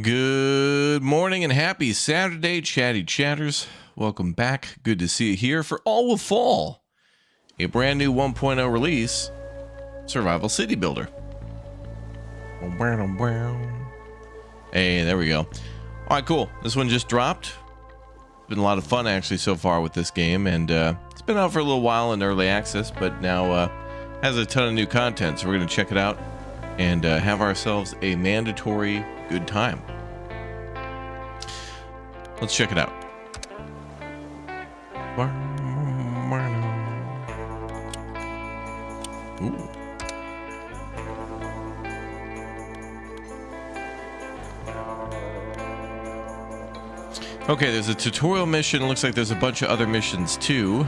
Good morning and happy Saturday, Chatty Chatters. Welcome back. Good to see you here for All Will Fall, a brand new 1.0 release, Survival City Builder. Hey, there we go. All right, cool. This one just dropped. It's been a lot of fun actually so far with this game, and it's been out for a little while in early access, but now has a ton of new content, so we're going to check it out and have ourselves a mandatory good time. Let's check it out. Ooh. Okay, there's a tutorial mission. It looks like there's a bunch of other missions too.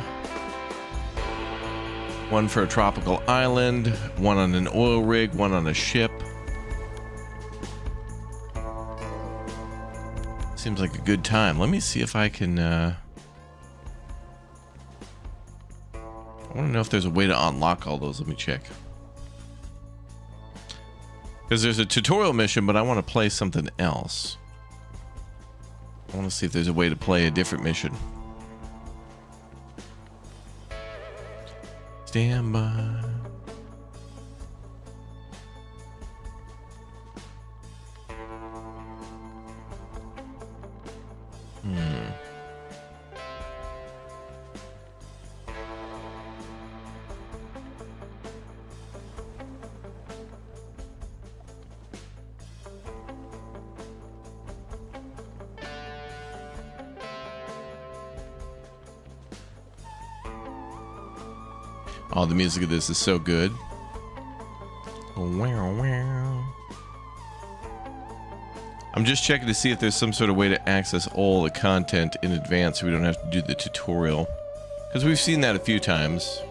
One for a tropical island, one on an oil rig, one on a ship. Seems like a good time. Let me see if I can I want to know if there's a way to unlock all those. Let me check. Because there's a tutorial mission, but I want to play something else. I want to see if there's a way to play a different mission. Stand by. Oh, the music of this is so good. I'm just checking to see if there's some sort of way to access all the content in advance so we don't have to do the tutorial. Because we've seen that a few times.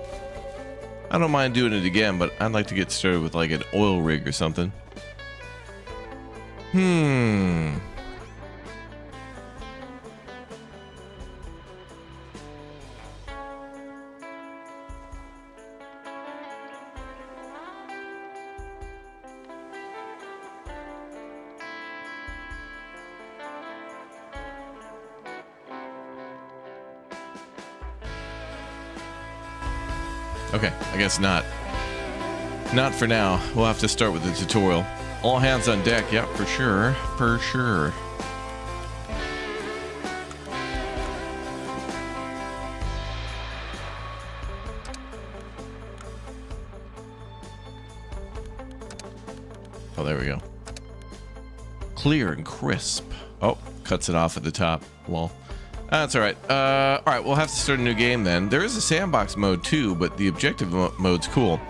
I don't mind doing it again, but I'd like to get started with like an oil rig or something. Okay, I guess not. Not for now. We'll have to start with the tutorial. All hands on deck, yep, for sure. For sure. Oh, there we go. Clear and crisp. Oh, cuts it off at the top. Well, that's all right. All right, we'll have to start a new game then. There is a sandbox mode too, but the objective mode's cool.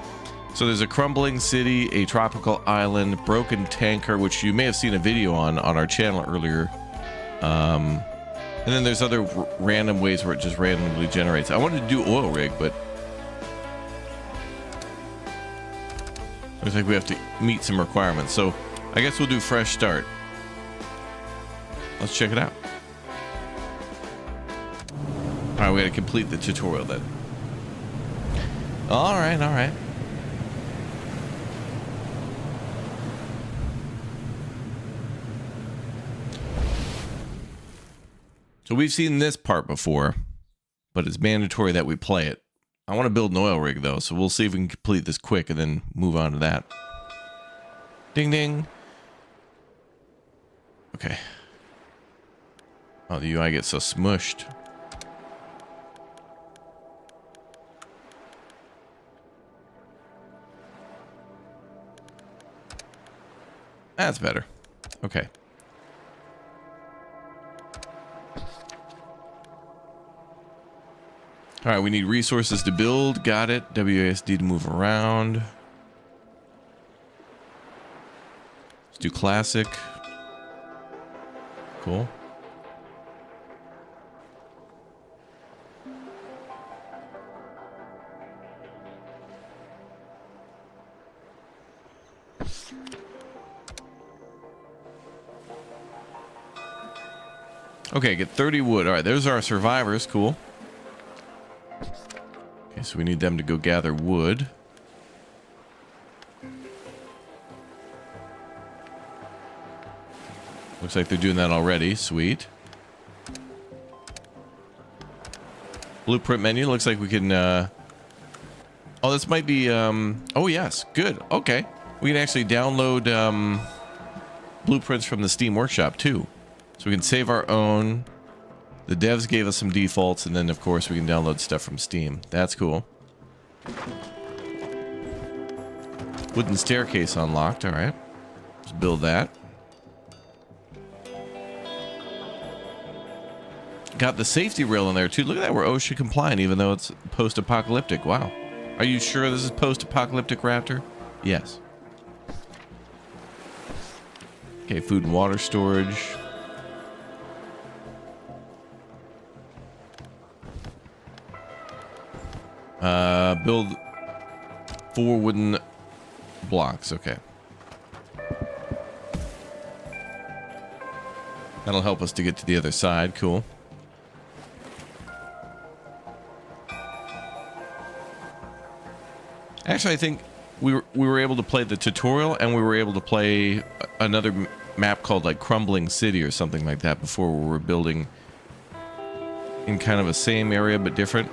So there's a crumbling city, a tropical island, broken tanker, which you may have seen a video on our channel earlier. And then there's other random ways where it just randomly generates. I wanted to do oil rig, but looks like we have to meet some requirements. So I guess we'll do fresh start. Let's check it out. All right, we got to complete the tutorial then. All right, all right. So we've seen this part before, but it's mandatory that we play it. I want to build an oil rig though, so we'll see if we can complete this quick and then move on to that. Ding ding. Okay. Oh, the UI gets so smushed. That's better. Okay. All right, we need resources to build. Got it. WASD to move around. Let's do classic. Cool. Okay, get 30 wood. All right, there's our survivors. Cool. Okay, so we need them to go gather wood. Looks like they're doing that already. Sweet. Blueprint menu. Looks like we can... Oh, this might be... Oh, yes. Good. Okay. We can actually download blueprints from the Steam Workshop, too. So we can save our own. The devs gave us some defaults, and then, of course, we can download stuff from Steam. That's cool. Wooden staircase unlocked. All right. Let's build that. Got the safety rail in there, too. Look at that. We're OSHA compliant, even though it's post-apocalyptic. Wow. Are you sure this is post-apocalyptic, Raptor? Yes. Okay, food and water storage. Build 4 wooden blocks. Okay. That'll help us to get to the other side. Cool. Actually, I think we were able to play the tutorial, and we were able to play another map called like Crumbling City or something like that before, we were building in kind of a same area but different.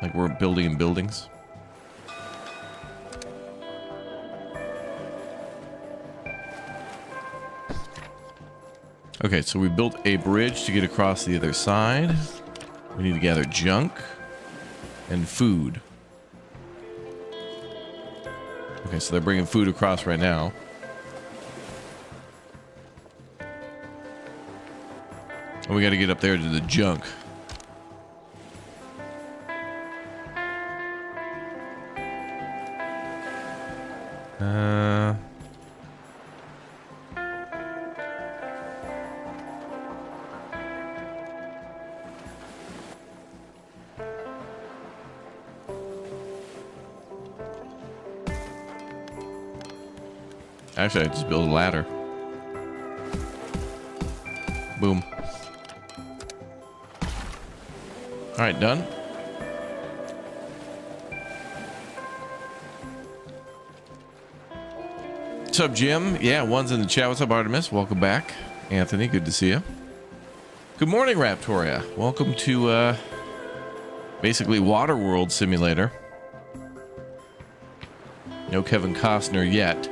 Like we're building in buildings. Okay, so we built a bridge to get across the other side. We need to gather junk and food. Okay, so they're bringing food across right now. And we got to get up there to the junk. Uh... Actually, I just build a ladder. Boom. All right, done. What's up, Jim? Yeah, one's in the chat. What's up, Artemis? Welcome back. Anthony, good to see you. Good morning, Raptoria. Welcome to basically Waterworld Simulator. No Kevin Costner yet.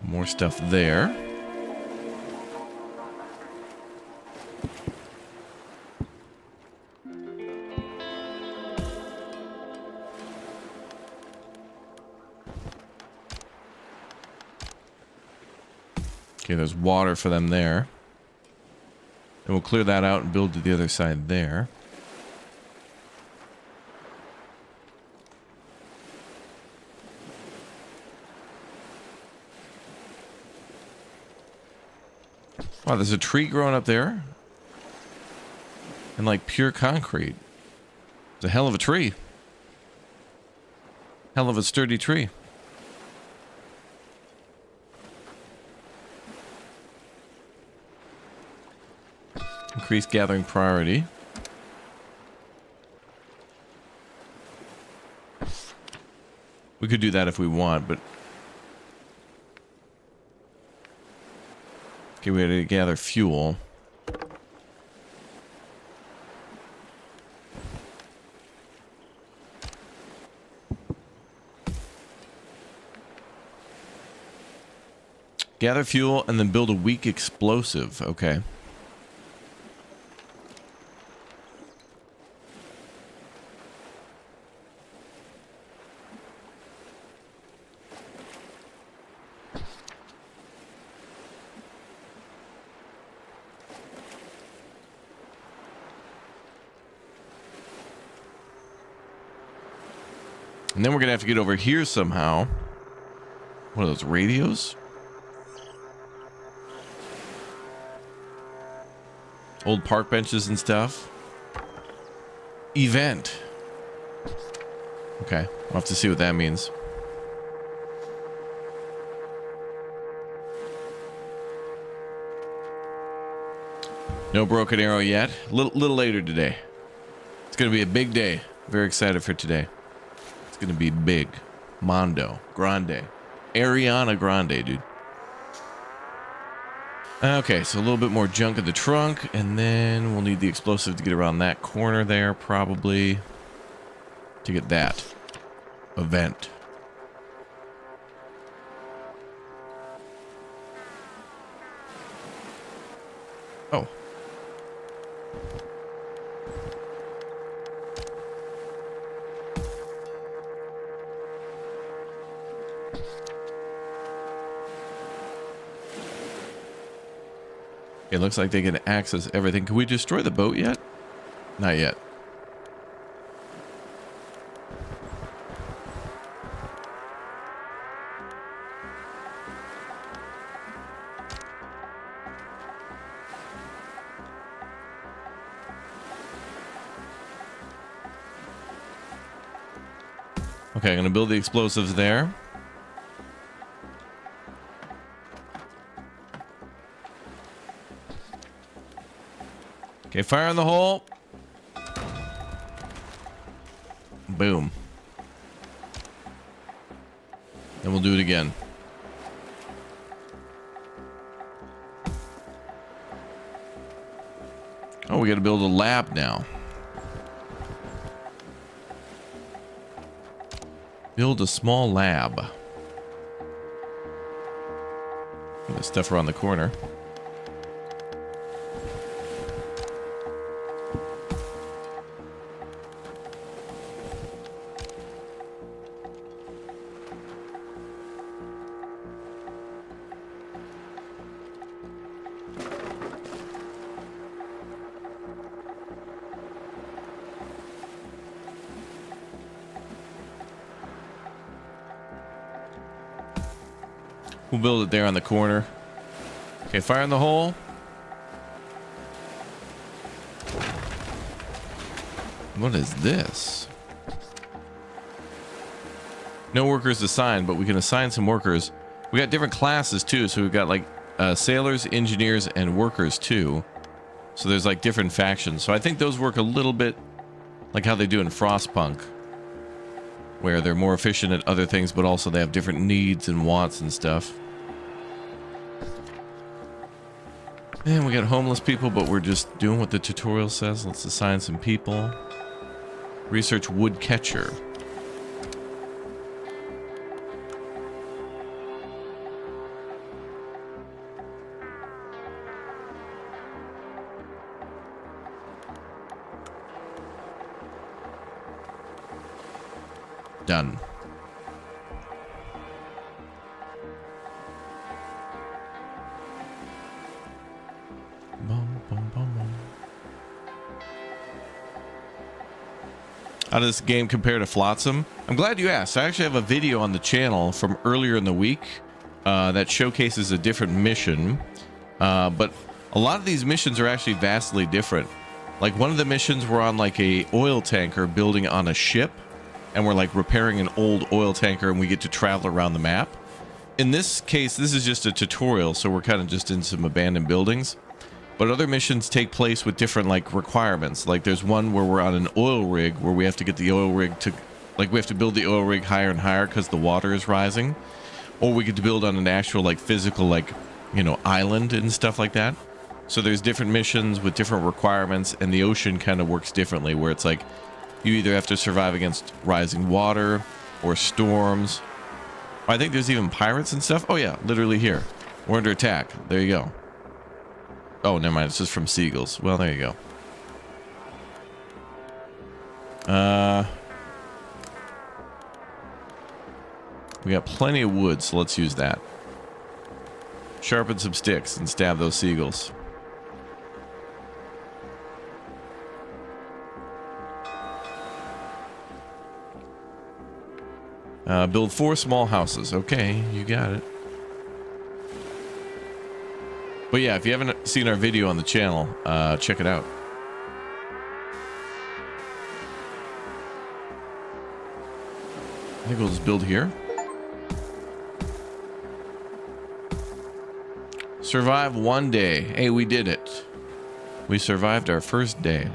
More stuff there. Okay, there's water for them there. And we'll clear that out and build to the other side there. Wow, there's a tree growing up there. And like pure concrete. It's a hell of a tree. Hell of a sturdy tree. Increase gathering priority. We could do that if we want, but... Okay, we had to gather fuel. Gather fuel and then build a weak explosive. Okay. And then we're going to have to get over here somehow. What are those, radios? Old park benches and stuff. Event. Okay, we'll have to see what that means. No broken arrow yet. Little later today. It's going to be a big day. Very excited for today. It's going to be big. Mondo. Grande. Ariana Grande, dude. Okay, so a little bit more junk in the trunk, and then we'll need the explosive to get around that corner there, probably, to get that event. Oh. It looks like they can access everything. Can we destroy the boat yet? Not yet. Okay, I'm going to build the explosives there. Okay, fire in the hole. Boom. And we'll do it again. Oh, we got to build a lab now. Build a small lab. The stuff around the corner. We'll build it there on the corner. Okay, fire in the hole. What is this? No workers assigned, but we can assign some workers. We got different classes too, so we've got like sailors, engineers, and workers too. So there's like different factions. So I think those work a little bit like how they do in Frostpunk, where they're more efficient at other things, but also they have different needs and wants and stuff. And we got homeless people, but we're just doing what the tutorial says. Let's assign some people. Research woodcatcher. Done. How does this game compare to Flotsam? I'm glad you asked. I actually have a video on the channel from earlier in the week that showcases a different mission. But a lot of these missions are actually vastly different. Like one of the missions, we're on like a oil tanker building on a ship, and we're like repairing an old oil tanker, and we get to travel around the map. In this case, this is just a tutorial, so we're kind of just in some abandoned buildings. But other missions take place with different like requirements. Like there's one where we're on an oil rig where we have to get the oil rig to, like we have to build the oil rig higher and higher because the water is rising. Or we get to build on an actual like physical like, you know, island and stuff like that. So there's different missions with different requirements, and the ocean kind of works differently, where it's like you either have to survive against rising water or storms. I think there's even pirates and stuff. Oh yeah, literally here. We're under attack. There you go. Oh, never mind. It's just from seagulls. Well, there you go. We got plenty of wood, so let's use that. Sharpen some sticks and stab those seagulls. Build 4 small houses. Okay, you got it. But yeah, if you haven't seen our video on the channel, check it out. I think we'll just build here. Survive one day. Hey, we did it. We survived our first day.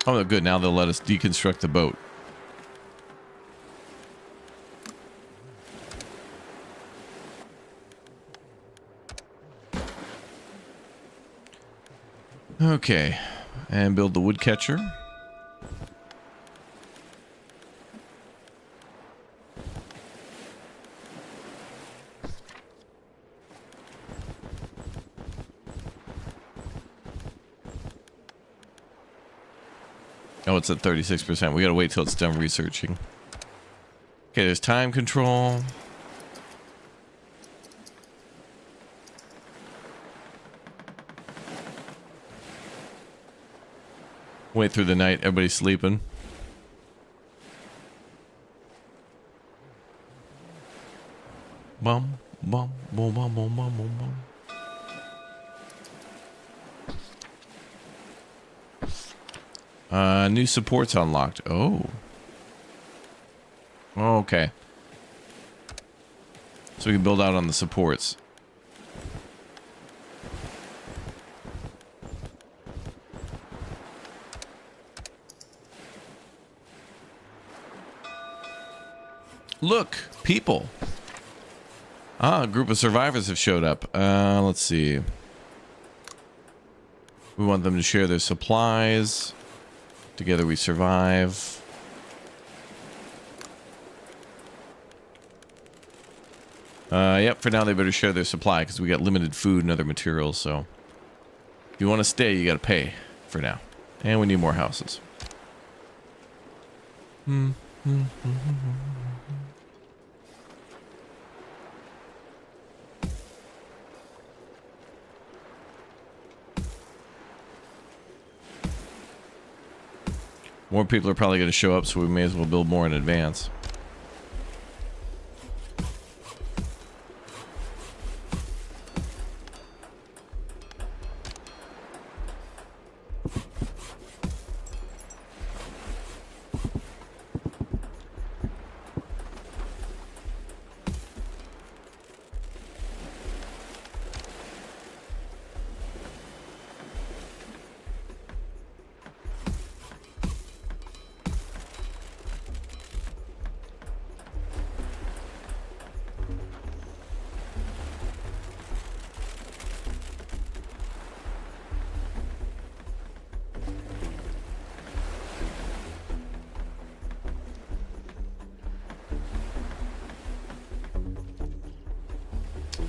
Oh, good. Now they'll let us deconstruct the boat. Okay. And build the woodcatcher. Oh, it's at 36%. We gotta wait till it's done researching. Okay, there's time control. Wait through the night, everybody's sleeping. Bum, bum, bum, bum, bum, bum, bum, bum. New supports unlocked. Oh. Okay. So we can build out on the supports. Look, people. Ah, a group of survivors have showed up. Let's see. We want them to share their supplies. Together we survive. Yep, for now they better share their supply because we got limited food and other materials, so if you want to stay, you gotta pay for now. And we need more houses. More people are probably going to show up, so we may as well build more in advance.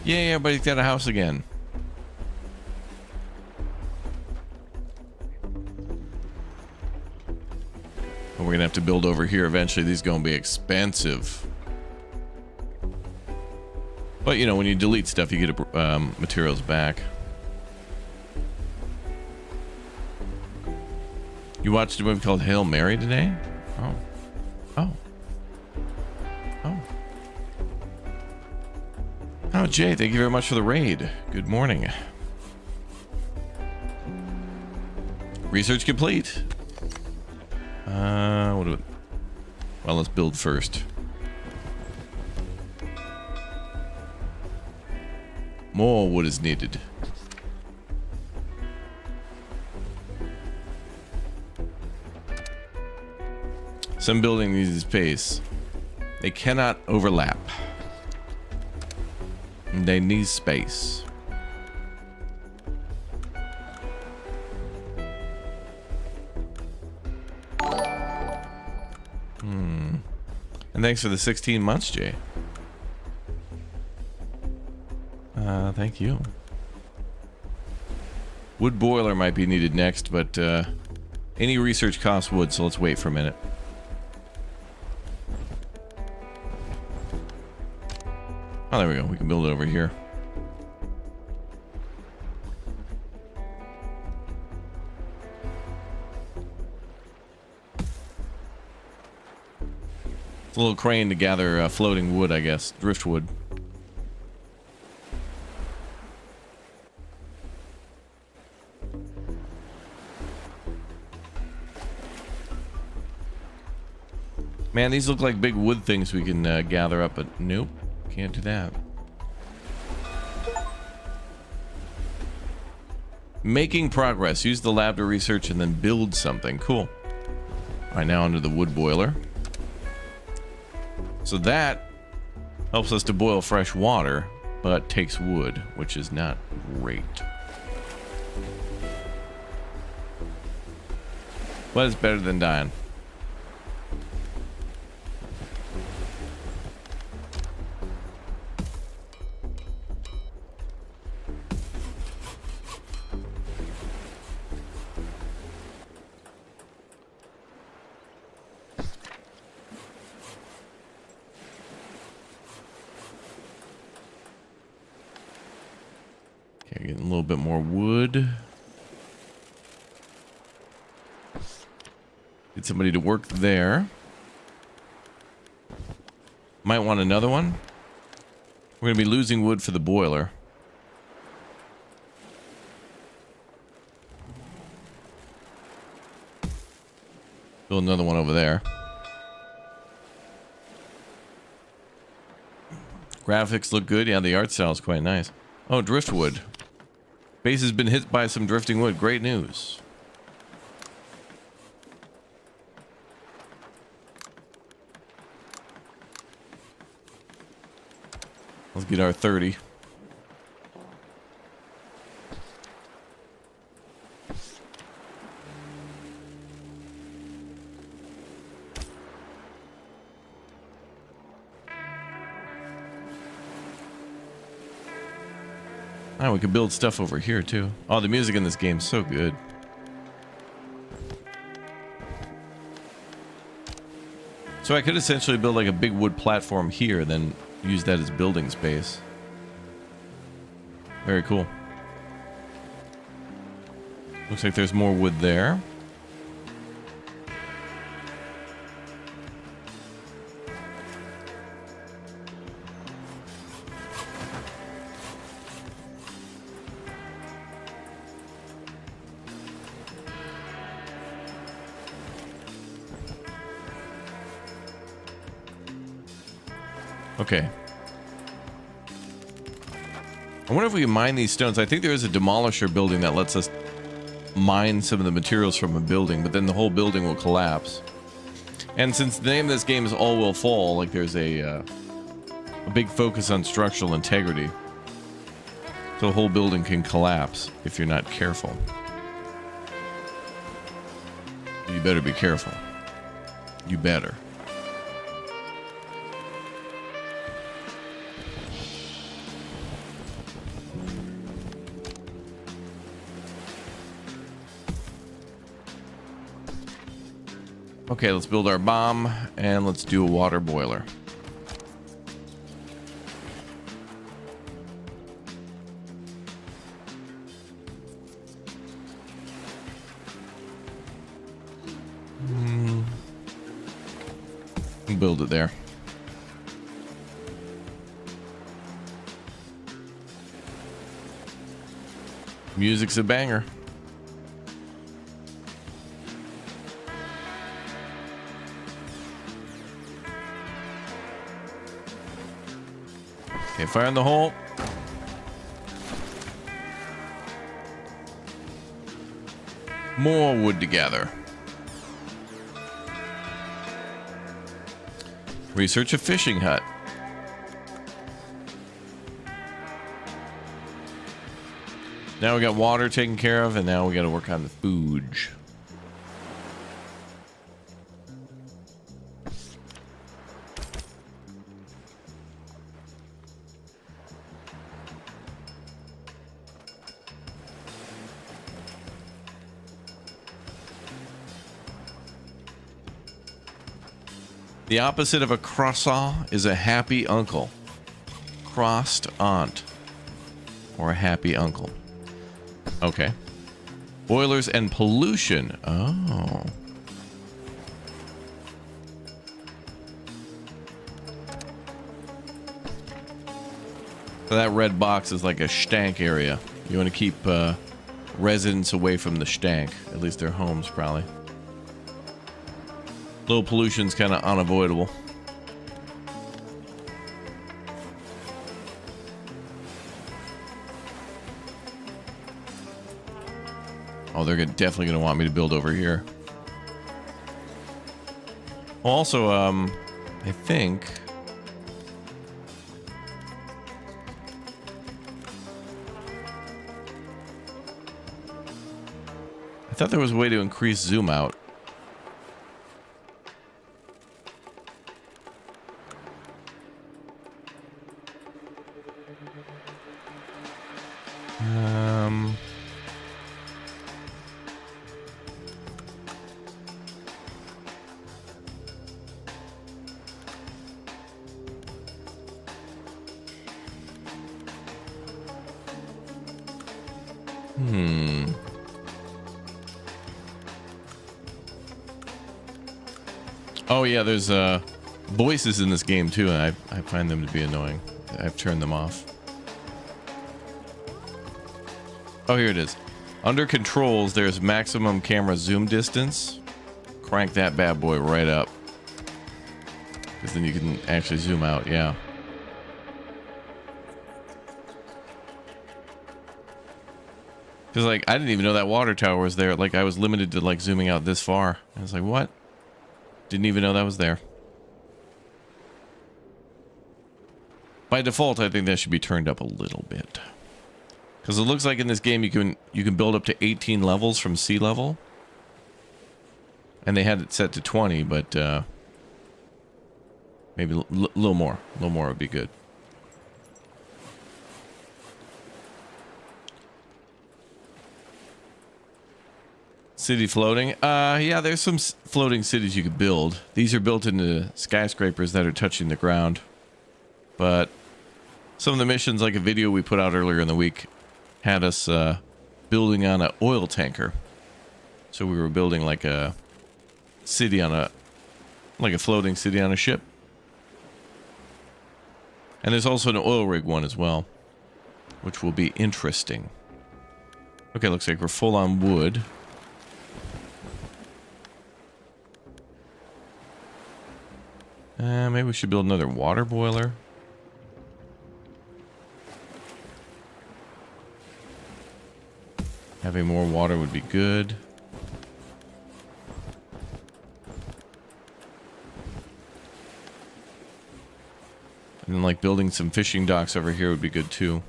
Yay, everybody's got a house again. But we're gonna have to build over here eventually. These are gonna be expensive. But you know, when you delete stuff, you get materials back. You watched a movie called Hail Mary today? Oh. Oh. Oh. Oh, Jay, thank you very much for the raid. Good morning. Research complete. What do we... Well, let's build first. More wood is needed. Some building needs space. They cannot overlap. They need space. And thanks for the 16 months, Jay. Thank you. Wood boiler might be needed next, but any research costs wood, so let's wait for a minute. Oh, there we go. We can build it over here. It's a little crane to gather floating wood, I guess. Driftwood. Man, these look like big wood things we can gather up, but nope. Can't do that. Making progress. Use the lab to research and then build something. Cool. All right, now onto the wood boiler. So that helps us to boil fresh water, but takes wood, which is not great. But it's better than dying. Okay, getting a little bit more wood. Get somebody to work there. Might want another one. We're going to be losing wood for the boiler. Build another one over there. Graphics look good. Yeah, the art style is quite nice. Oh, driftwood. Base has been hit by some drifting wood. Great news. Let's get our 30. Oh, we could build stuff over here too. Oh, the music in this game is so good. So I could essentially build like a big wood platform here, then use that as building space. Very cool. Looks like there's more wood there. Okay. I wonder if we can mine these stones. I think there is a demolisher building that lets us mine some of the materials from a building, but then the whole building will collapse. And since the name of this game is All Will Fall, like there's a big focus on structural integrity. So the whole building can collapse if you're not careful. You better be careful. You better. Okay, let's build our bomb and let's do a water boiler. Build it there. Music's a banger. Okay, fire in the hole. More wood to gather. Research a fishing hut. Now we got water taken care of, and now we got to work on the food. The opposite of a croissant is a happy uncle. Crossed aunt. Or a happy uncle. Okay. Boilers and pollution. Oh. So that red box is like a stank area. You want to keep residents away from the stank. At least their homes, probably. Little pollution's kind of unavoidable. Oh, they're definitely going to want me to build over here. Also, I think... I thought there was a way to increase zoom out. Oh yeah, there's voices in this game too, and I find them to be annoying. I've turned them off. Oh, here it is. Under controls, there's maximum camera zoom distance. Crank that bad boy right up. Because then you can actually zoom out, yeah. Because, like, I didn't even know that water tower was there. Like, I was limited to, like, zooming out this far. I was like, what? Didn't even know that was there. By default, I think that should be turned up a little bit. Because it looks like in this game you can build up to 18 levels from sea level. And they had it set to 20, but maybe a little more. A little more would be good. City floating. Yeah, there's some floating cities you could build. These are built into skyscrapers that are touching the ground. But some of the missions, like a video we put out earlier in the week, had us building on an oil tanker. So we were building like a city on like a floating city on a ship. And there's also an oil rig one as well, which will be interesting. Okay, looks like we're full on wood. Maybe we should build another water boiler. Having more water would be good. And then, like, building some fishing docks over here would be good too.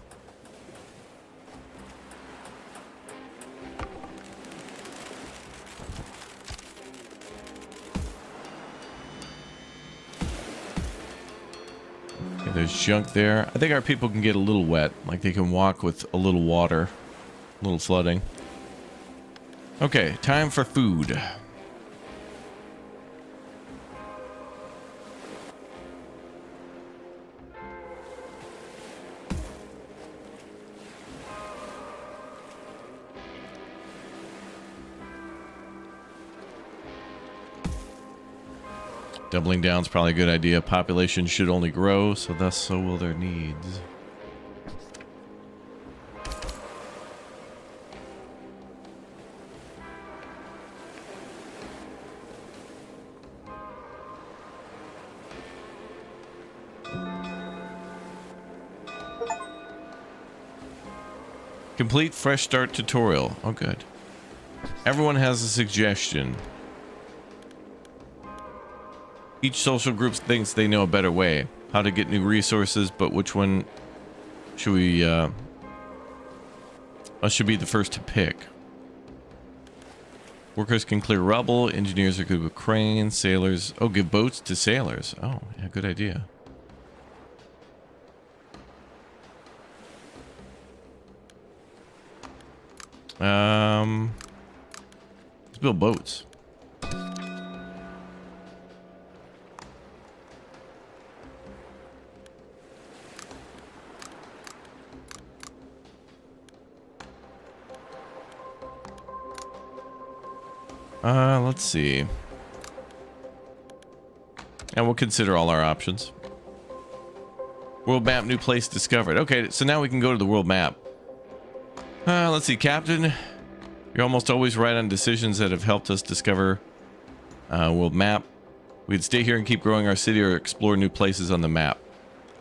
Okay, there's junk there. I think our people can get a little wet. Like, they can walk with a little water. A little flooding. Okay, time for food. Doubling down is probably a good idea. Population should only grow, so thus so will their needs. Complete fresh start tutorial. Oh, good. Everyone has a suggestion. Each social group thinks they know a better way. How to get new resources, but which one should we, us should be the first to pick. Workers can clear rubble. Engineers are good with cranes. Sailors. Oh, give boats to sailors. Oh, yeah, good idea. Let's build boats. Let's see. And we'll consider all our options. World map, new place discovered. Okay, so now we can go to the world map. Let's see, Captain. You're almost always right on decisions that have helped us discover world map. We could stay here and keep growing our city or explore new places on the map.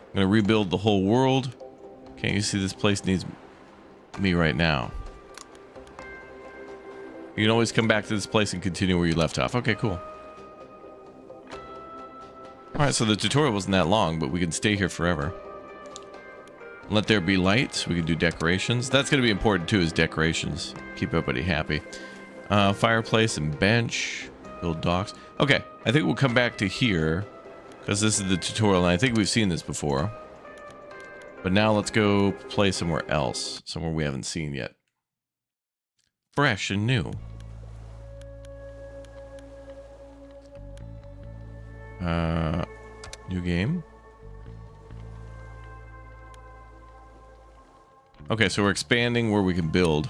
I'm gonna rebuild the whole world. Can't you see this place needs me right now? You can always come back to this place and continue where you left off. Okay, cool. Alright, so the tutorial wasn't that long, but we can stay here forever. Let there be light. We can do decorations. That's going to be important too, is decorations. Keep everybody happy. Fireplace and bench. Build docks. Okay, I think we'll come back to here, because this is the tutorial, and I think we've seen this before. But now let's go play somewhere else. Somewhere we haven't seen yet. Fresh and new. New game. Okay, so we're expanding where we can build.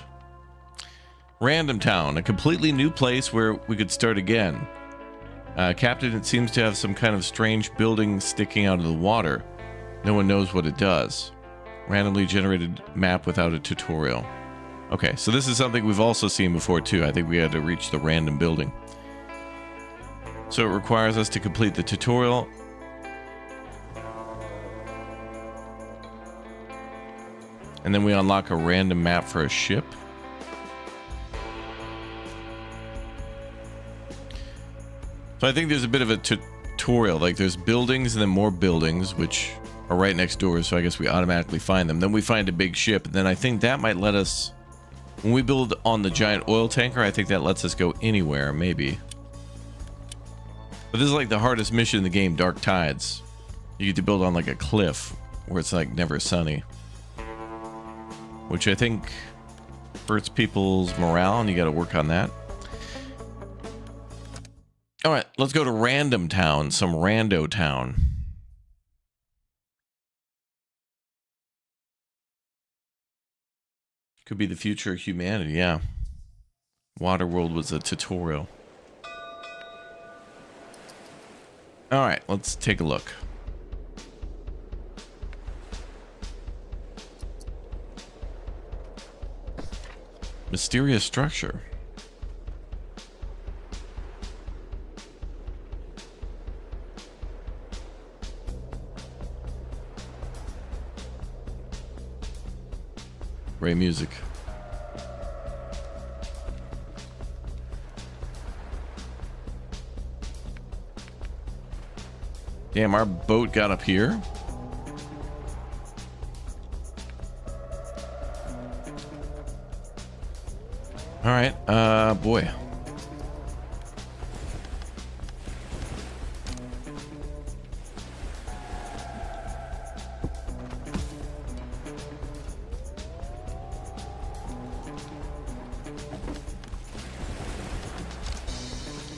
Randomtown, a completely new place where we could start again. Captain, it seems to have some kind of strange building sticking out of the water. No one knows what it does. Randomly generated map without a tutorial. Okay, so this is something we've also seen before too. I think we had to reach the random building. So it requires us to complete the tutorial. And then we unlock a random map for a ship. So I think there's a bit of a tutorial. Like there's buildings and then more buildings, which are right next door. So I guess we automatically find them. Then we find a big ship. And then I think that might let us... When we build on the giant oil tanker, I think that lets us go anywhere, maybe. But this is like the hardest mission in the game, Dark Tides. You get to build on like a cliff where it's like never sunny. Which I think hurts people's morale, and you got to work on that. All right, let's go to Randomtown, some rando town. Could be the future of humanity, yeah. Waterworld was a tutorial. All right, let's take a look. Mysterious structure. Great music. Damn, our boat got up here. All right, boy.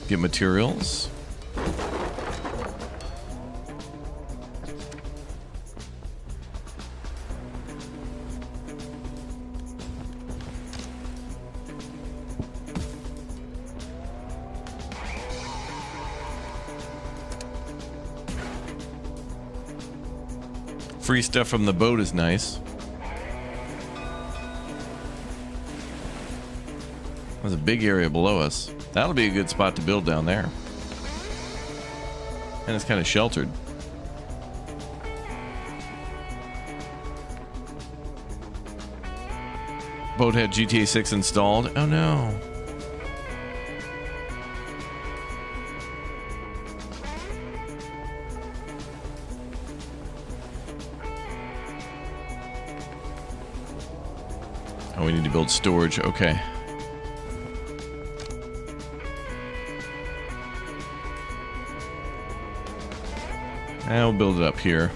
Get materials. Free stuff from the boat is nice. There's a big area below us. That'll be a good spot to build down there. And it's kind of sheltered. Boat had GTA 6 installed. Oh no. Oh, we need to build storage. Okay. I'll build it up here.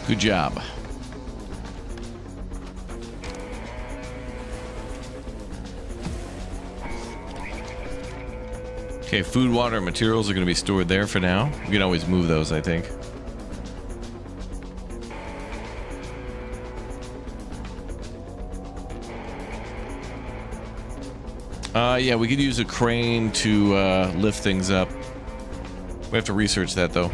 Good job. Okay, food, water, and materials are going to be stored there for now. We can always move those, I think. Yeah, we could use a crane to lift things up. We have to research that, though.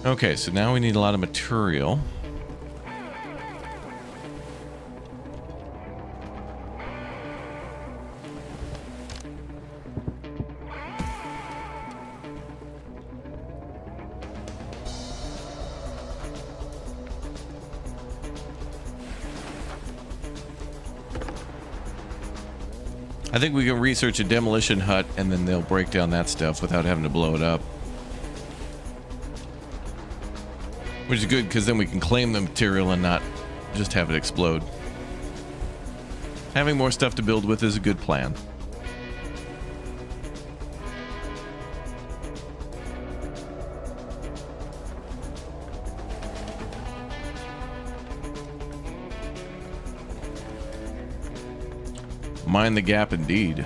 Okay, so now we need a lot of material. I think we can research a demolition hut and then they'll break down that stuff without having to blow it up. Which is good because then we can claim the material and not just have it explode. Having more stuff to build with is a good plan. Mind the gap indeed.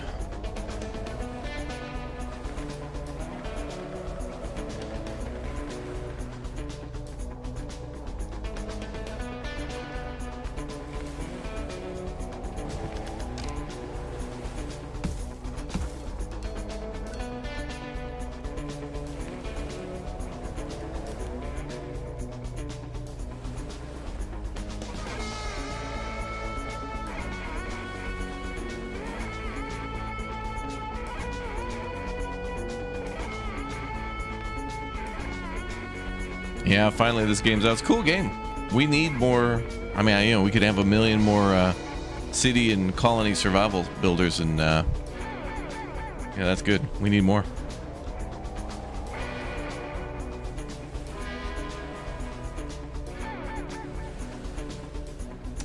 Yeah, finally this game's out. It's a cool game. We need more. I mean, you know, we could have a million more city and colony survival builders, and yeah, that's good. We need more.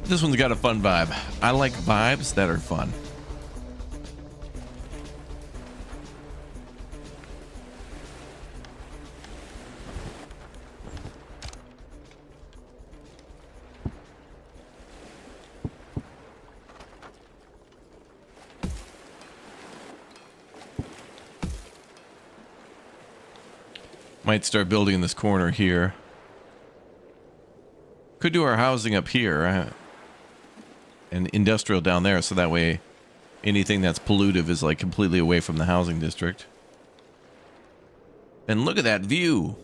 This one's got a fun vibe. I like vibes that are fun. Might start building in this corner here. Could do our housing up here and industrial down there, so that way anything that's pollutive is like completely away from the housing district. And look at that view.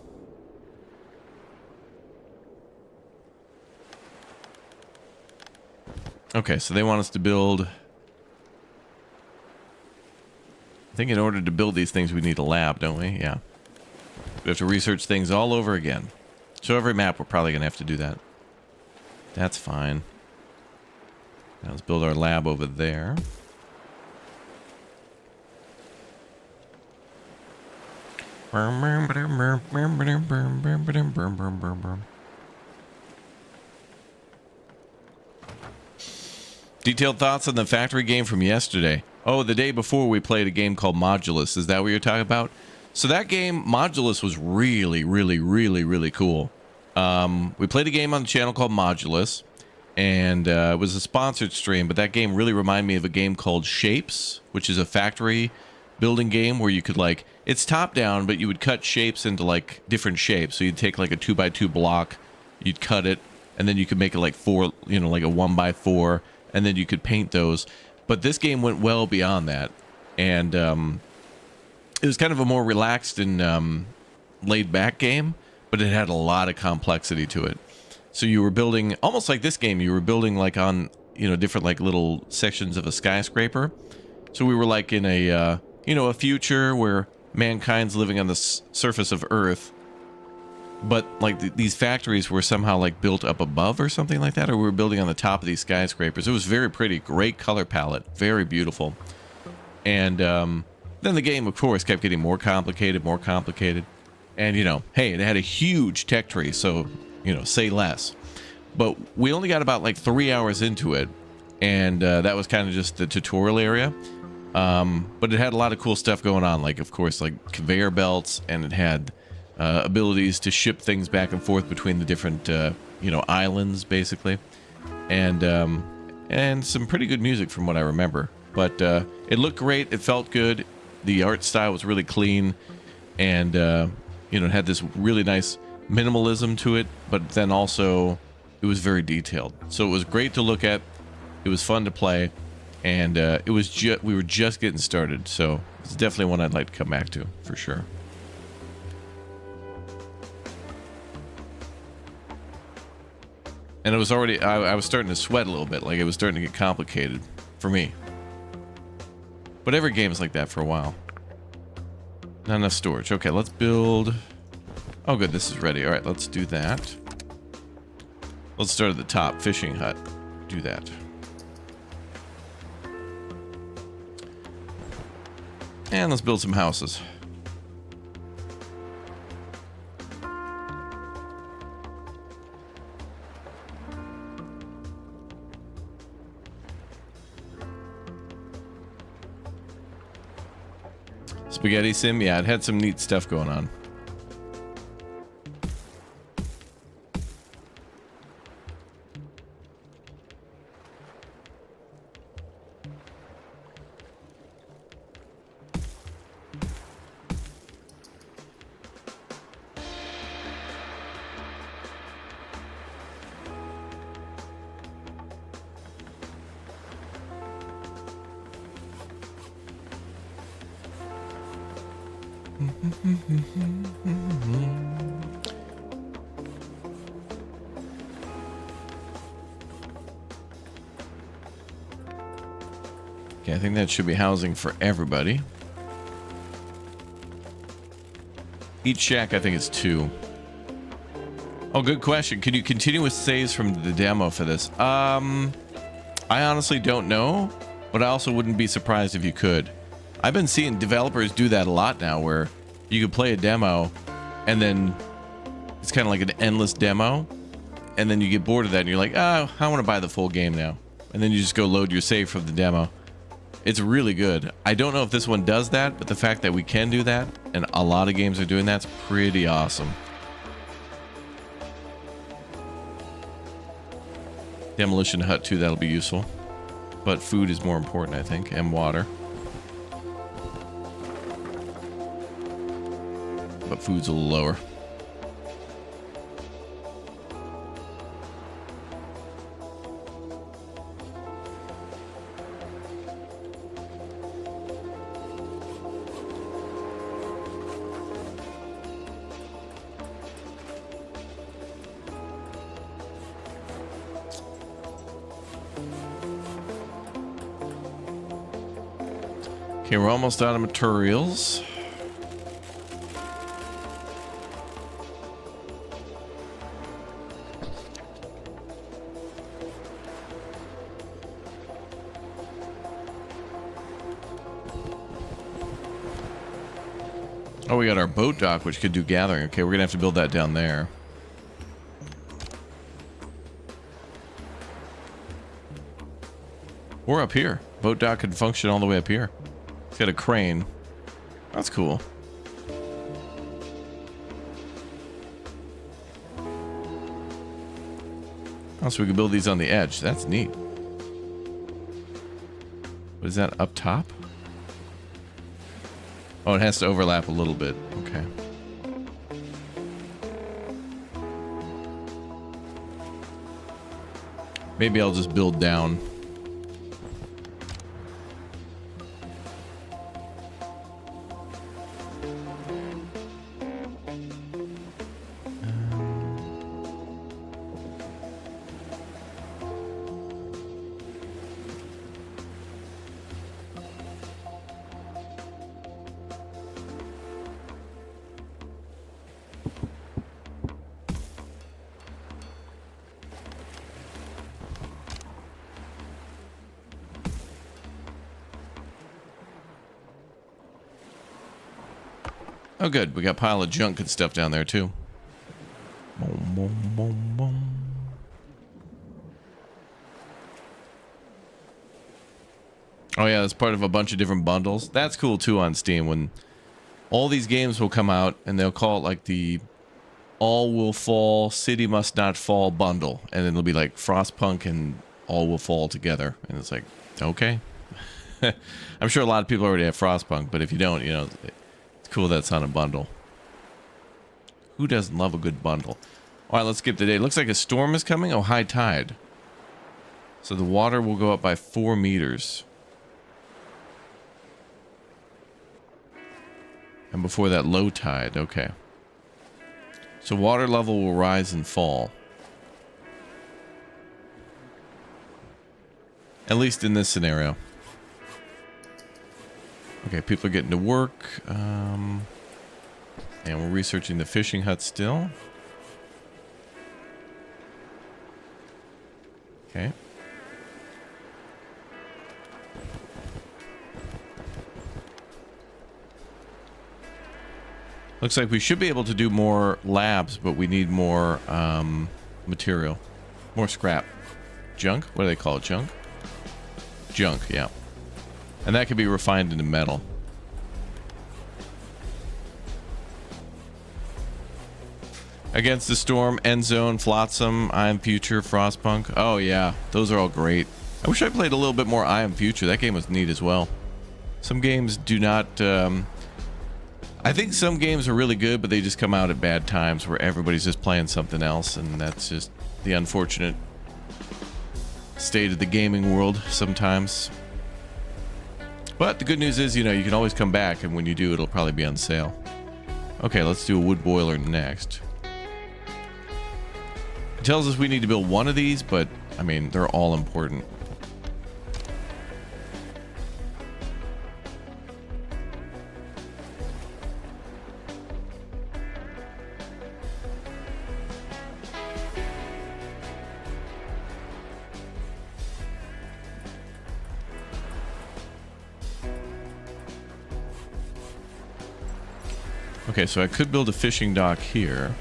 Okay, so they want us to build. I think in order to build these things, we need a lab, don't we? Yeah. We have to research things all over again. So every map, we're probably going to have to do that. That's fine. Now let's build our lab over there. Detailed thoughts on the factory game from yesterday. Oh, the day before we played a game called Modulus. Is that what you're talking about? So that game, Modulus, was really cool. We played a game on the channel called Modulus, and it was a sponsored stream, but that game really reminded me of a game called Shapes, which is a factory building game where you could, like, it's top down, but you would cut shapes into, like, different shapes. So you'd take, like, a 2x2 block, you'd cut it, and then you could make it, like, like a 1x4, and then you could paint those. But this game went well beyond that, and it was kind of a more relaxed and laid-back game, but it had a lot of complexity to it. So you were building, almost like this game, you were building like on, different like little sections of a skyscraper. So we were like in a, a future where mankind's living on the surface of Earth, but like these factories were somehow like built up above or something like that, or we were building on the top of these skyscrapers. It was very pretty, great color palette, very beautiful. And then the game, of course, kept getting more complicated. And, hey, it had a huge tech tree, so, say less. But we only got about like 3 hours into it, and that was kind of just the tutorial area. But it had a lot of cool stuff going on, like, of course, like conveyor belts, and it had abilities to ship things back and forth between the different, islands, basically. And some pretty good music from what I remember. But it looked great. It felt good. The art style was really clean, and it had this really nice minimalism to it, but then also it was very detailed. So it was great to look at. It was fun to play, and we were just getting started. So it's definitely one I'd like to come back to for sure. And it was already, I was starting to sweat a little bit, like it was starting to get complicated for me. But every game is like that for a while. Not enough storage. Okay, let's build. Oh, good, this is ready. All right, let's do that. Let's start at the top. Fishing hut. Do that. And let's build some houses. Spaghetti sim, yeah, it had some neat stuff going on. Okay, I think that should be housing for everybody. Each shack, I think, is 2. Oh, good question. Can you continue with saves from the demo for this? I honestly don't know, but I also wouldn't be surprised if you could. I've been seeing developers do that a lot now, where you could play a demo and then it's kind of like an endless demo, and then you get bored of that and you're like, oh, I want to buy the full game now, and then you just go load your save from the demo. It's really good. I don't know if this one does that, but the fact that we can do that, and a lot of games are doing that's pretty awesome. Demolition hut too, that'll be useful. But food is more important, I think, and water. But food's a little lower. Okay, we're almost out of materials. Oh, we got our boat dock, which could do gathering. Okay, we're gonna have to build that down there. Or up here. Boat dock could function all the way up here. It's got a crane. That's cool. Oh, so we can build these on the edge. That's neat. What is that, up top? Oh, it has to overlap a little bit. Okay. Maybe I'll just build down. Oh, good. We got a pile of junk and stuff down there, too. Boom, boom, boom, boom. Oh, yeah, that's part of a bunch of different bundles. That's cool, too, on Steam. When all these games will come out, and they'll call it, like, the All Will Fall, City Must Not Fall bundle. And then it'll be, like, Frostpunk and All Will Fall together. And it's like, okay. I'm sure a lot of people already have Frostpunk, but if you don't, you know... Cool, that's on a bundle. Who doesn't love a good bundle? All right, let's skip the day. Looks like a storm is coming. Oh, high tide. So the water will go up by 4 meters. And before that, low tide. Okay. So water level will rise and fall. At least in this scenario. Okay, people are getting to work. And we're researching the fishing hut still. Okay. Looks like we should be able to do more labs, but we need more material. More scrap. Junk? What do they call it? Junk? Junk, yeah. And that can be refined into metal. Against the Storm, End Zone, Flotsam, I Am Future, Frostpunk. Oh yeah, those are all great. I wish I played a little bit more I Am Future. That game was neat as well. Some games do not... I think some games are really good, but they just come out at bad times where everybody's just playing something else, and that's just the unfortunate state of the gaming world sometimes. But the good news is, you know, you can always come back, and when you do, it'll probably be on sale. Okay, let's do a wood boiler next. It tells us we need to build one of these, but, I mean, they're all important. Okay, so I could build a fishing dock here.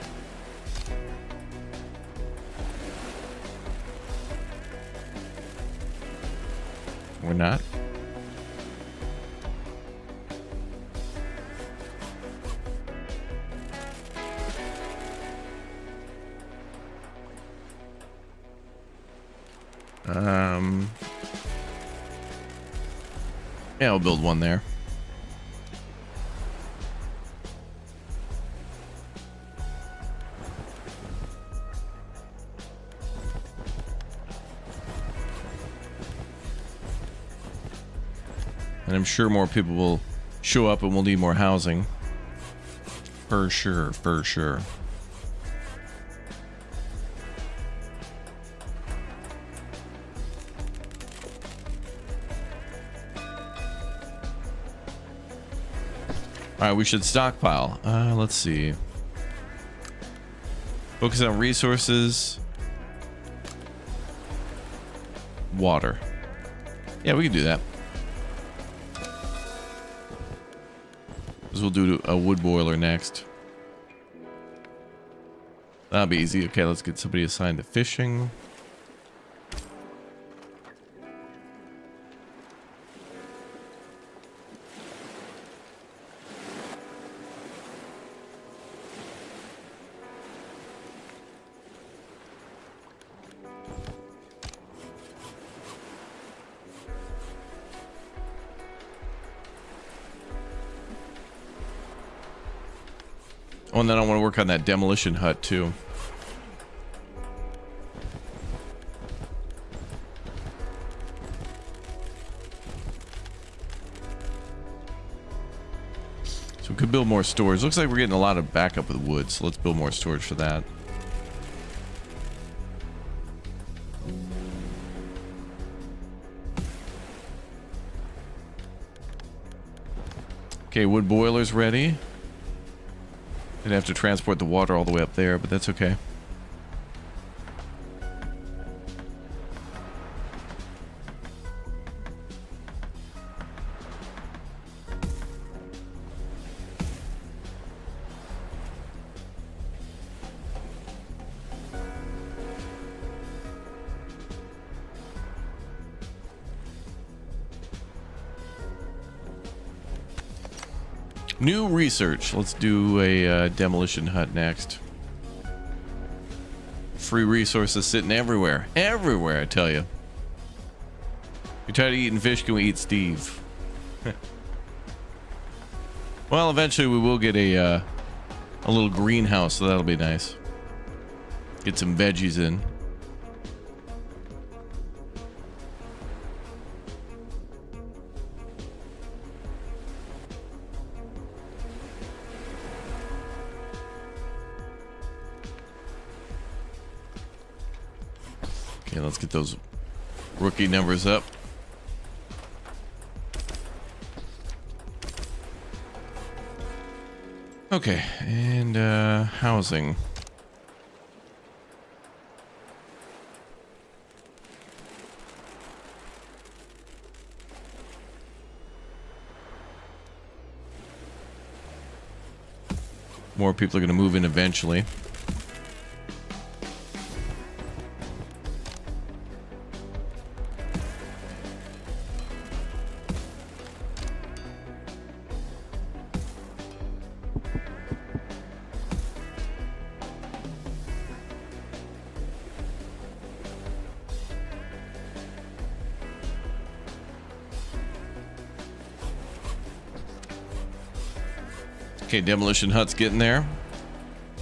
Or not. Yeah, I'll build one there. And I'm sure more people will show up and we'll need more housing. For sure, for sure. All right, we should stockpile. Let's see. Focus on resources. Water. Yeah, we can do that. We'll do a wood boiler next. That'll be easy. Okay, let's get somebody assigned to fishing. Oh, and then I want to work on that demolition hut too. So we could build more storage. Looks like we're getting a lot of backup with wood, so let's build more storage for that. Okay, wood boiler's ready. Gonna have to transport the water all the way up there, but that's okay. New research. Let's do a demolition hut next. Free resources sitting everywhere. Everywhere, I tell you. You're tired of eating fish, can we eat Steve? Well, eventually we will get a little greenhouse, so that'll be nice. Get some veggies in. Okay, let's get those rookie numbers up. Okay, and housing. More people are going to move in eventually. Okay, demolition hut's getting there.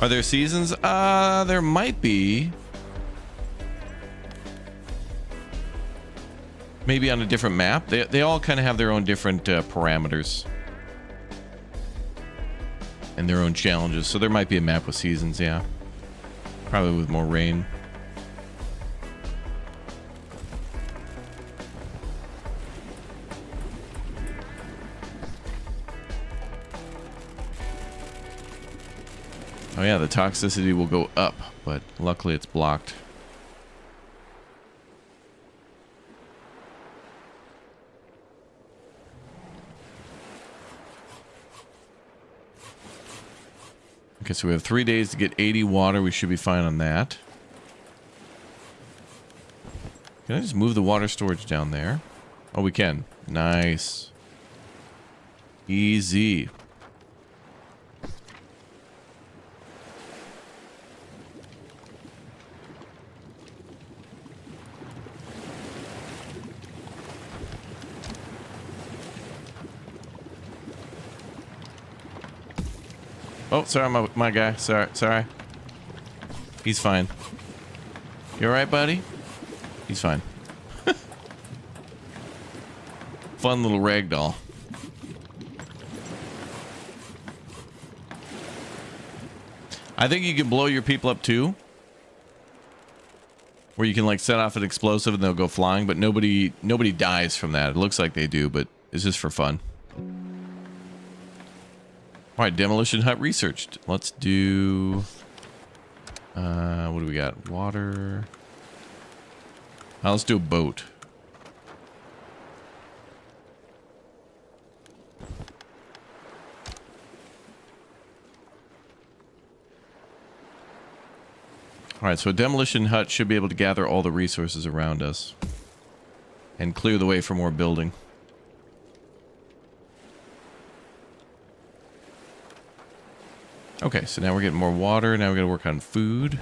Are there seasons? There might be. Maybe on a different map. They all kind of have their own different parameters. And their own challenges. So there might be a map with seasons, yeah. Probably with more rain. Oh yeah, the toxicity will go up, but luckily it's blocked. Okay, so we have 3 days to get 80 water. We should be fine on that. Can I just move the water storage down there? Oh, we can. Nice. Easy. Oh, sorry, my guy. Sorry. He's fine. You alright, buddy? He's fine. Fun little ragdoll. I think you can blow your people up too. Where you can like set off an explosive and they'll go flying, but nobody dies from that. It looks like they do, but it's just for fun. All right, demolition hut researched. Let's do... what do we got? Water. Let's do a boat. All right, so a demolition hut should be able to gather all the resources around us and clear the way for more building. Okay, so now we're getting more water. Now we got to work on food.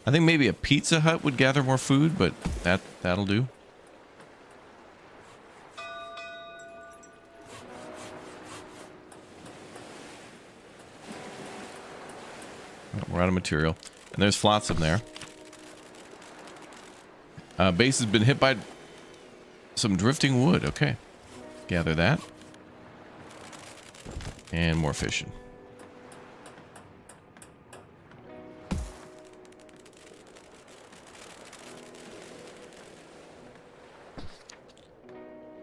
I think maybe a pizza hut would gather more food, but that'll do. We're out of material. And there's flotsam there. Base has been hit by some drifting wood. Okay. Gather that. And more fishing.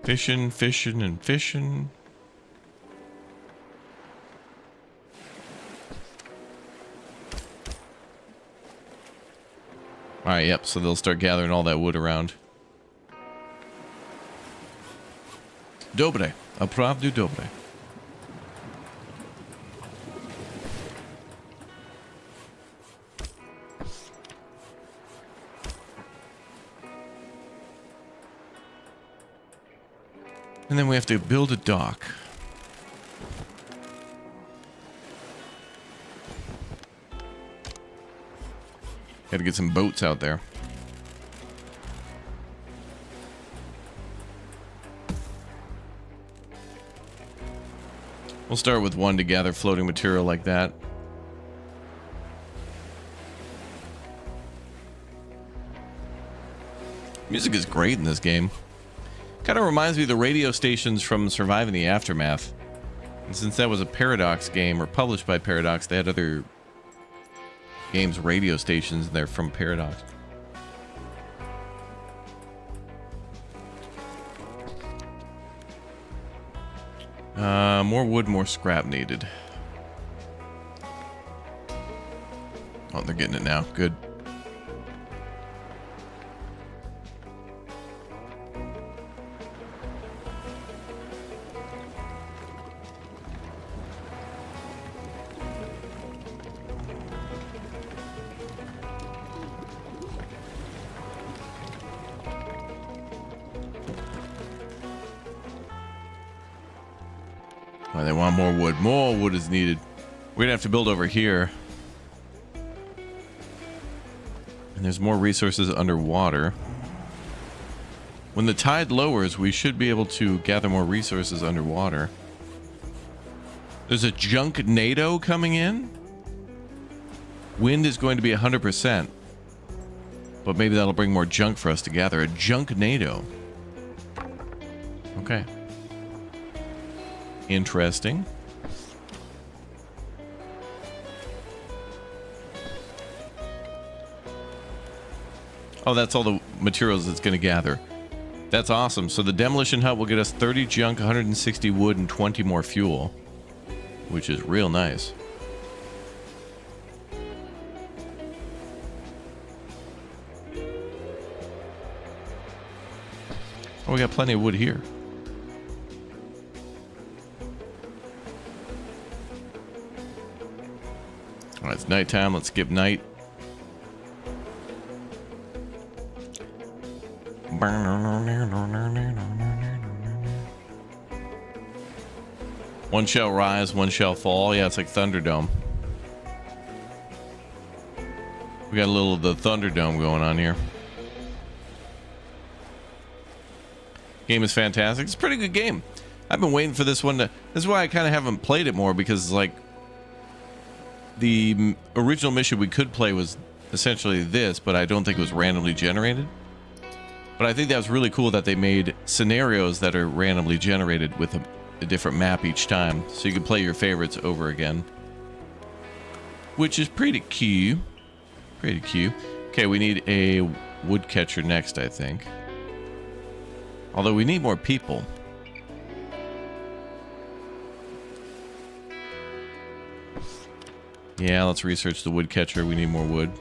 Fishing, fishing, and fishing. Alright, yep, so they'll start gathering all that wood around. Dobre. Opravdu dobre. And then we have to build a dock. Got to get some boats out there. We'll start with one to gather floating material like that. Music is great in this game. Kind of reminds me of the radio stations from Surviving the Aftermath. And since that was a Paradox game, or published by Paradox, they had other games radio stations there from Paradox. More wood, more scrap needed. Oh, they're getting it now. Good. Oh, they want more wood. More wood is needed. We're gonna have to build over here. And there's more resources underwater. When the tide lowers, we should be able to gather more resources underwater. There's a junk NATO coming in. Wind is going to be 100%. But maybe that'll bring more junk for us to gather. A junk NATO. Okay. Interesting. Oh, that's all the materials it's going to gather. That's awesome. So the demolition hut will get us 30 junk, 160 wood, and 20 more fuel, which is real nice. Oh, we got plenty of wood here. All right, it's nighttime. Let's skip night. One shall rise, one shall fall. Yeah, it's like Thunderdome. We got a little of the Thunderdome going on here. Game is fantastic. It's a pretty good game. I've been waiting for this one to... This is why I kind of haven't played it more, because like the original mission we could play was essentially this, but I don't think it was randomly generated. But I think that was really cool that they made scenarios that are randomly generated with a different map each time, so you can play your favorites over again, which is pretty cute. Pretty cute. Okay, we need a woodcatcher next, I think. Although we need more people. Yeah, let's research the woodcatcher. We need more wood.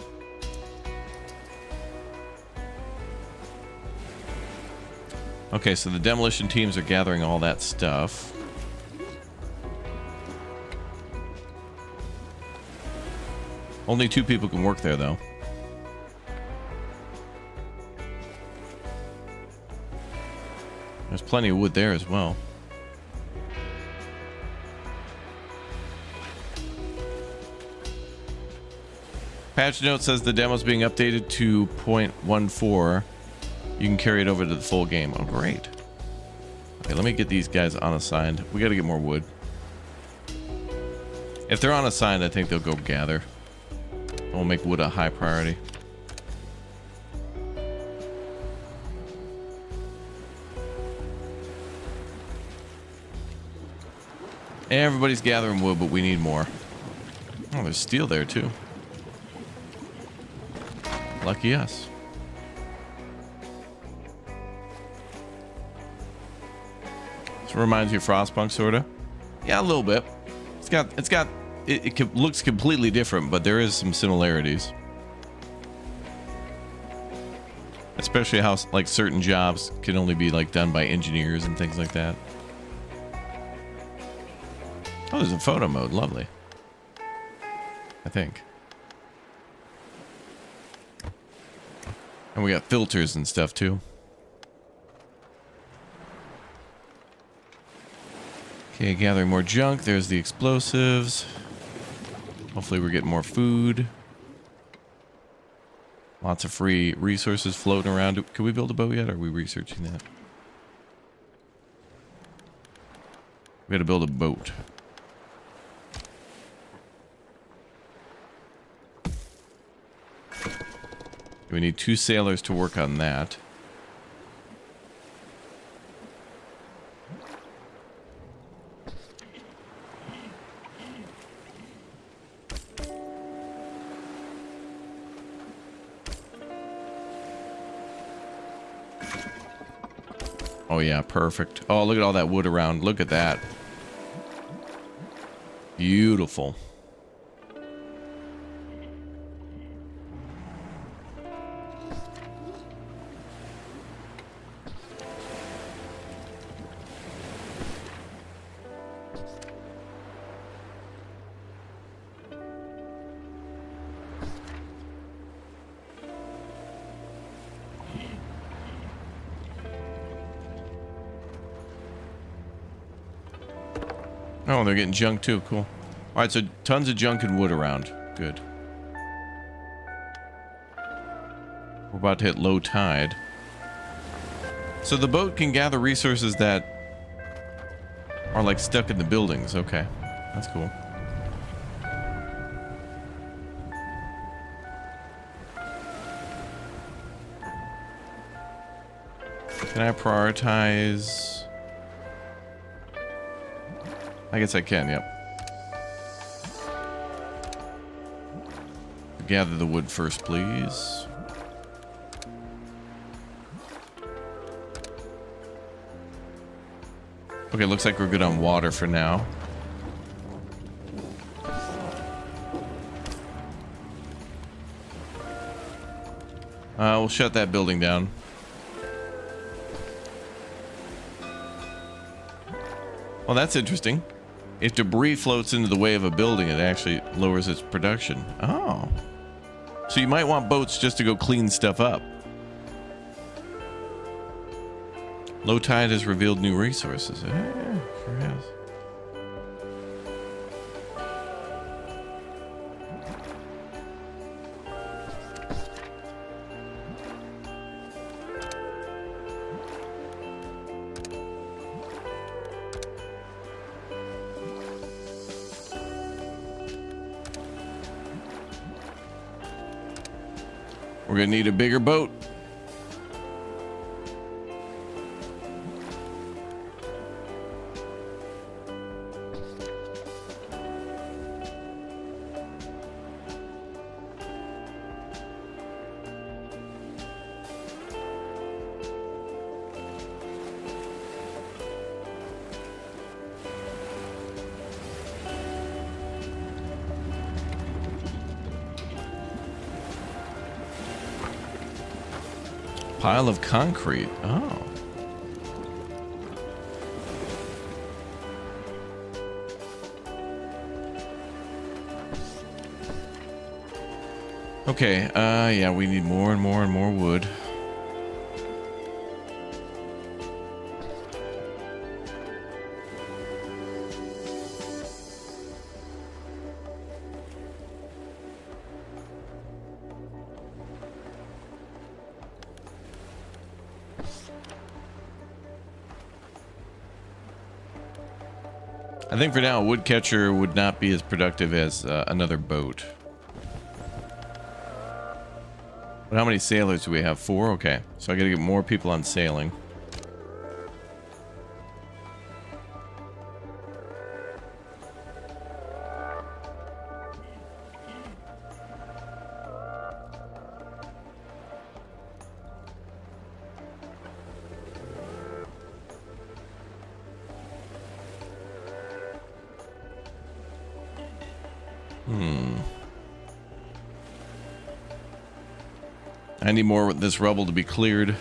Okay, so the demolition teams are gathering all that stuff. Only 2 people can work there, though. There's plenty of wood there as well. Patch note says the demo's being updated to 0.14. You can carry it over to the full game. Oh, great. Okay, let me get these guys unassigned. We got to get more wood. If they're unassigned, I think they'll go gather. We'll make wood a high priority. Everybody's gathering wood, but we need more. Oh, there's steel there too. Lucky us. This reminds you of Frostpunk, sorta. Yeah, a little bit. It looks completely different, but there is some similarities. Especially how like certain jobs can only be like done by engineers and things like that. Oh, there's a photo mode. Lovely. I think. And we got filters and stuff too. Okay, gathering more junk. There's the explosives. Hopefully we're getting more food. Lots of free resources floating around. Can we build a boat yet? Or are we researching that? We gotta build a boat. We need 2 sailors to work on that. Oh yeah, perfect. Oh, look at all that wood around. Look at that. Beautiful. Oh, they're getting junk too. Cool. All right, so tons of junk and wood around. Good. We're about to hit low tide. So the boat can gather resources that are like stuck in the buildings. Okay, that's cool. Can I prioritize? I guess I can, yep. Gather the wood first, please. Okay, looks like we're good on water for now. We'll shut that building down. Well, that's interesting. If debris floats into the way of a building, it actually lowers its production. Oh. So you might want boats just to go clean stuff up. Low tide has revealed new resources. Yeah, sure has. We're gonna need a bigger boat. Pile of concrete. Oh. Okay, yeah, we need more and more and more wood. I think for now, a woodcatcher would not be as productive as another boat. But how many sailors do we have? 4? Okay. So I gotta get more people on sailing. I need more of this rubble to be cleared.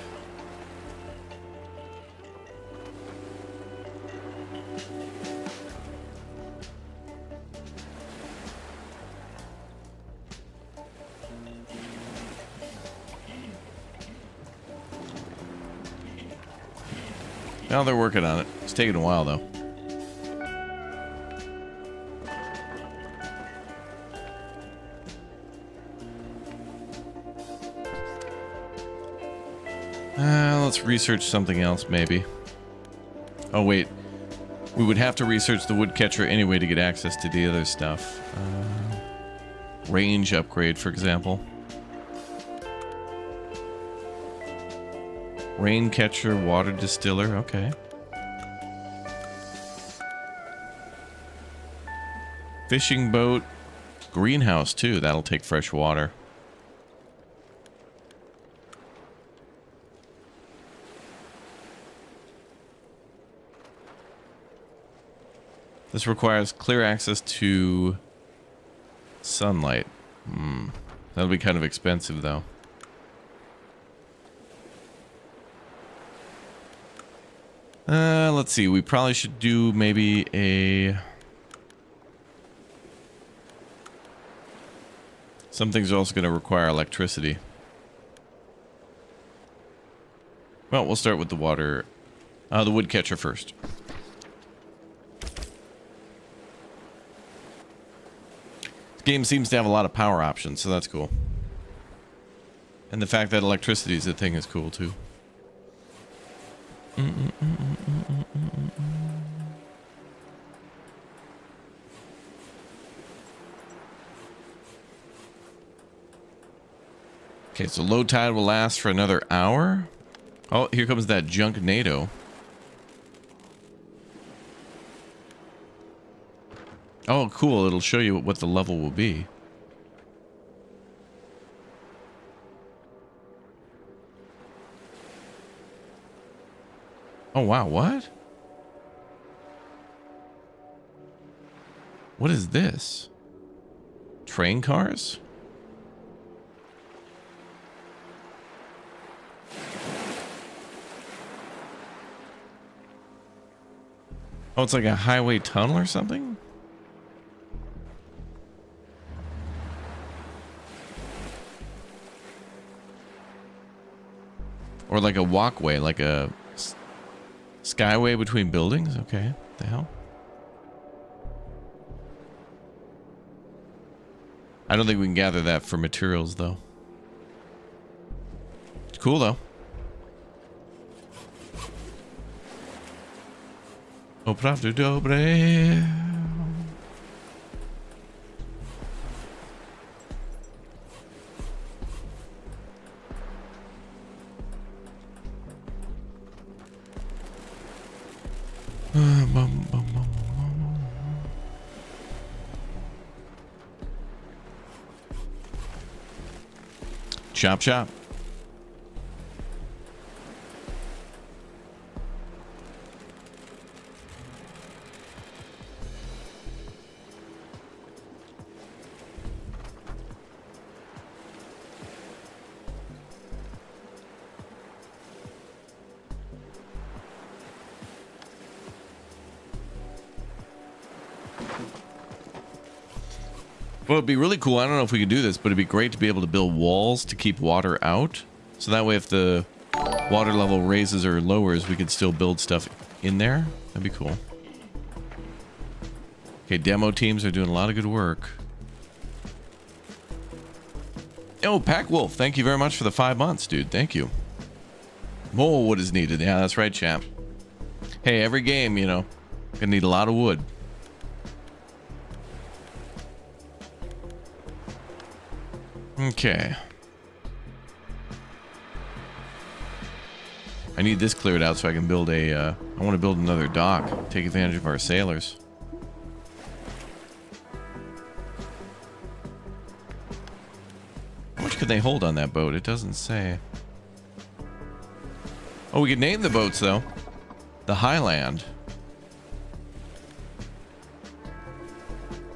Now they're working on it. It's taking a while though. Let's research something else, maybe. Oh, wait. We would have to research the woodcatcher anyway to get access to the other stuff. Range upgrade, for example. Rain catcher, water distiller, okay. Fishing boat, greenhouse, too. That'll take fresh water. This requires clear access to sunlight. That'll be kind of expensive, though. Let's see. We probably should do maybe a... Some things are also going to require electricity. Well, we'll start with the water... the woodcatcher first. Game seems to have a lot of power options, so that's cool. And the fact that electricity is a thing is cool too. Okay, so low tide will last for another hour. Oh, here comes that junk NATO. Oh, cool. It'll show you what the level will be. Oh, wow. What? What is this? Train cars? Oh, it's like a highway tunnel or something? Or like a walkway, like a skyway between buildings? Okay, what the hell? I don't think we can gather that for materials, though. It's cool, though. Opravdu dobre. Chop chop. Well, it'd be really cool. I don't know if we could do this, but it'd be great to be able to build walls to keep water out. So that way if the water level raises or lowers, we could still build stuff in there. That'd be cool. Okay, demo teams are doing a lot of good work. Oh, Pack Wolf, thank you very much for the 5 months, dude. Thank you. More wood is needed. Yeah, that's right, champ. Hey, every game, you know, gonna need a lot of wood. Okay. I need this cleared out so I can build a, I want to build another dock. Take advantage of our sailors. How much could they hold on that boat? It doesn't say. Oh, we could name the boats, though. The Highland.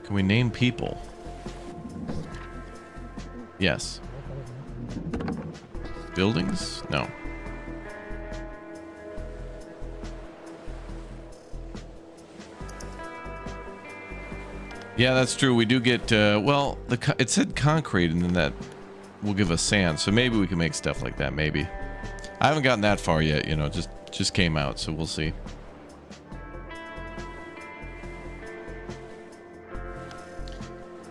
Can we name people? Yes. Buildings? No. Yeah, that's true. We do get, well, it said concrete, and then that will give us sand. So maybe we can make stuff like that, maybe. I haven't gotten that far yet, you know, just came out, so we'll see.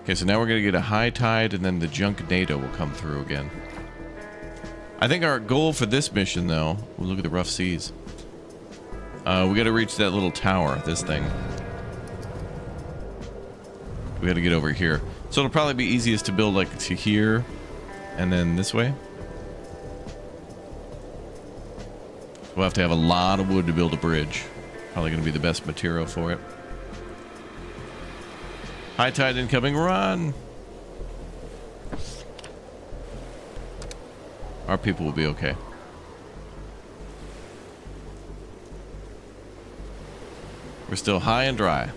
Okay, so now we're going to get a high tide, and then the junk NATO will come through again. I think our goal for this mission, though, we'll look at the rough seas. We got to reach that little tower, this thing. We got to get over here. So it'll probably be easiest to build like to here, and then this way. We'll have to have a lot of wood to build a bridge. Probably going to be the best material for it. High tide incoming, run! Our people will be okay. We're still high and dry.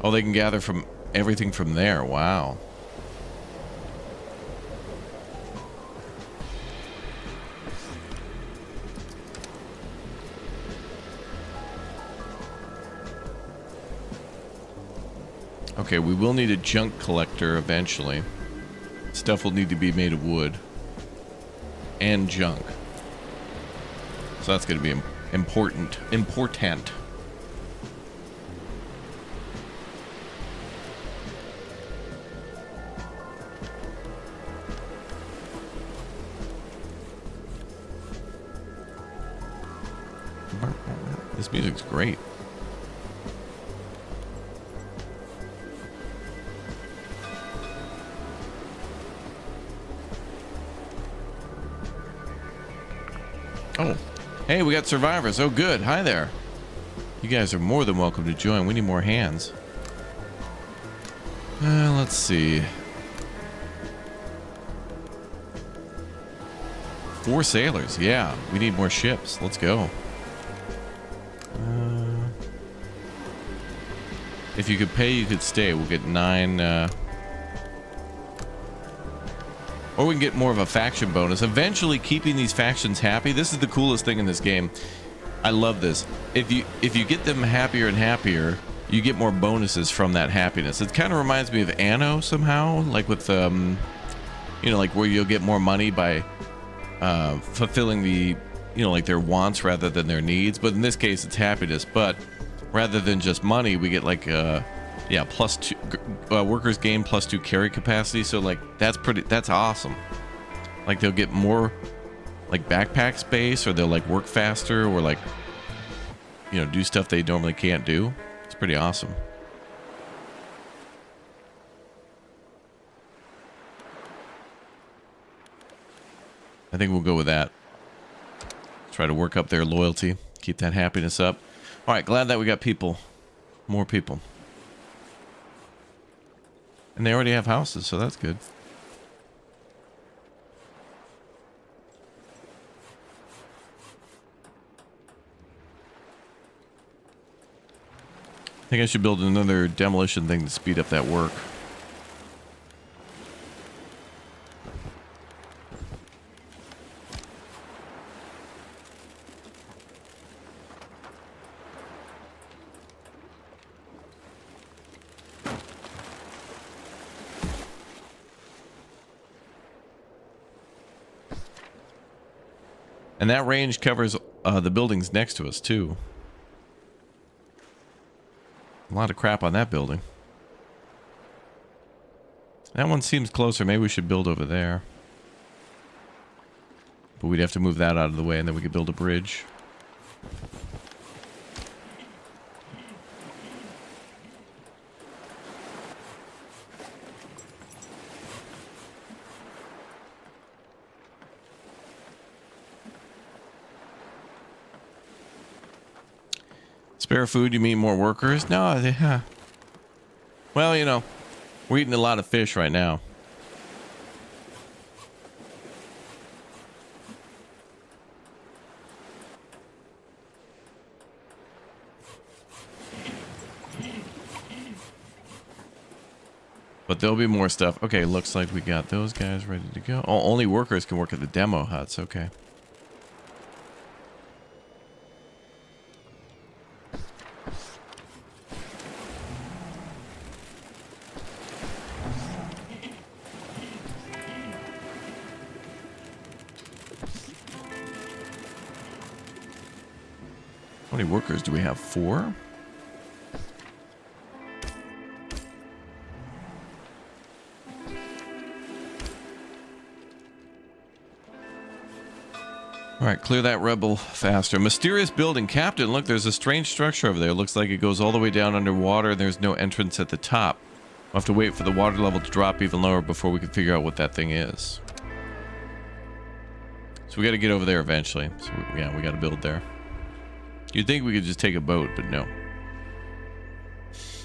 Oh, they can gather from everything from there. Wow. Okay, we will need a junk collector eventually. Stuff will need to be made of wood and junk. So that's going to be important. This music's great. Oh, hey, we got survivors. Oh, good. Hi there. You guys are more than welcome to join. We need more hands. Let's see. 4 sailors. Yeah, we need more ships. Let's go. If you could pay, you could stay. We'll get 9. Or we can get more of a faction bonus. Eventually, keeping these factions happy. This is the coolest thing in this game. I love this. If you get them happier and happier, you get more bonuses from that happiness. It kind of reminds me of Anno somehow, like with you know, like where you'll get more money by fulfilling the, you know, like their wants rather than their needs. But in this case, it's happiness. But rather than just money, we get like yeah, +2 workers gain +2 carry capacity. So like that's awesome. Like they'll get more like backpack space, or they'll like work faster, or like, you know, do stuff they normally can't do. It's pretty awesome. I think we'll go with that. Try to work up their loyalty, keep that happiness up. All right, glad that we got people, more people. And they already have houses, so that's good. I think I should build another demolition thing to speed up that work. And that range covers the buildings next to us, too. A lot of crap on that building. That one seems closer. Maybe we should build over there. But we'd have to move that out of the way, and then we could build a bridge. Spare food, you mean more workers? No, yeah. Well, you know, we're eating a lot of fish right now. But there'll be more stuff. Okay, looks like we got those guys ready to go. Oh, only workers can work at the demo huts. Okay. How many workers do we have? 4? Alright, clear that rebel faster. Mysterious building. Captain, look, there's a strange structure over there. Looks like it goes all the way down underwater and there's no entrance at the top. We'll have to wait for the water level to drop even lower before we can figure out what that thing is. So we gotta get over there eventually. So yeah, we gotta build there. You'd think we could just take a boat, but no.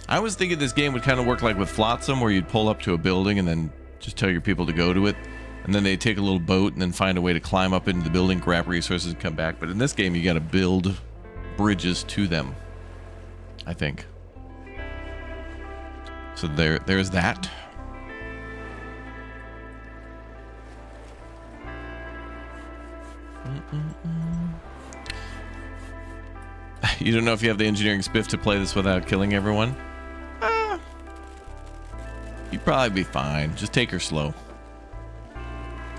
I was thinking this game would kind of work like with Flotsam, where you'd pull up to a building and then just tell your people to go to it. And then they take a little boat and then find a way to climb up into the building, grab resources, and come back. But in this game, you got to build bridges to them, I think. So there's that. You don't know if you have the engineering spiff to play this without killing everyone? You'd probably be fine. Just take her slow.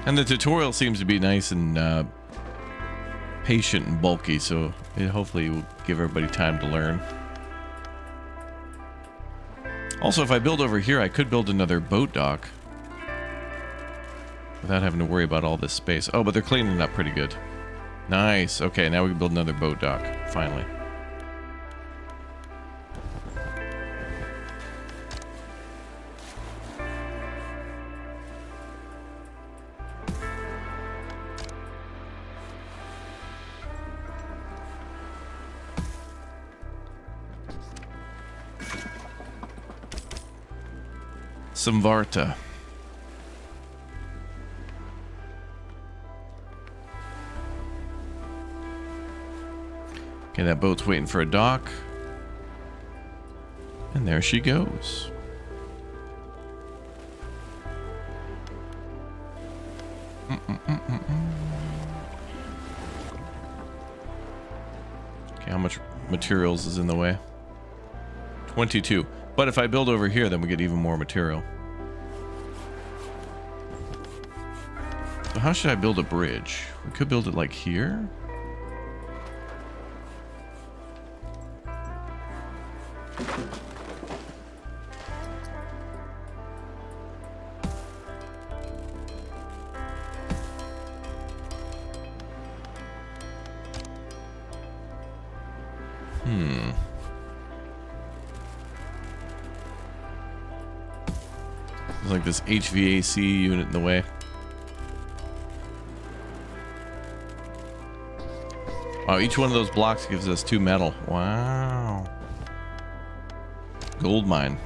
And the tutorial seems to be nice and patient and bulky, so it hopefully will give everybody time to learn. Also, if I build over here, I could build another boat dock without having to worry about all this space. Oh, but they're cleaning it up pretty good. Nice. Okay, now we can build another boat dock, finally. Samvarta. Okay, that boat's waiting for a dock. And there she goes. Okay, how much materials is in the way? 22. But if I build over here, then we get even more material. So how should I build a bridge? We could build it like here. There's like this HVAC unit in the way. Wow, each one of those blocks gives us 2 metal. Wow. Gold mine.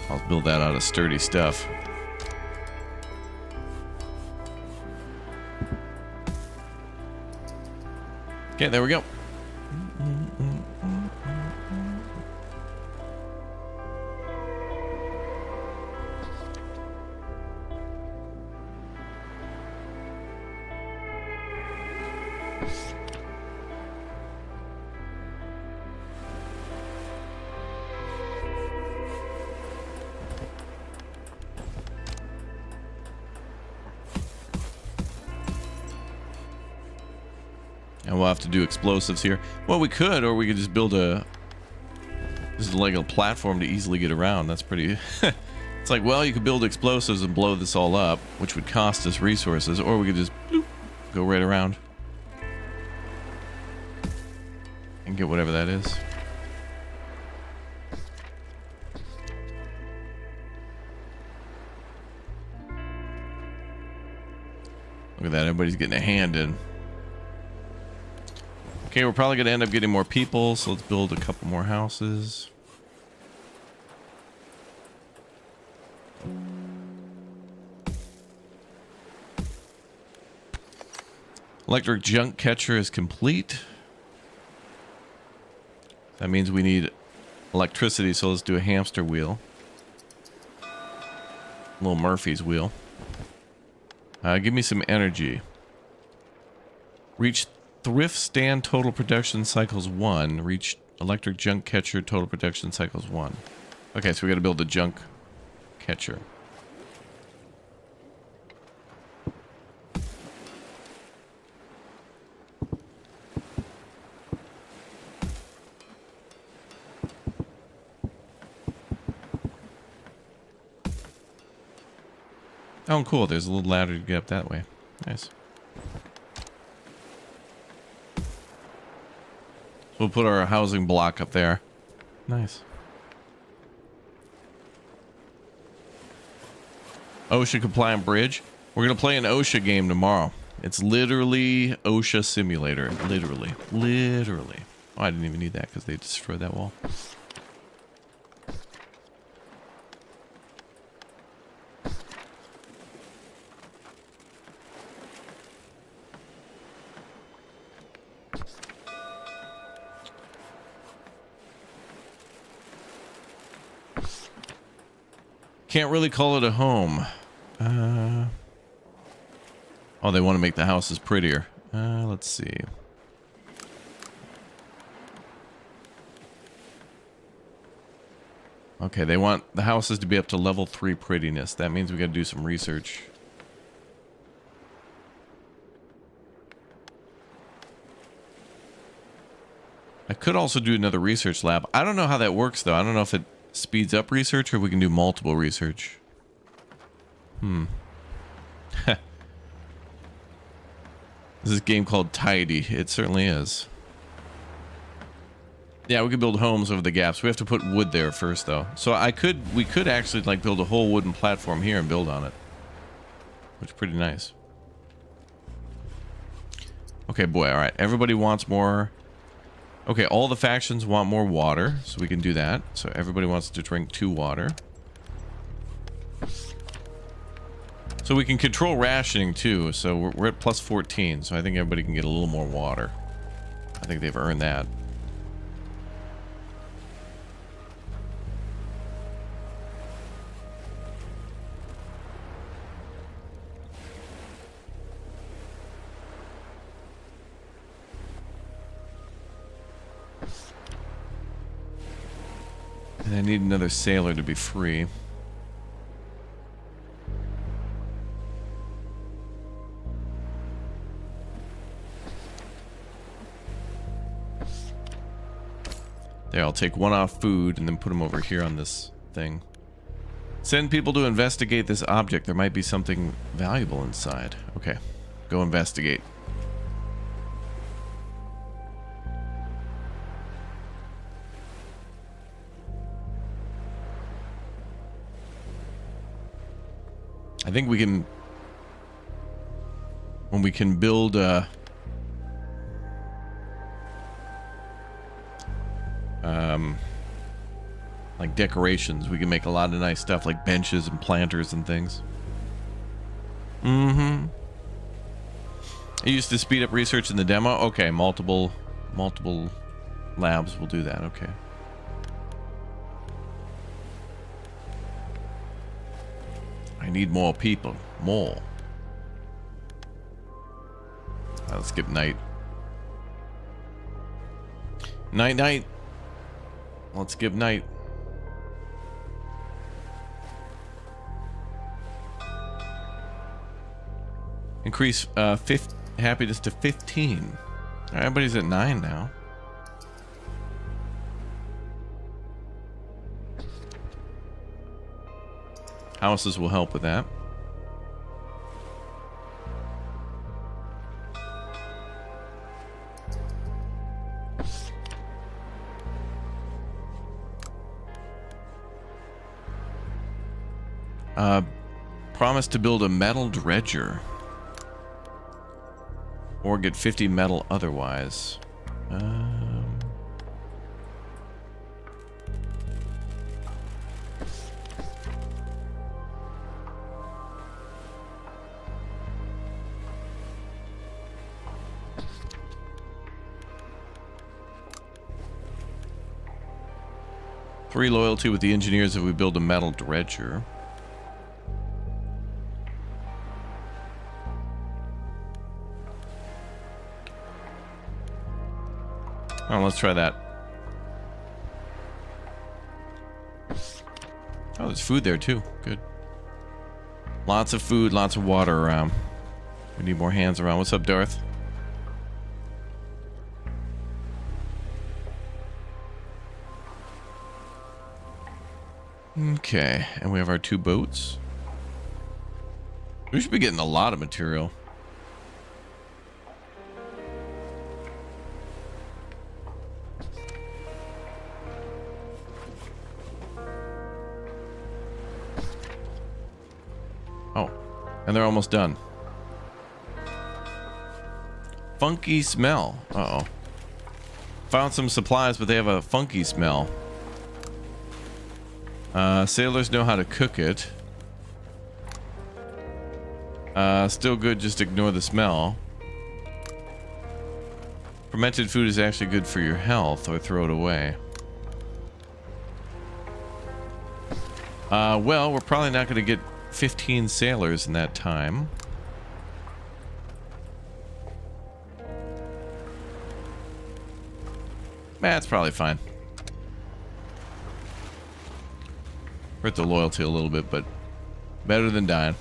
I'll build that out of sturdy stuff. Okay, there we go. And we'll have to do explosives here. Well, we could, or we could just build a... This is like a platform to easily get around. That's pretty... It's like, well, you could build explosives and blow this all up, which would cost us resources, or we could just bloop, go right around. And get whatever that is. Look at that, everybody's getting a hand in. Okay, we're probably going to end up getting more people, so let's build a couple more houses. Electric junk catcher is complete. That means we need electricity, so let's do a hamster wheel. Little Murphy's wheel. Give me some energy. Reach thrift stand total production cycles 1. Reach electric junk catcher total production cycles 1. Okay, so we gotta build a junk catcher. Oh, cool. There's a little ladder to get up that way. Nice. We'll put our housing block up there. Nice. OSHA compliant bridge. We're going to play an OSHA game tomorrow. It's literally OSHA simulator. Literally. Literally. Oh, I didn't even need that because they destroyed that wall. Can't really call it a home. Oh, they want to make the houses prettier. Let's see. Okay, they want the houses to be up to level 3 prettiness. That means we got to do some research. I could also do another research lab. I don't know how that works, though. I don't know if it speeds up research or we can do multiple research. This is a game called Tidy. It certainly is. Yeah, we could build homes over the gaps. We have to put wood there first, though. So we could actually like build a whole wooden platform here and build on it, which is pretty nice. Okay, boy. All right, everybody wants more. Okay, all the factions want more water, so we can do that. So everybody wants to drink 2 water. So we can control rationing too. So we're at plus 14, so I think everybody can get a little more water. I think they've earned that. And I need another sailor to be free. There, I'll take 1 off food and then put them over here on this thing. Send people to investigate this object. There might be something valuable inside. Okay, go investigate. I think we can, when we can build like decorations, we can make a lot of nice stuff like benches and planters and things. It used to speed up research in the demo. Okay, multiple labs will do that. Okay. I need more people. More. Let's skip night. Night. Let's skip night. Increase happiness to 15. Everybody's at 9 now. Houses will help with that. Promise to build a metal dredger. Or get 50 metal otherwise. Three loyalty with the engineers if we build a metal dredger. Oh, let's try that. Oh, there's food there too. Good. Lots of food, lots of water around. We need more hands around. What's up, Darth? Okay, and we have our 2 boats. We should be getting a lot of material. Oh, and they're almost done. Funky smell. Uh-oh. Found some supplies, but they have a funky smell. Sailors know how to cook it. Still good, just ignore the smell. Fermented food is actually good for your health, or throw it away. Well, we're probably not going to get 15 sailors in that time. That's probably fine. Hurt the loyalty a little bit, but better than dying.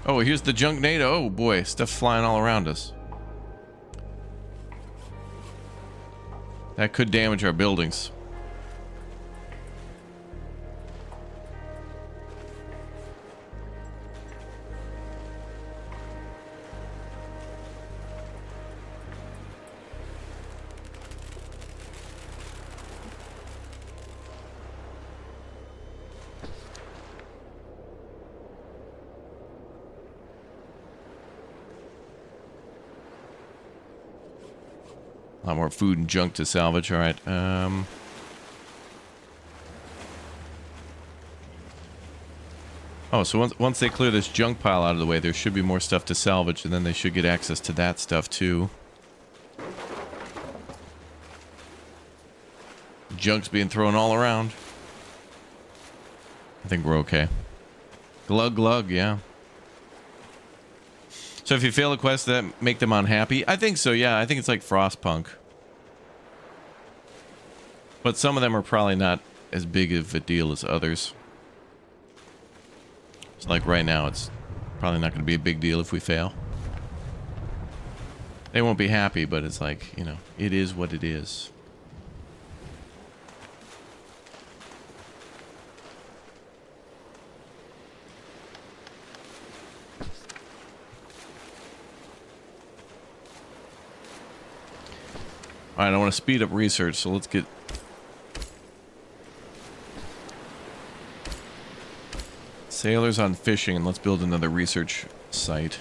Oh, here's the junk NATO. Oh boy, stuff flying all around us. That could damage our buildings. A lot more food and junk to salvage. All right. Oh, so once they clear this junk pile out of the way, there should be more stuff to salvage, and then they should get access to that stuff too. Junk's being thrown all around. I think we're okay. Glug glug, yeah. So if you fail a quest that make them unhappy, I think so, yeah. I think it's like Frostpunk. But some of them are probably not as big of a deal as others. So like right now, it's probably not going to be a big deal if we fail. They won't be happy, but it's like, you know, it is what it is. Alright, I want to speed up research, so let's get... sailors on fishing, and let's build another research site.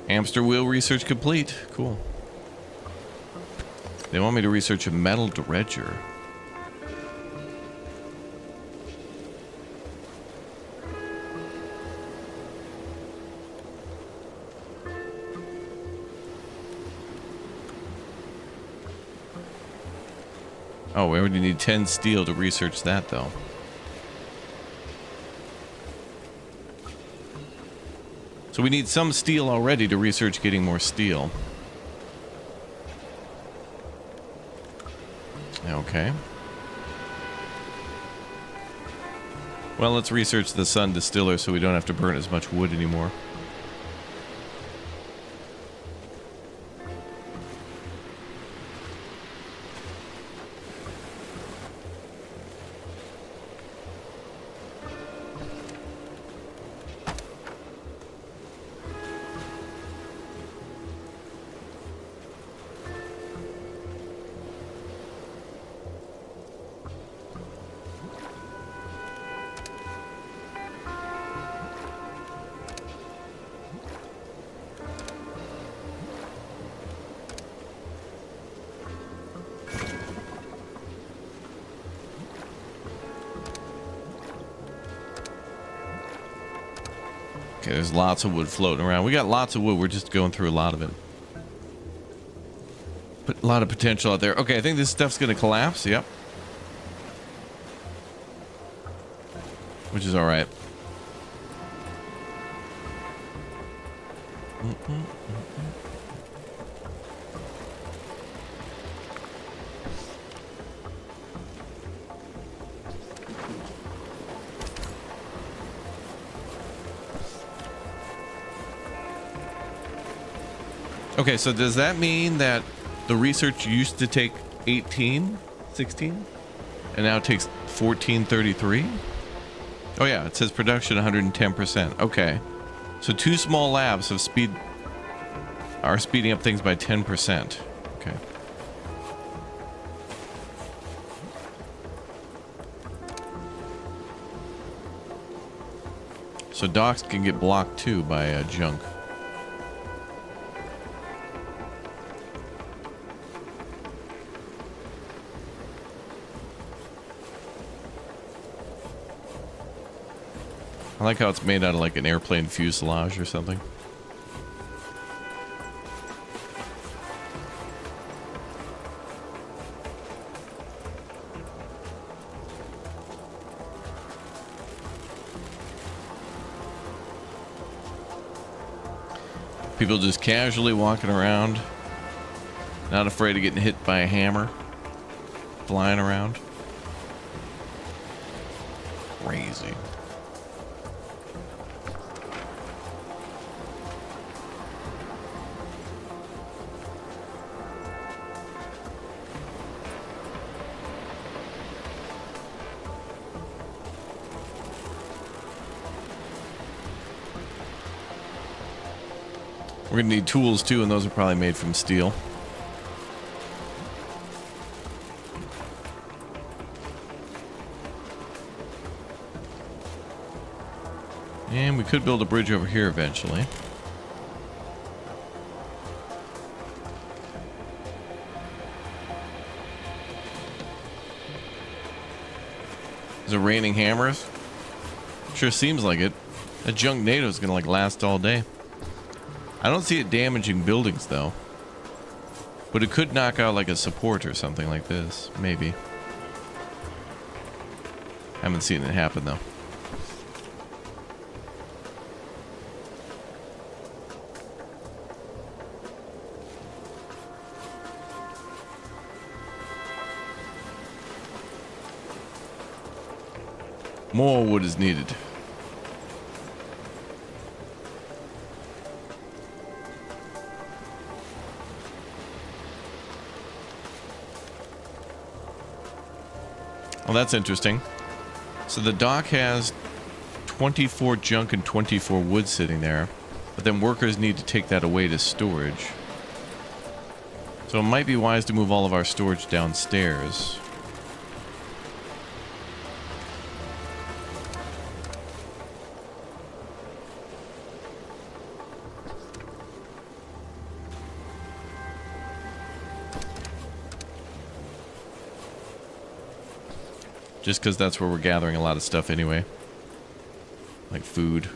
Hamster wheel research complete. Cool. They want me to research a metal dredger. Oh, we already need 10 steel to research that, though. So we need some steel already to research getting more steel. Okay. Well, let's research the sun distiller so we don't have to burn as much wood anymore. Okay, there's lots of wood floating around. We got lots of wood. We're just going through a lot of it. But a lot of potential out there. Okay, I think this stuff's going to collapse. Yep. Which is all right. Okay, so does that mean that the research used to take 18, 16, and now it takes 1433? Oh yeah, it says production 110%. Okay, so 2 small labs are speeding up things by 10%. Okay. So docks can get blocked too by junk. I like how it's made out of like an airplane fuselage or something. People just casually walking around, not afraid of getting hit by a hammer, flying around. Crazy. We're gonna need tools too, and those are probably made from steel. And we could build a bridge over here eventually. Is it raining hammers? Sure seems like it. That junk NATO's gonna like last all day. I don't see it damaging buildings though. But it could knock out like a support or something like this. Maybe. Haven't seen it happen though. More wood is needed. Well, that's interesting. So the dock has 24 junk and 24 wood sitting there, but then workers need to take that away to storage. So it might be wise to move all of our storage downstairs. Just because that's where we're gathering a lot of stuff anyway. Like food.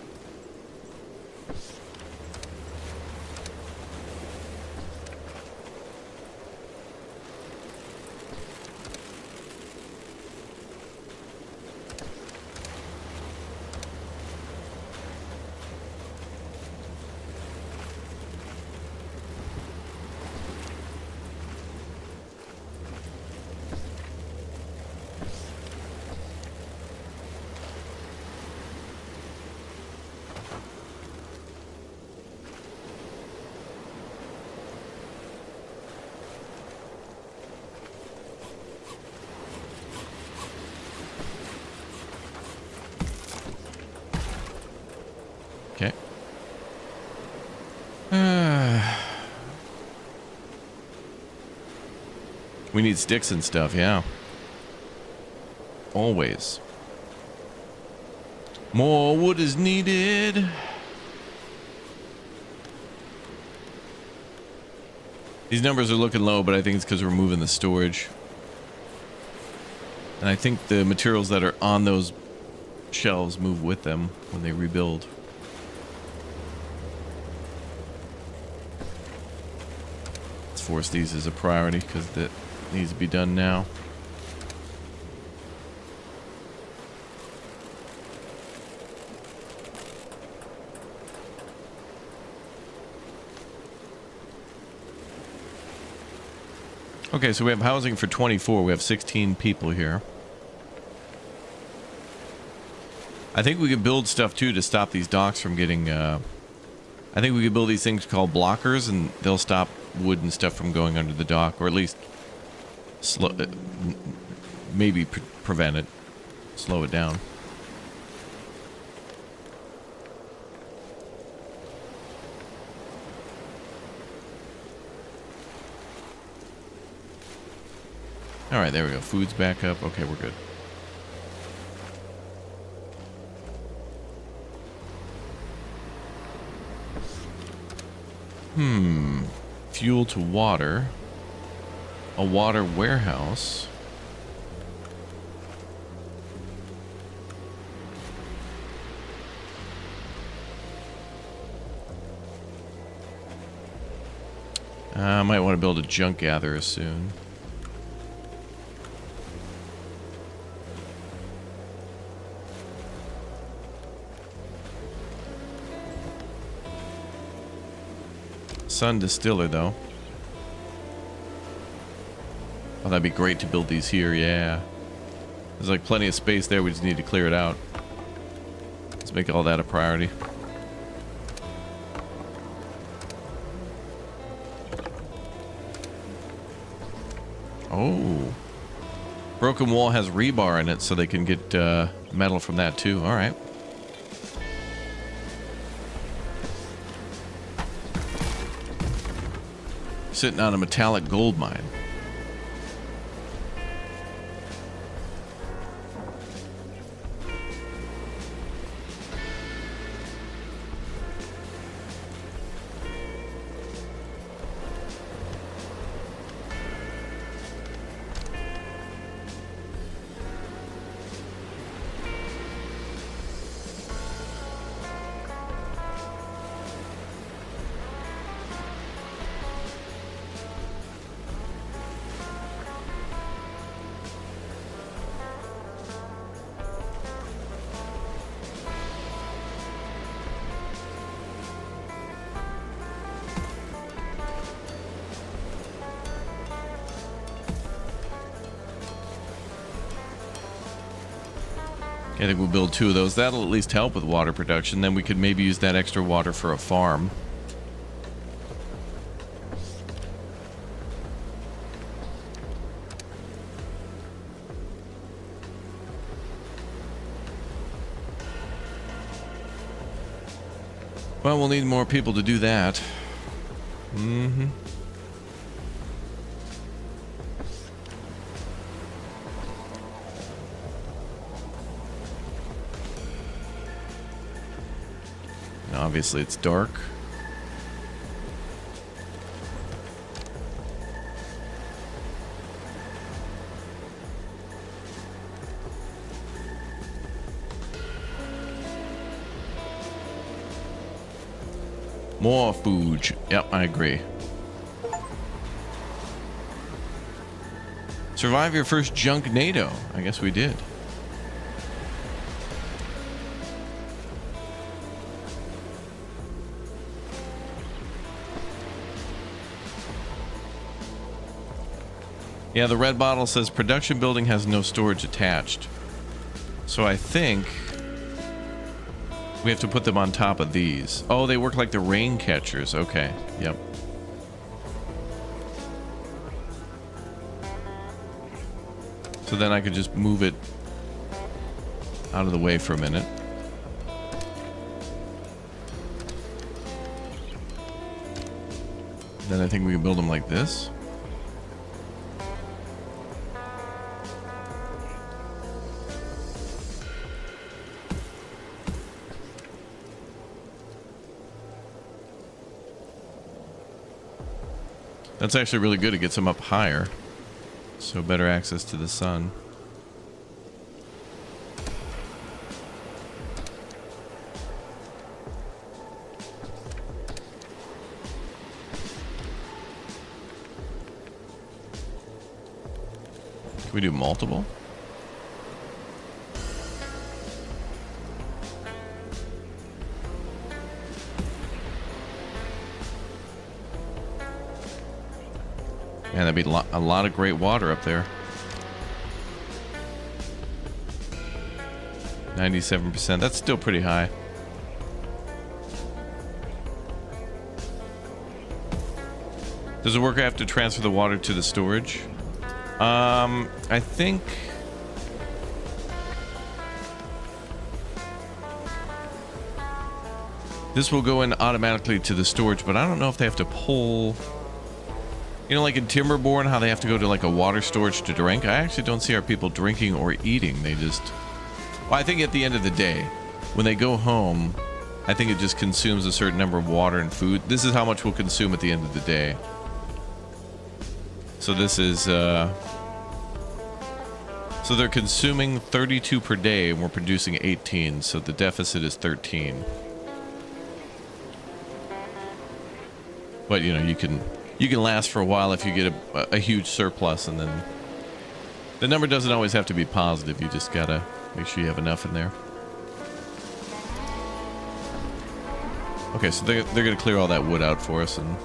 We need sticks and stuff, yeah. Always. More wood is needed. These numbers are looking low, but I think it's because we're moving the storage. And I think the materials that are on those shelves move with them when they rebuild. Let's force these as a priority because that needs to be done now. Okay, so we have housing for 24. We have 16 people here. I think we could build stuff too to stop these docks from getting I think we could build these things called blockers, and they'll stop wood and stuff from going under the dock, or at least slow maybe prevent it, slow it down. All right, there we go. Food's back up. Okay, we're good. Fuel to water. A water warehouse. I might want to build a junk gatherer soon. Sun distiller, though. Oh, that'd be great to build these here, yeah. There's like plenty of space there, we just need to clear it out. Let's make all that a priority. Oh. Broken wall has rebar in it, so they can get metal from that too. Alright. Sitting on a metallic gold mine. I think we'll build 2 of those. That'll at least help with water production. Then we could maybe use that extra water for a farm. Well, we'll need more people to do that. Mm-hmm. Obviously, it's dark. More food. Yep, I agree. Survive your first junk NATO. I guess we did. Yeah, the red bottle says production building has no storage attached. So I think we have to put them on top of these. Oh, they work like the rain catchers. Okay, yep. So then I could just move it out of the way for a minute. Then I think we can build them like this. That's actually really good. It gets them up higher. So better access to the sun. Can we do multiple? Man, that'd be a lot of great water up there. 97%. That's still pretty high. Does the worker have to transfer the water to the storage? I think... this will go in automatically to the storage, but I don't know if they have to pull... You know, like in Timberborn, how they have to go to like a water storage to drink? I actually don't see our people drinking or eating. They just... Well, I think at the end of the day, when they go home, I think it just consumes a certain number of water and food. This is how much we'll consume at the end of the day. So this is... So they're consuming 32 per day, and we're producing 18, so the deficit is 13. But, you know, you can last for a while if you get a huge surplus, and then the number doesn't always have to be positive. You just gotta make sure you have enough in there. Okay, so they're gonna clear all that wood out for us, and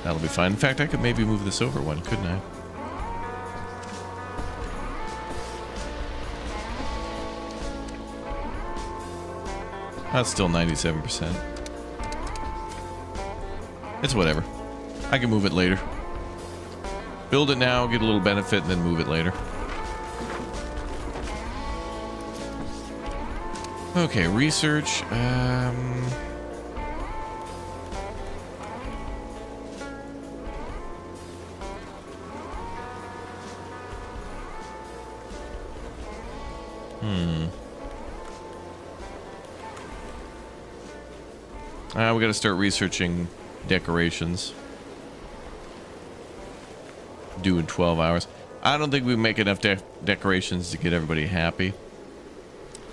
that'll be fine. In fact, I could maybe move this over one, couldn't I? That's still 97%. It's whatever. I can move it later. Build it now, get a little benefit, and then move it later. Okay, research. We gotta start researching decorations. Due in 12 hours. I don't think we make enough decorations to get everybody happy.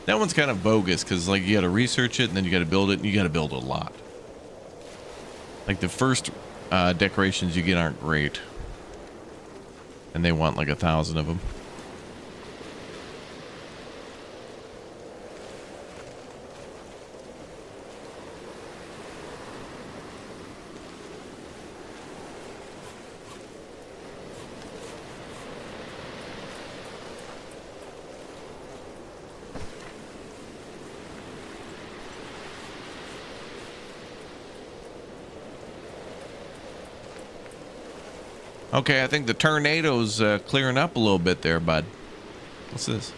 That one's kind of bogus, because like you gotta research it, and then you gotta build it, and you gotta build a lot. Like the first decorations you get aren't great. And they want like 1,000 of them. Okay, I think the tornado's clearing up a little bit there, bud. What's this?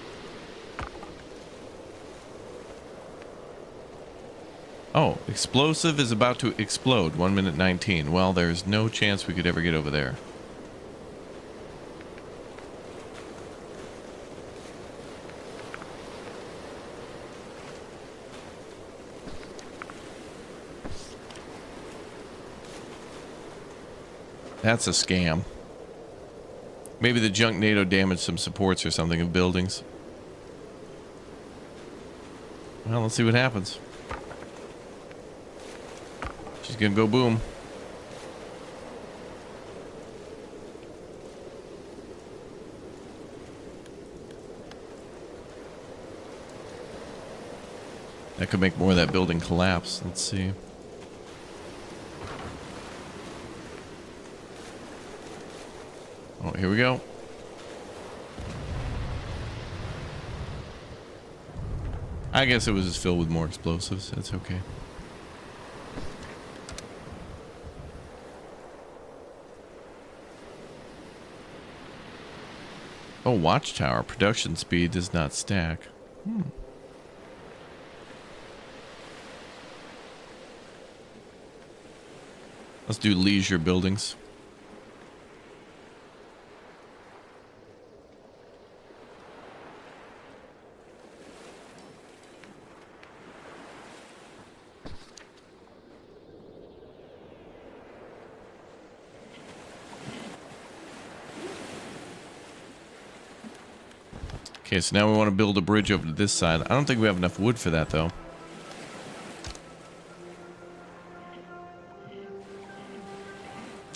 Oh, explosive is about to explode. 1 minute 19. Well, there's no chance we could ever get over there. That's a scam. Maybe the junk NATO damaged some supports or something of buildings. Well, let's see what happens. She's gonna go boom. That could make more of that building collapse. Let's see. Oh, here we go. I guess it was just filled with more explosives. That's okay. Oh, watchtower. Production speed does not stack. Let's do leisure buildings. Okay, so now we want to build a bridge over to this side. I don't think we have enough wood for that, though.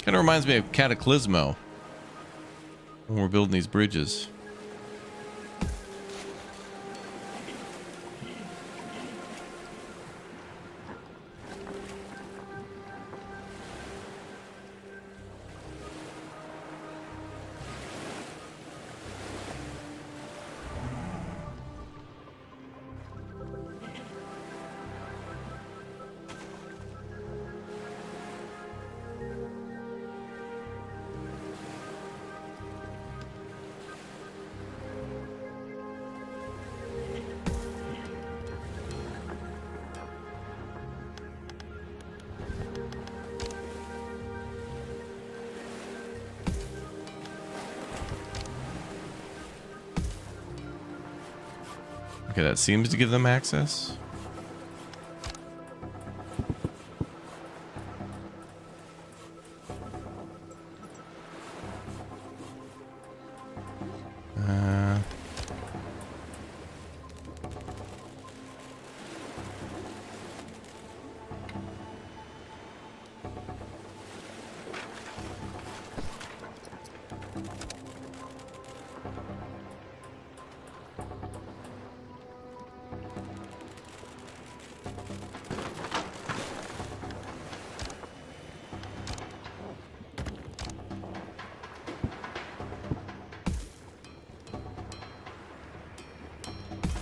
Kind of reminds me of Cataclysmo when we're building these bridges. Okay, that seems to give them access.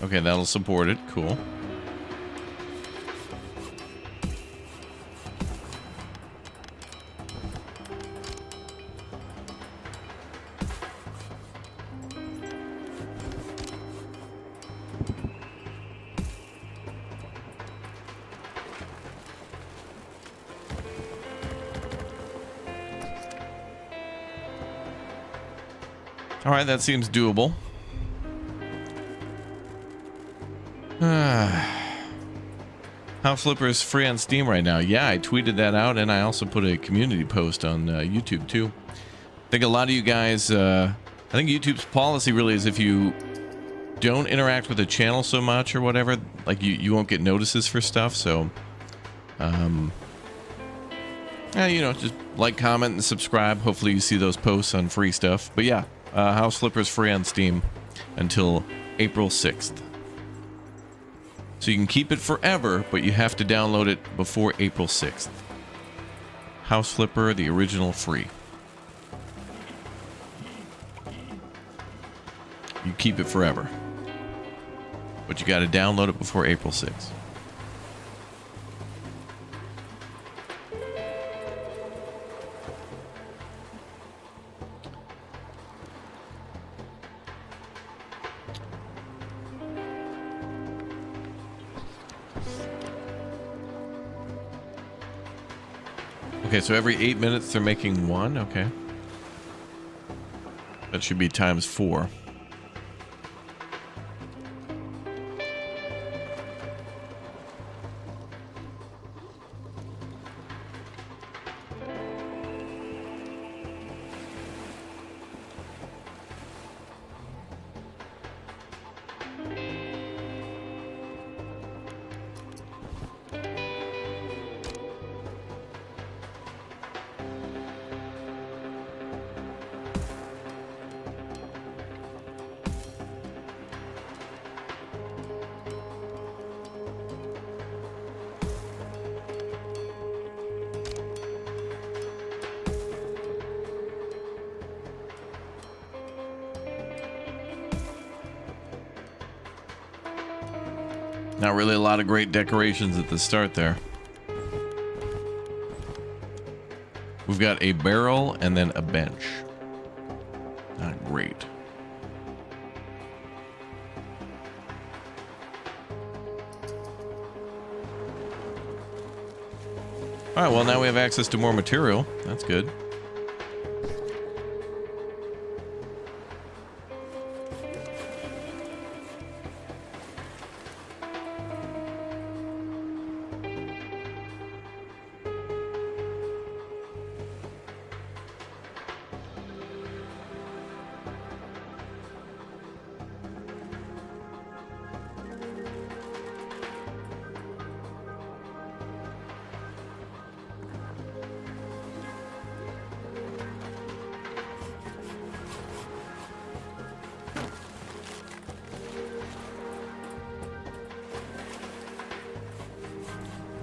Okay, that'll support it. Cool. All right, that seems doable. House Flipper is free on Steam right now. Yeah, I tweeted that out, and I also put a community post on YouTube too. I think a lot of you guys, I think YouTube's policy really is if you don't interact with the channel so much or whatever, like you won't get notices for stuff. So, yeah, you know, just like, comment, and subscribe. Hopefully you see those posts on free stuff. But yeah, House Flipper is free on Steam until April 6th. So you can keep it forever, but you have to download it before April 6th. House Flipper, the original, free. You keep it forever. But you got to download it before April 6th. Okay, so every 8 minutes they're making one. Okay. That should be times 4. Not really a lot of great decorations at the start there. We've got a barrel and then a bench. Not great. All right, well, now we have access to more material. That's good.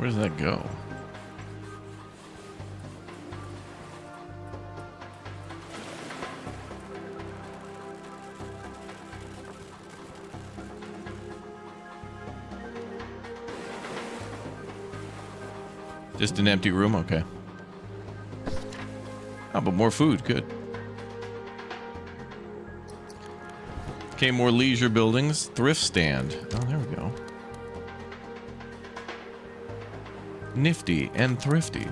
Where does that go? Just an empty room? Okay. Oh, but more food. Good. Okay, more leisure buildings. Thrift stand. Oh, there we go. Nifty and thrifty.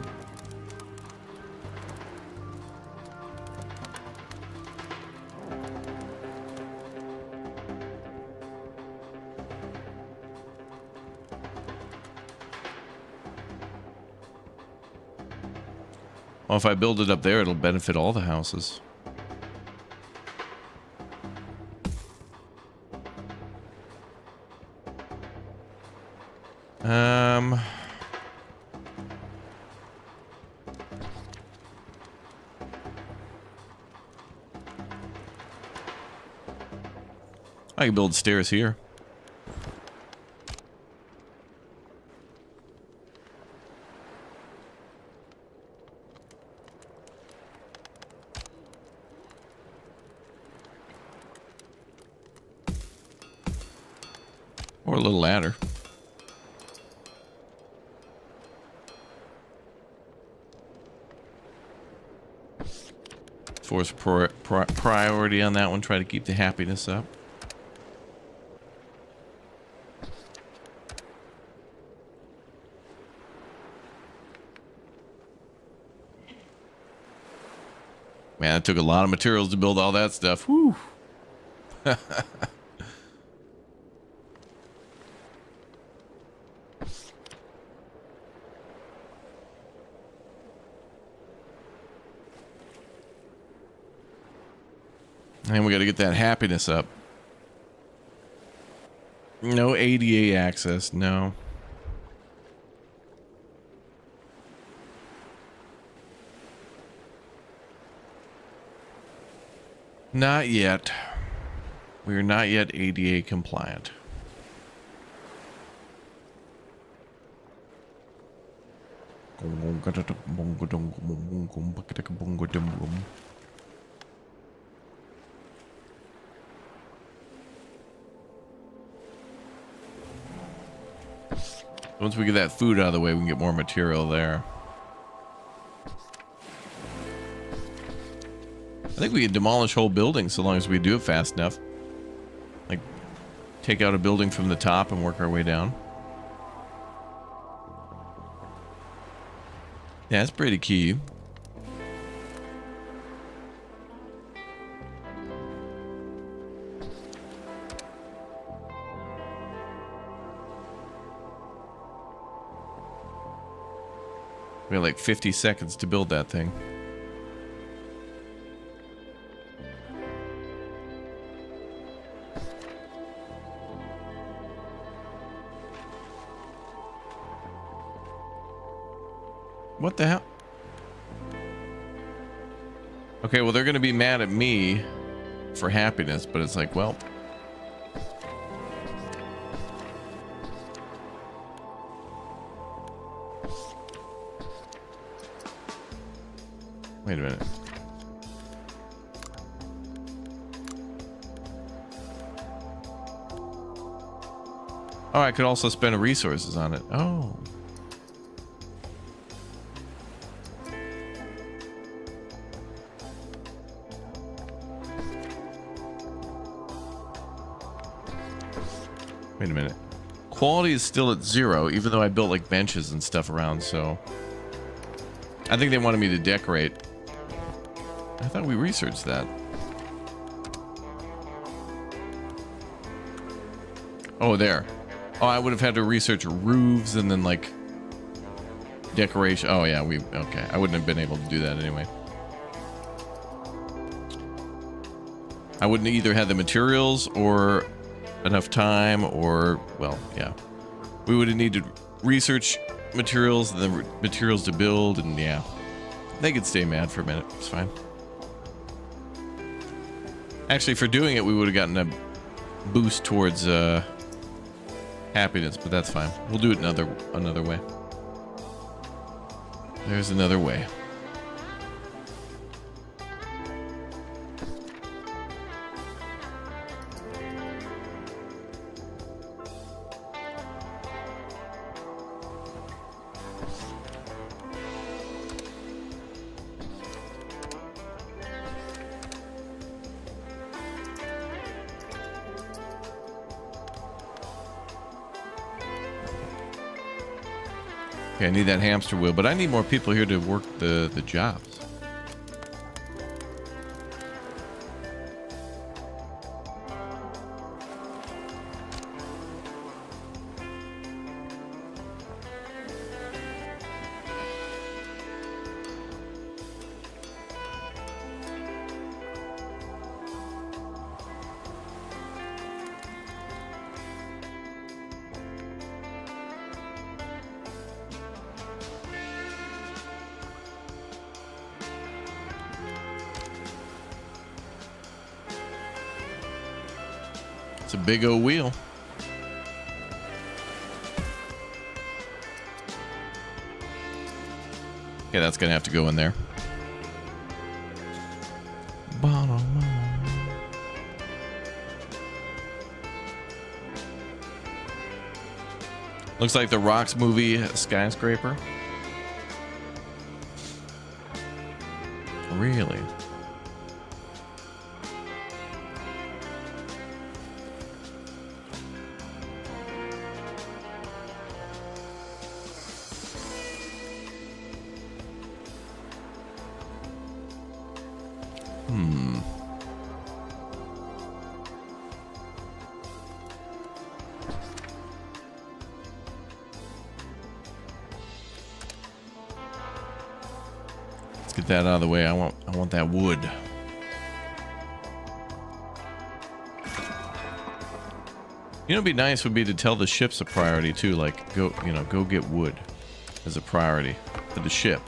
Well, if I build it up there, it'll benefit all the houses. I can build stairs here. Or a little ladder. Force priority on that one. Try to keep the happiness up. Man, it took a lot of materials to build all that stuff. Whew. And we got to get that happiness up. No ADA access, no. Not yet. We are not yet ADA compliant. Once we get that food out of the way, we can get more material there. I think we can demolish whole buildings so long as we do it fast enough. Like, take out a building from the top and work our way down. Yeah, that's pretty key. We have like 50 seconds to build that thing. What the hell? Okay, well, they're going to be mad at me for happiness, but it's like, well... Wait a minute. Oh, I could also spend resources on it. Oh. Wait a minute. Quality is still at 0, even though I built like benches and stuff around, so... I think they wanted me to decorate. I thought we researched that. Oh, there. Oh, I would have had to research roofs and then like decoration. Oh yeah, okay. I wouldn't have been able to do that anyway. I wouldn't either have the materials or enough time or, well, yeah. We would have needed research materials and then materials to build, and yeah. They could stay mad for a minute. It's fine. Actually, for doing it, we would have gotten a boost towards happiness, but that's fine. We'll do it another way. There's another way. Okay, I need that hamster wheel, but I need more people here to work the jobs. It's a big old wheel. Okay, that's gonna have to go in there. Looks like the Rocks movie Skyscraper. Really? Let's get that out of the way. I want that wood. You know, it'd be nice would be to tell the ships a priority too, like go get wood as a priority for the ship.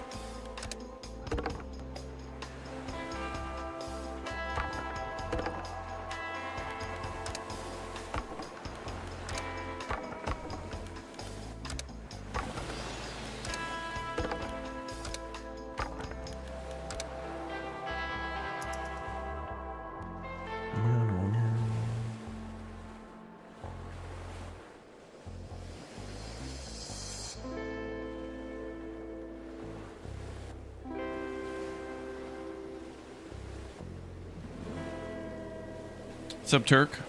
What's up, Turk?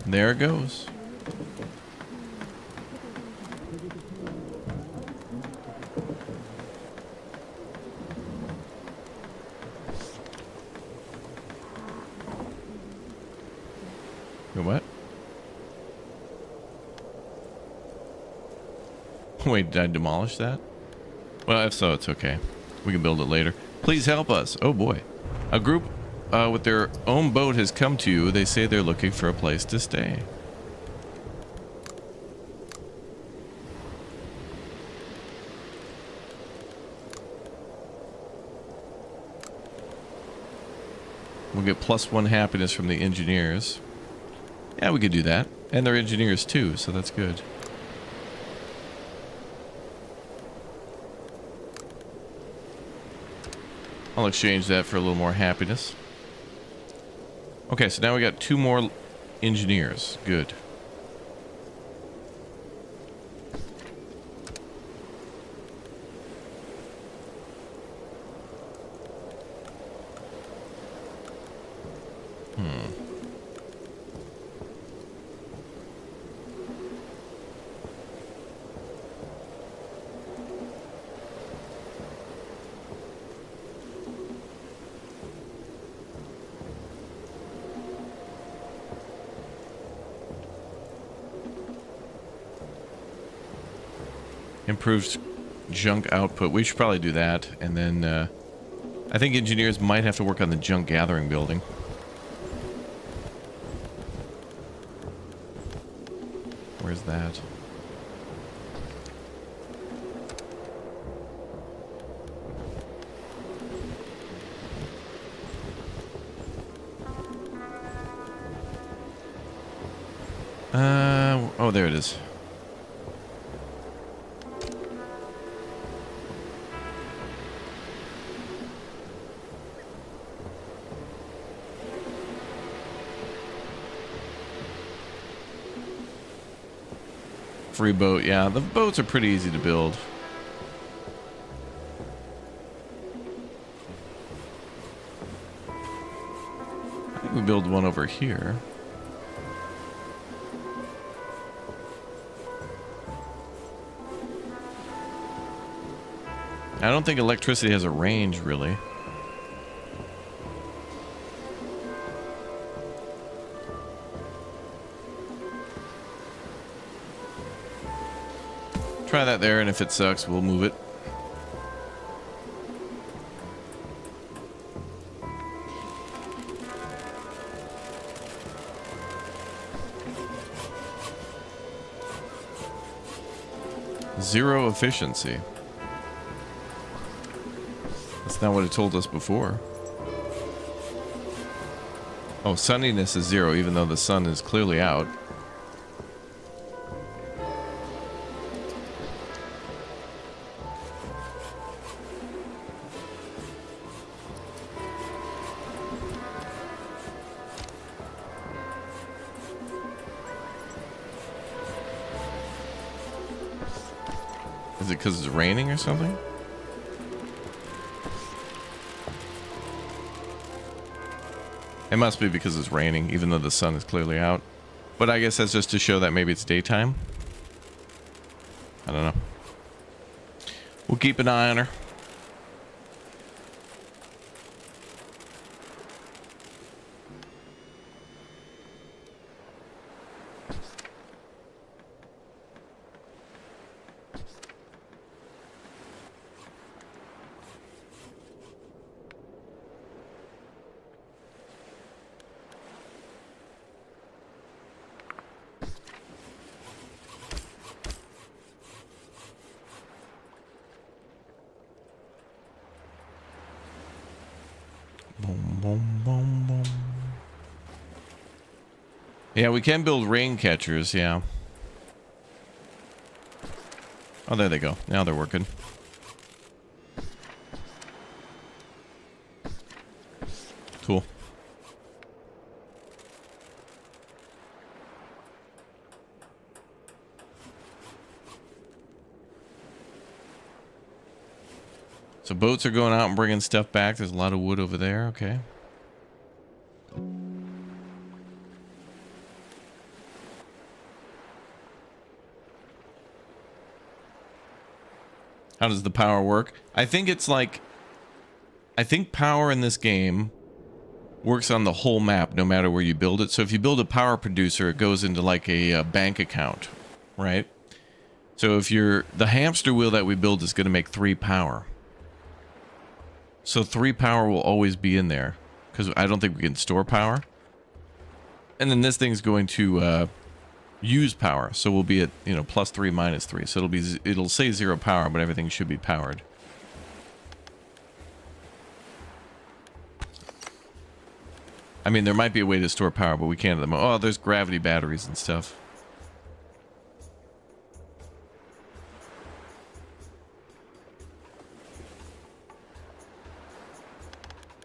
There it goes. What? Wait, did I demolish that? Well, if so, it's okay. We can build it later. Please help us. Oh boy. A group with their own boat has come to you. They say they're looking for a place to stay. We'll get +1 happiness from the engineers. Yeah, we could do that. And they're engineers too, so that's good. I'll exchange that for a little more happiness. Okay, so now we got 2 more engineers. Good. Improved junk output. We should probably do that. And then I think engineers might have to work on the junk gathering building. Where's that? Oh, there it is. free boat. Yeah, the boats are pretty easy to build. I think we build one over here. I don't think electricity has a range, really. Try that there, and if it sucks, we'll move it. Zero efficiency. That's not what it told us before. Oh, sunniness is 0, even though the sun is clearly out. Is it because it's raining or something? It must be because it's raining, even though the sun is clearly out. But I guess that's just to show that maybe it's daytime. I don't know. We'll keep an eye on her. Boom, boom, boom, boom. Yeah, we can build rain catchers, yeah. Oh, there they go. Now they're working. Cool. So boats are going out and bringing stuff back. There's a lot of wood over there. Okay. How does the power work? I think it's like... I think power in this game works on the whole map, no matter where you build it. So if you build a power producer, it goes into like a bank account, right? So if you're... The hamster wheel that we build is going to make 3 power. So 3 power will always be in there, because I don't think we can store power. And then this thing's going to use power, so we'll be at, you know, +3, -3. So it'll say 0 power, but everything should be powered. I mean, there might be a way to store power, but we can't at the moment. Oh, there's gravity batteries and stuff.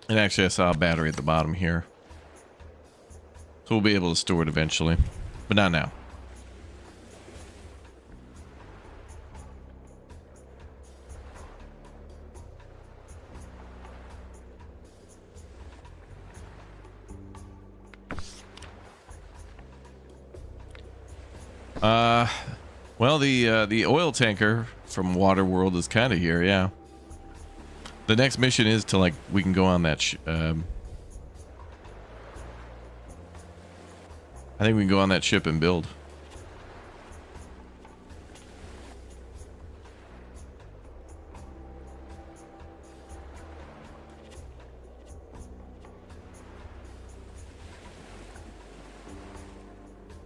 And actually, I saw a battery at the bottom here. So we'll be able to store it eventually. But not now. Well, the oil tanker from Waterworld is kind of here, yeah. The next mission is to, like, we can go on that I think we can go on that ship and build.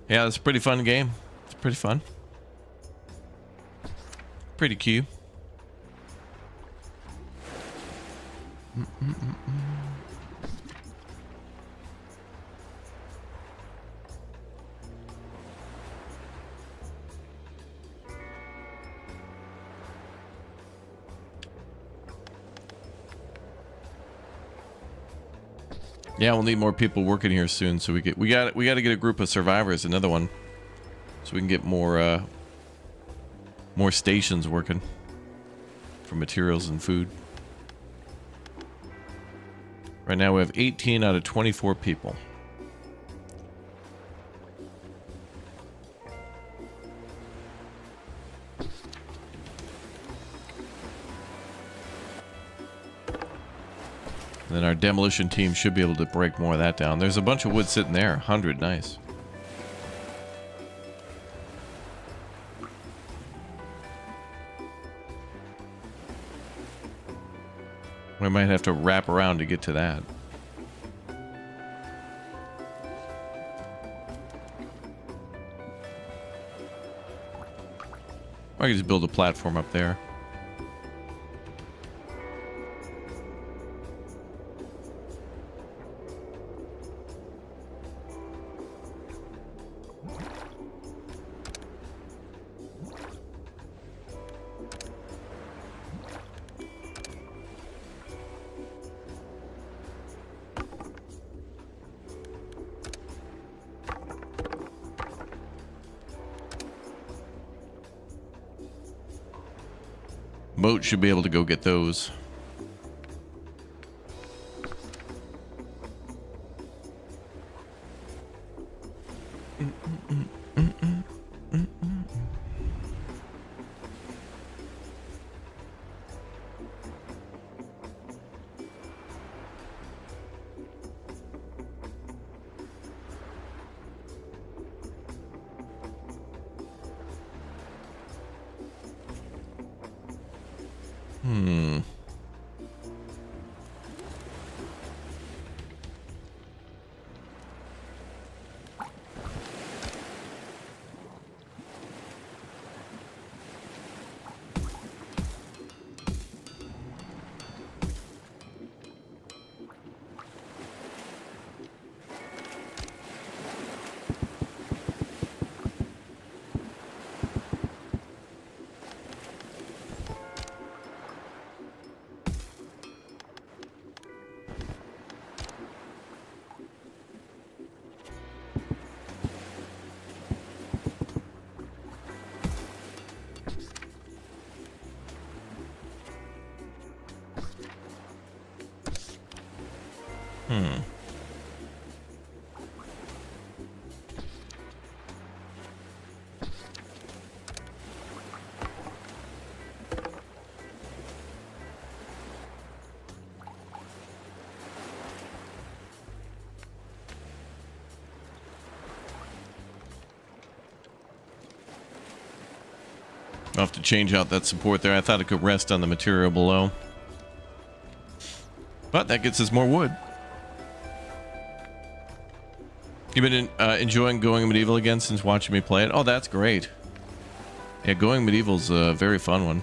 Yeah, it's a pretty fun game. It's pretty fun. Pretty cute. Yeah, we'll need more people working here soon, so we got to get a group of survivors, another one, so we can get more more stations working for materials and food. Right now we have 18 out of 24 people. And then our demolition team should be able to break more of that down. There's a bunch of wood sitting there. 100, nice. We might have to wrap around to get to that. Or I could just build a platform up there. Boat should be able to go get those. I'll have to change out that support there. I thought it could rest on the material below. But that gets us more wood. You've been enjoying Going Medieval again since watching me play it? Oh, that's great. Yeah, Going Medieval's a very fun one.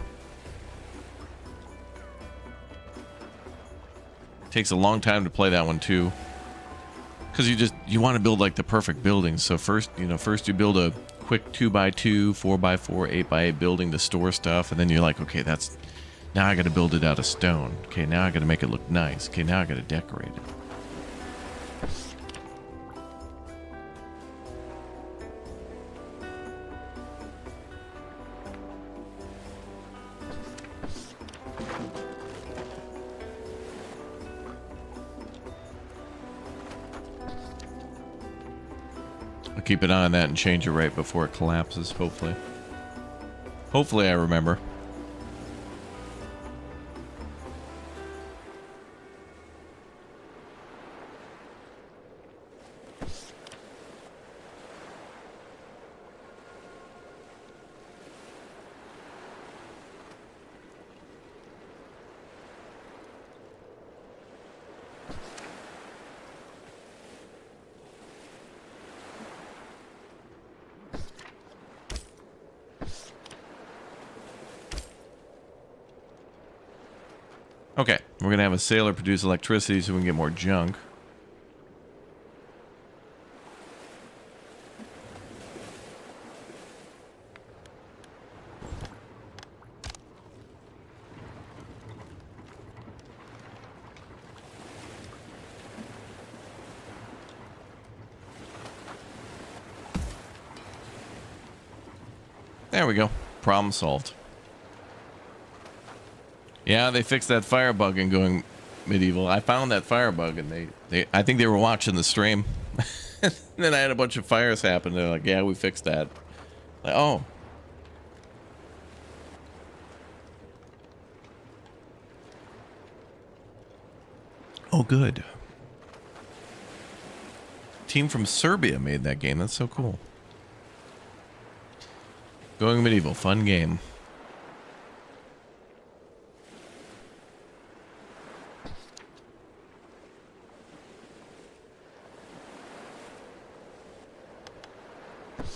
Takes a long time to play that one too. Because you want to build like the perfect buildings. So first you build a quick 2x2, 4x4, 8x8 building to store stuff, and then you're like, okay, now I got to build it out of stone. Okay, now I got to make it look nice. Okay, now I got to decorate it. Keep an eye on that and change it right before it collapses, hopefully. Hopefully I remember. Okay, we're going to have a sailor produce electricity so we can get more junk. There we go. problem solved. Yeah, they fixed that fire bug in Going Medieval. I found that fire bug, and I think they were watching the stream. And then I had a bunch of fires happen. They're like, yeah, we fixed that. Like, oh. Oh, good. Team from Serbia made that game. That's so cool. Going Medieval, fun game.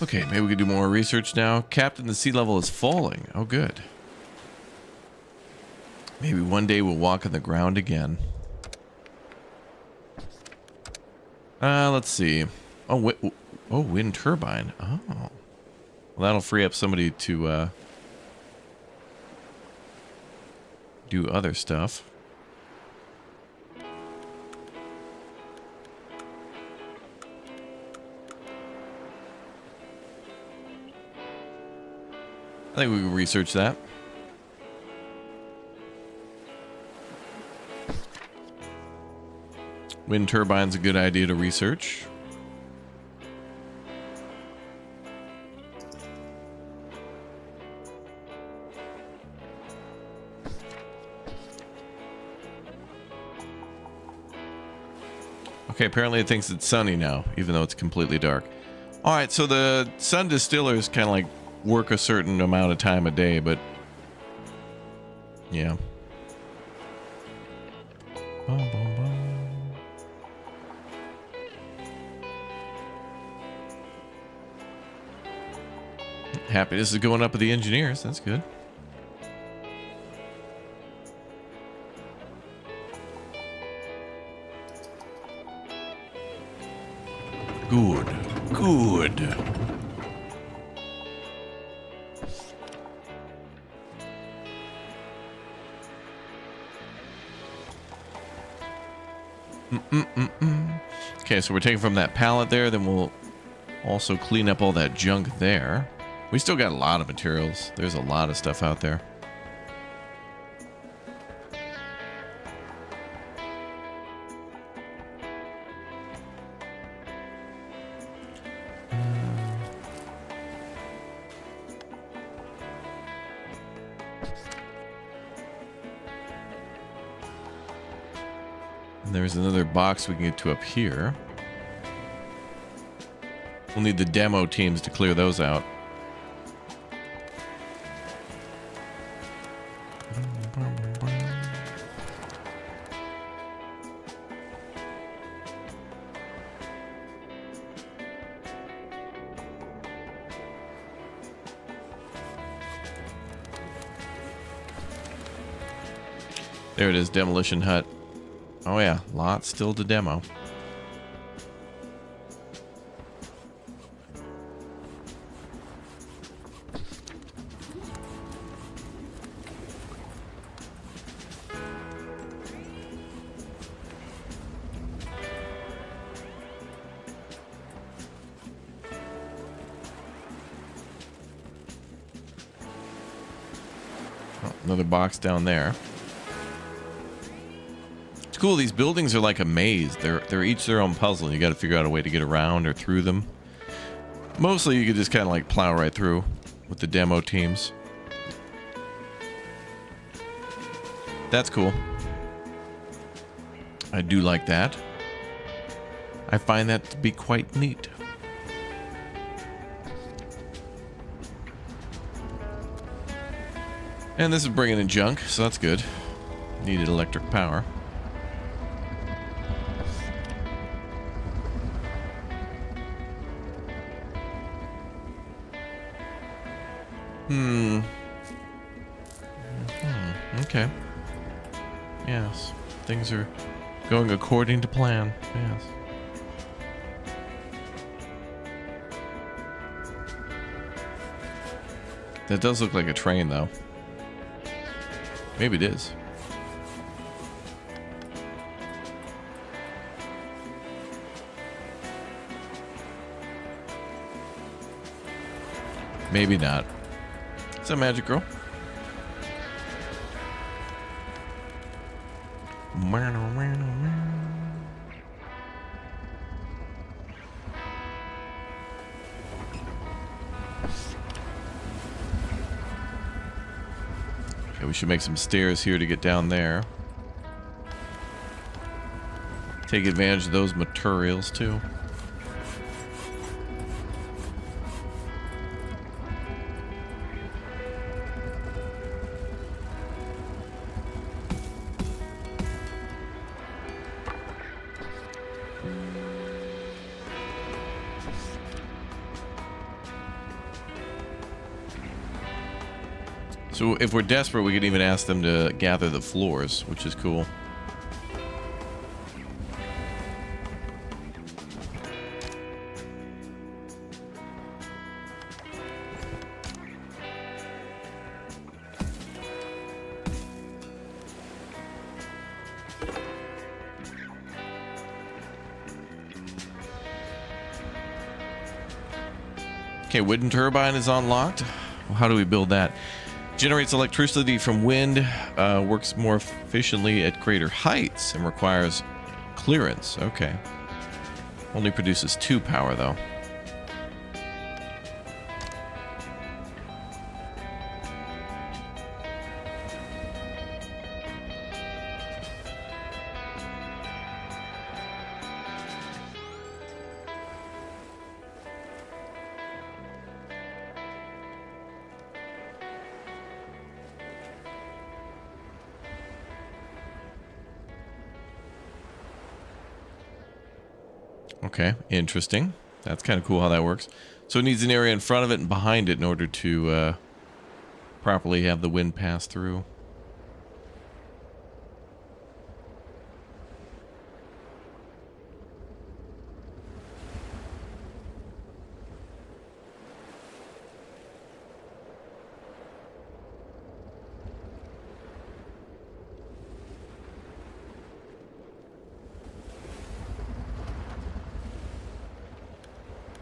Okay, maybe we could do more research now. Captain, the sea level is falling. Oh, good. Maybe one day we'll walk on the ground again. Let's see. Oh, wind turbine. Oh. Well, that'll free up somebody to do other stuff. I think we can research that. Wind turbine's a good idea to research. Okay, apparently it thinks it's sunny now, even though it's completely dark. Alright, so the sun distillers kind of like work a certain amount of time a day, but yeah. Happiness is going up with the engineers. That's good. Good. Good. Okay, so we're taking from that pallet there, then we'll also clean up all that junk there. We still got a lot of materials. There's a lot of stuff out there. And there's another box we can get to up here. We'll need the demo teams to clear those out. There it is, demolition hut. Oh yeah, lots still to demo. Oh, another box down there. Cool, these buildings are like a maze. They're each their own puzzle. You got to figure out a way to get around or through them. Mostly you could just kind of like plow right through with the demo teams. That's cool. I do like that. I find that to be quite neat. And this is bringing in junk, so that's good. Needed electric power. Okay. Yes. Things are going according to plan. Yes. That does look like a train, though. Maybe it is. Maybe not. What's up, Magic Girl? Okay, we should make some stairs here to get down there. Take advantage of those materials too. So if we're desperate, we could even ask them to gather the floors, which is cool. Okay, wooden turbine is unlocked. How do we build that? Generates electricity from wind, works more efficiently at greater heights, and requires clearance. Okay. Only produces 2 power, though. Okay, interesting. That's kind of cool how that works. So it needs an area in front of it and behind it in order to properly have the wind pass through.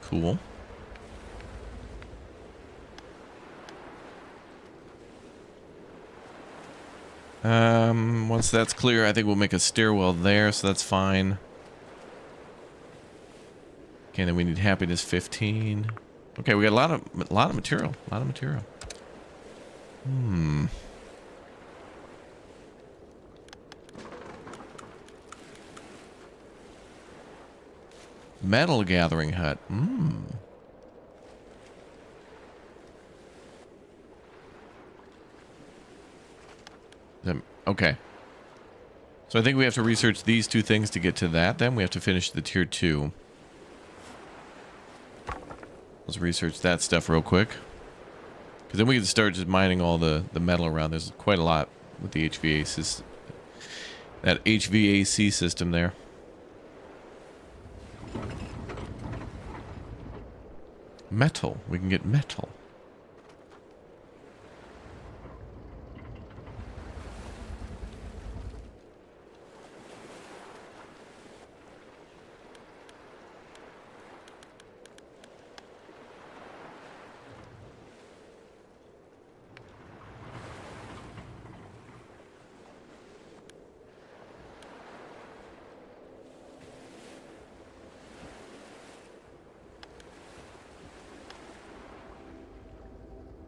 Cool. Once that's clear, I think we'll make a stairwell there, so that's fine. Okay, then we need happiness 15. Okay, we got a lot of material. A lot of material. Metal gathering hut. Okay. So I think we have to research these 2 things to get to that. Then we have to finish the tier 2. Let's research that stuff real quick. Because then we can start just mining all the metal around. There's quite a lot with the HVAC. That HVAC system there. Metal. We can get metal.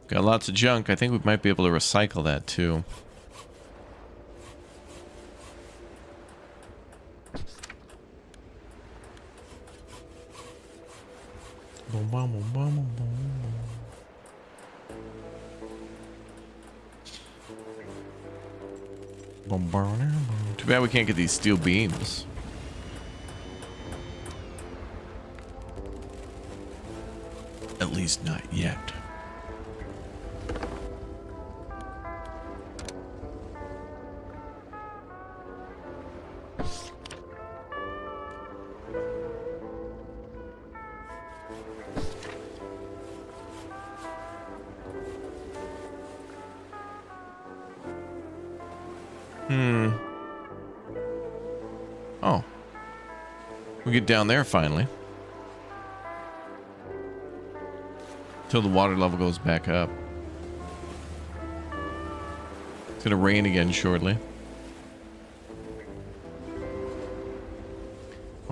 Got lots of junk. I think we might be able to recycle that too. Too bad we can't get these steel beams. At least not yet. Oh. We get down there finally. Until the water level goes back up. It's gonna rain again shortly. I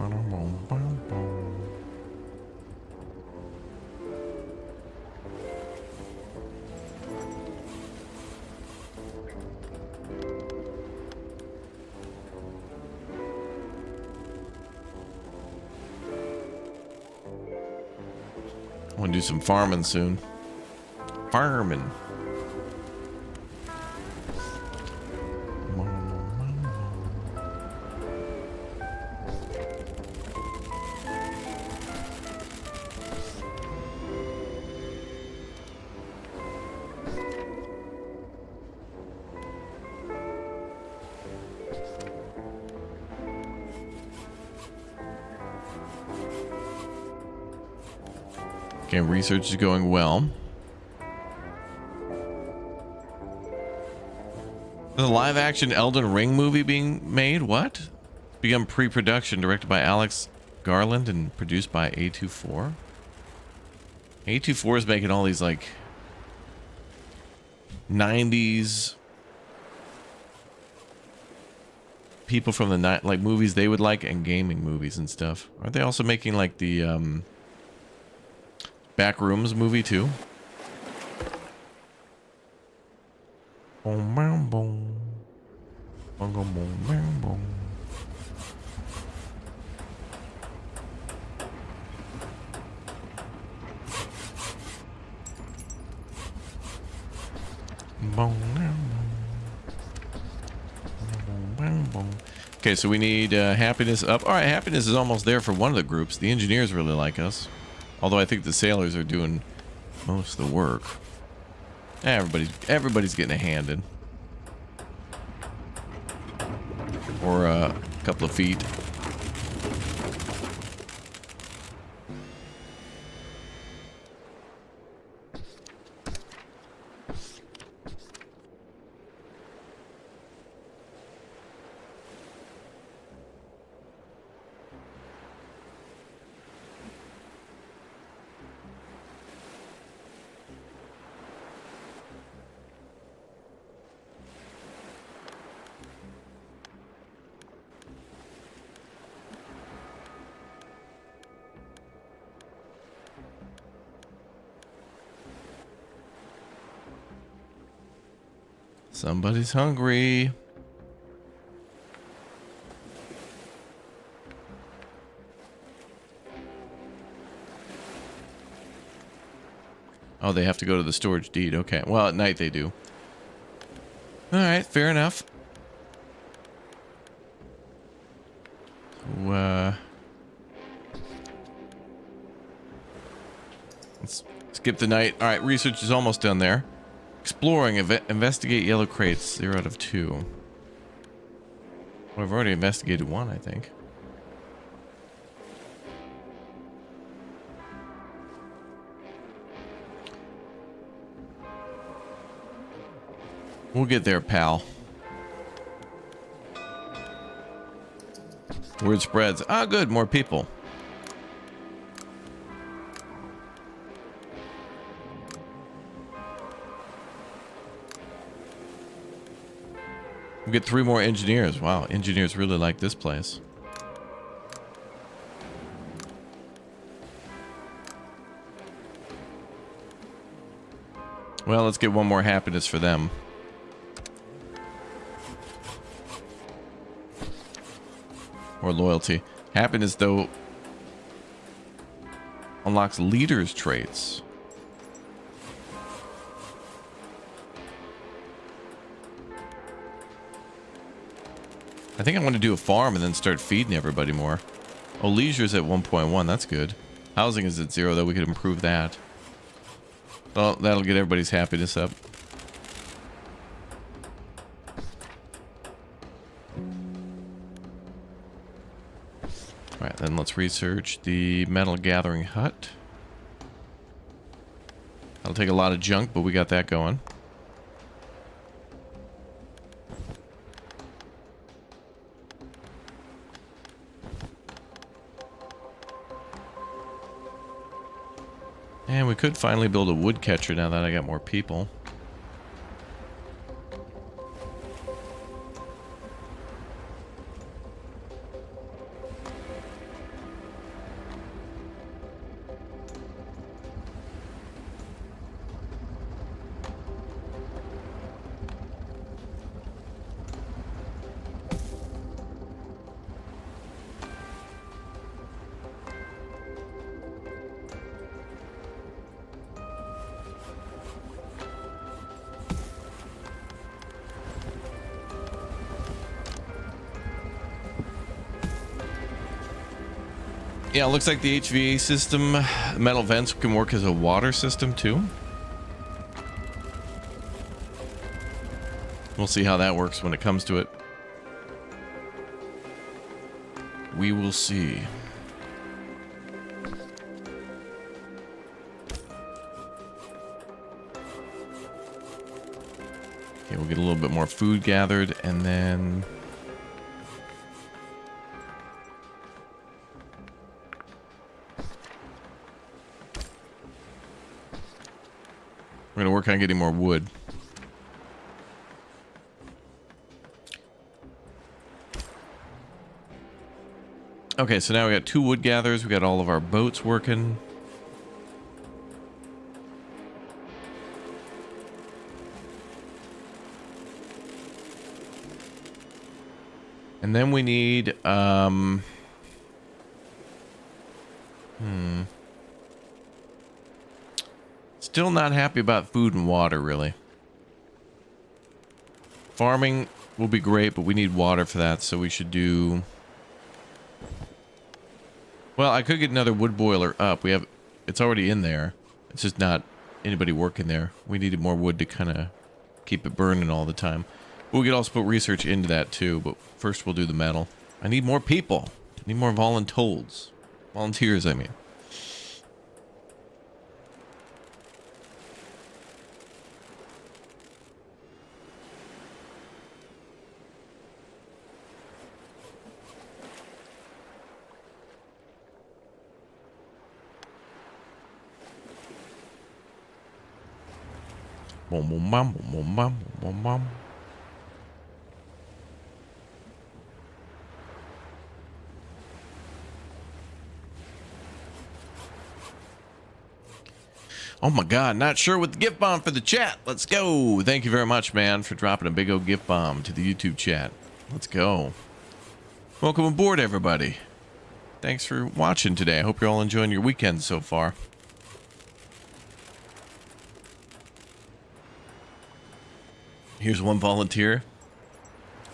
want to do some farming soon. Farming. Okay, research is going well. There's a live-action Elden Ring movie being made? What? Begun pre-production, directed by Alex Garland and produced by A24. A24 is making all these, like, 90s people from the night, like, movies they would like, and gaming movies and stuff. Aren't they also making, like, the, Backrooms movie too? Boom, boom, boom. Boom, boom, boom, boom. Okay, so we need happiness up. All right, happiness is almost there for one of the groups. The engineers really like us. Although I think the sailors are doing most of the work. Everybody's getting a hand in. Or a couple of feet. Somebody's hungry. Oh, they have to go to the storage deed. Okay. Well, at night they do. All right, fair enough. So, let's skip the night. All right, research is almost done there. Exploring, investigate yellow crates, 0 out of 2. Well, I've already investigated one, I think. We'll get there, pal. Word spreads. Ah, good, more people. We get 3 more engineers. Wow, engineers really like this place. Well, let's get one more happiness for them. Or loyalty. Happiness, though, unlocks leaders' traits. I think I want to do a farm and then start feeding everybody more. Oh, leisure's at 1.1. That's good. Housing is at 0, though. We could improve that. Well, that'll get everybody's happiness up. Alright, then let's research the metal gathering hut. That'll take a lot of junk, but we got that going. And we could finally build a woodcatcher now that I got more people. Yeah, it looks like the HVA system, metal vents, can work as a water system too. We'll see how that works when it comes to it. We will see. Okay, we'll get a little bit more food gathered, and then we're gonna work on getting more wood. Okay, so now we got 2 wood gatherers. We got all of our boats working. And then we need, still not happy about food and water, really. Farming will be great, but we need water for that, so we should do... Well, I could get another wood boiler up. We have, it's already in there. It's just not anybody working there. We needed more wood to kind of keep it burning all the time. But we could also put research into that too, but first we'll do the metal. I need more people. I need more volunteers. Volunteers, I mean. Boom, boom, bam, boom, boom, bam, boom, bam. Oh my god, not sure with the gift bomb for the chat. Let's go. Thank you very much, man, for dropping a big old gift bomb to the YouTube chat. Let's go. Welcome aboard, everybody. Thanks for watching today. I hope you're all enjoying your weekend so far. Here's one volunteer.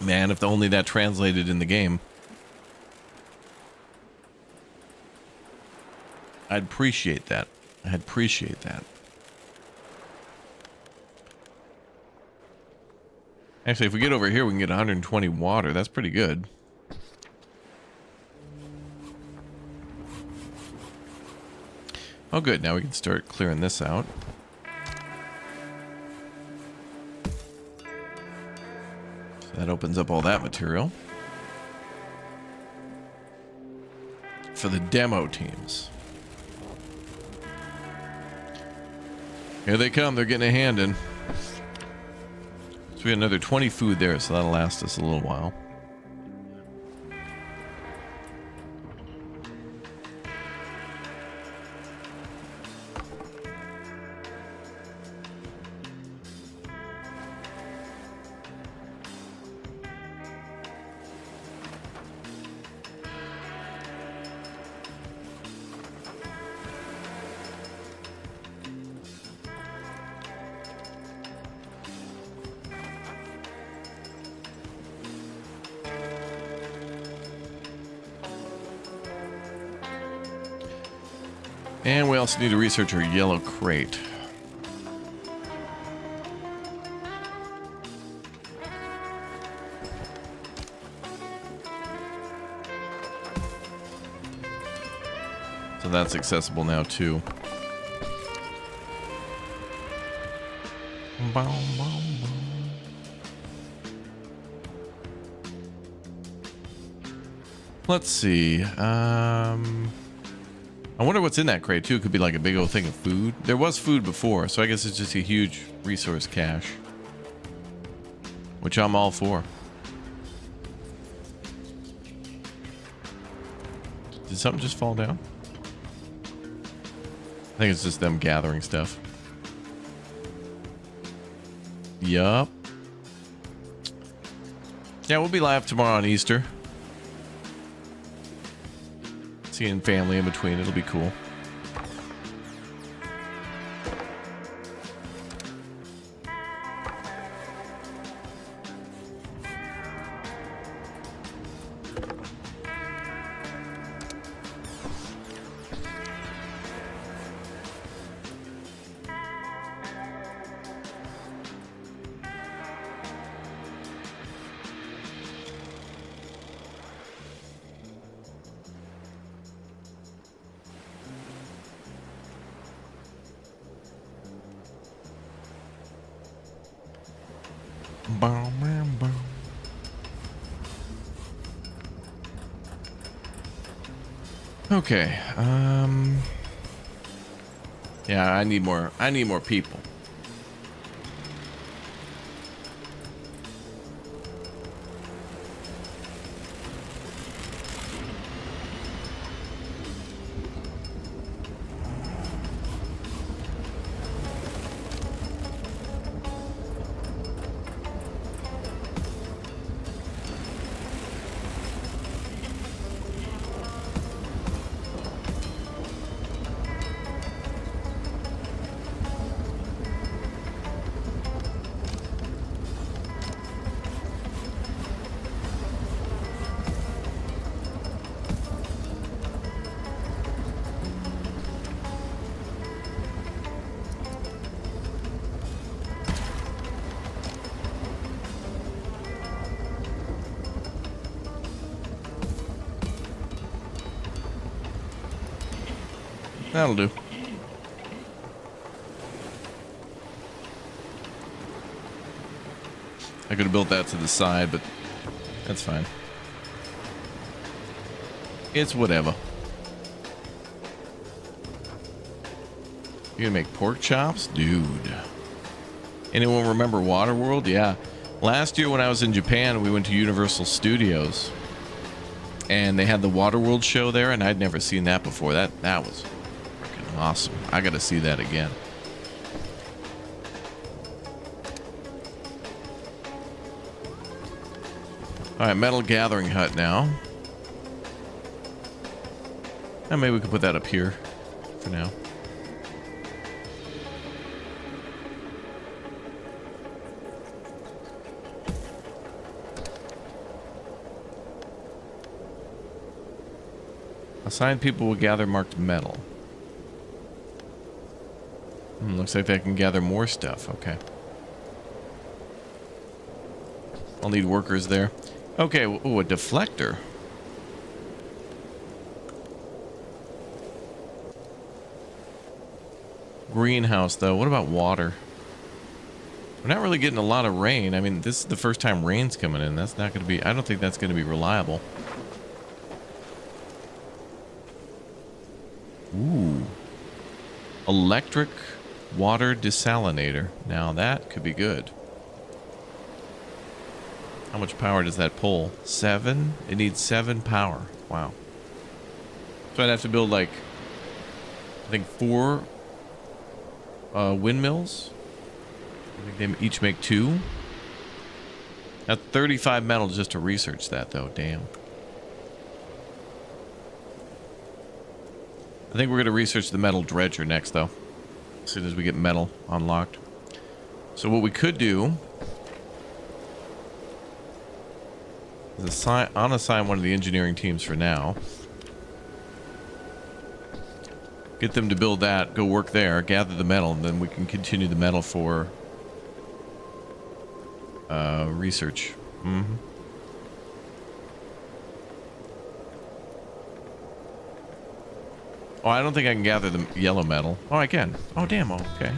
Man, if only that translated in the game. I'd appreciate that. I'd appreciate that. Actually, if we get over here, we can get 120 water. That's pretty good. Oh, good. Now we can start clearing this out. That opens up all that material for the demo teams. Here they come. They're getting a hand in. So we got another 20 food there, so that'll last us a little while. And we also need to research our yellow crate. So that's accessible now too. Let's see. I wonder what's in that crate too. It could be like a big old thing of food. There was food before, so I guess it's just a huge resource cache, which I'm all for. Did something just fall down? I think it's just them gathering stuff. Yup. Yeah, we'll be live tomorrow on Easter. Seeing family in between, it'll be cool. Boom, boom, boom. Okay. Yeah, I need more people. That'll do. I could have built that to the side, but that's fine. It's whatever. You gonna make pork chops? Dude. Anyone remember Waterworld? Yeah. Last year when I was in Japan, we went to Universal Studios. And they had the Waterworld show there, and I'd never seen that before. That was freaking awesome. I gotta see that again. Alright, metal gathering hut now. And maybe we can put that up here for now. Assigned people will gather marked metal. Looks like they can gather more stuff. Okay. I'll need workers there. Okay, ooh, a deflector. Greenhouse, though. What about water? We're not really getting a lot of rain. I mean, this is the first time rain's coming in. That's not going to be... I don't think that's going to be reliable. Ooh. Electric water desalinator. Now that could be good. How much power does that pull? 7? It needs 7 power. Wow. So I'd have to build like, I think 4 windmills. I think they each make 2. That's 35 metal just to research that though. Damn. I think we're going to research the metal dredger next though. As soon as we get metal unlocked. So what we could do is unassign one of the engineering teams for now. Get them to build that, go work there, gather the metal, and then we can continue the metal for research. Mm-hmm. Oh, I don't think I can gather the yellow metal. Oh, I can. Oh, damn. Oh, okay.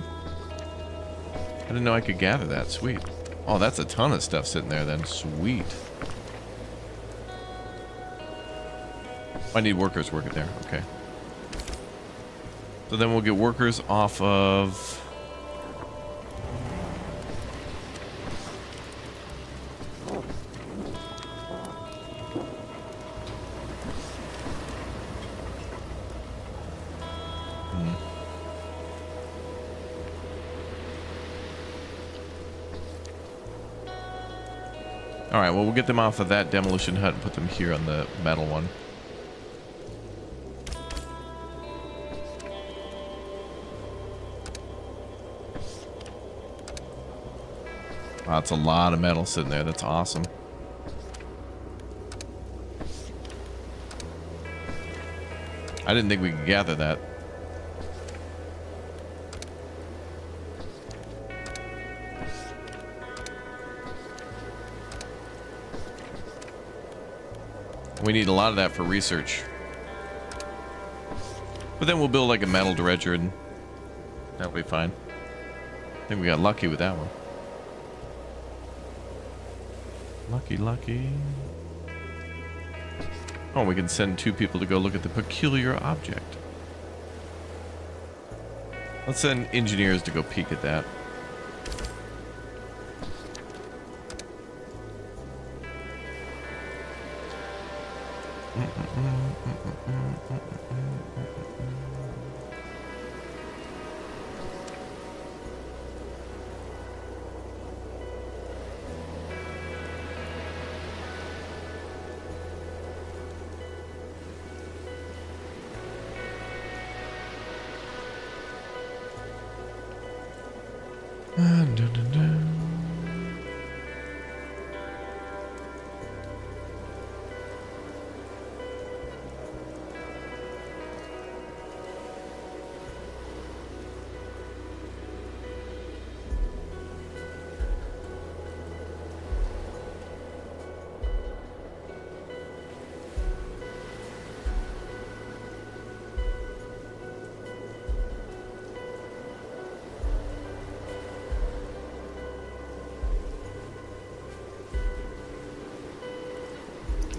I didn't know I could gather that. Sweet. Oh, that's a ton of stuff sitting there then. Sweet. I need workers working there. Okay. So then we'll get workers off of... Alright, well, we'll get them off of that demolition hut and put them here on the metal one. Wow, that's a lot of metal sitting there. That's awesome. I didn't think we could gather that. We need a lot of that for research. But then we'll build like a metal dredger and that'll be fine. I think we got lucky with that one. Lucky, lucky. Oh, we can send 2 people to go look at the peculiar object. Let's send engineers to go peek at that.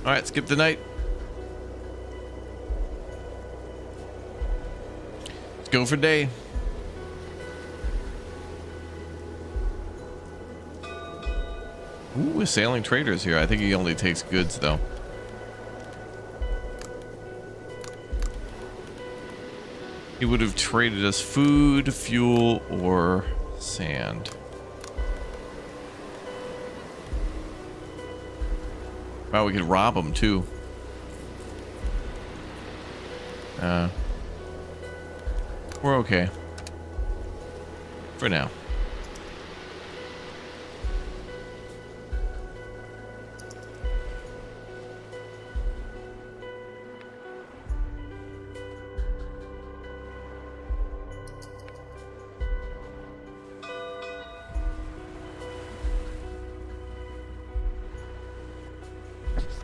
All right, skip the night. Let's go for day. Ooh, a sailing trader's here. I think he only takes goods, though. He would have traded us food, fuel, or sand. Wow, we could rob him, too. We're okay. For now.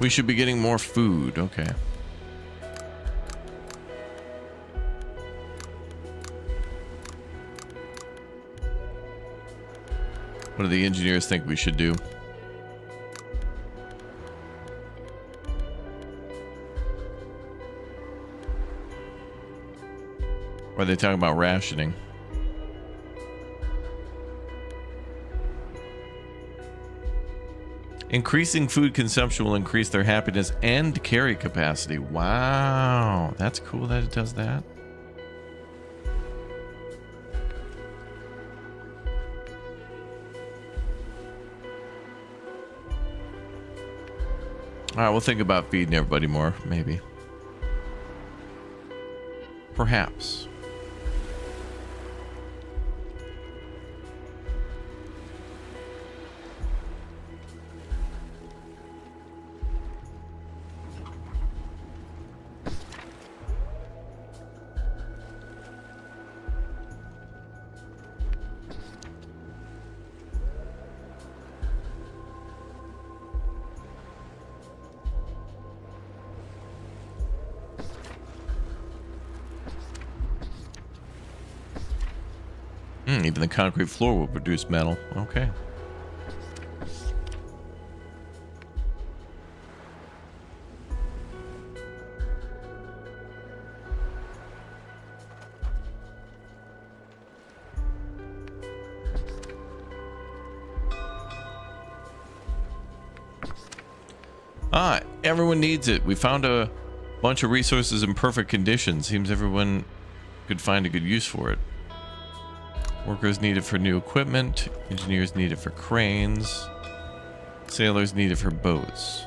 We should be getting more food. Okay. What do the engineers think we should do? Or are they talking about rationing? Increasing food consumption will increase their happiness and carry capacity. Wow, that's cool that it does that. All right, we'll think about feeding everybody more, maybe. Perhaps. Even the concrete floor will produce metal. Okay. Everyone needs it. We found a bunch of resources in perfect condition. Seems everyone could find a good use for it. Workers needed for new equipment. Engineers needed for cranes. Sailors needed for boats.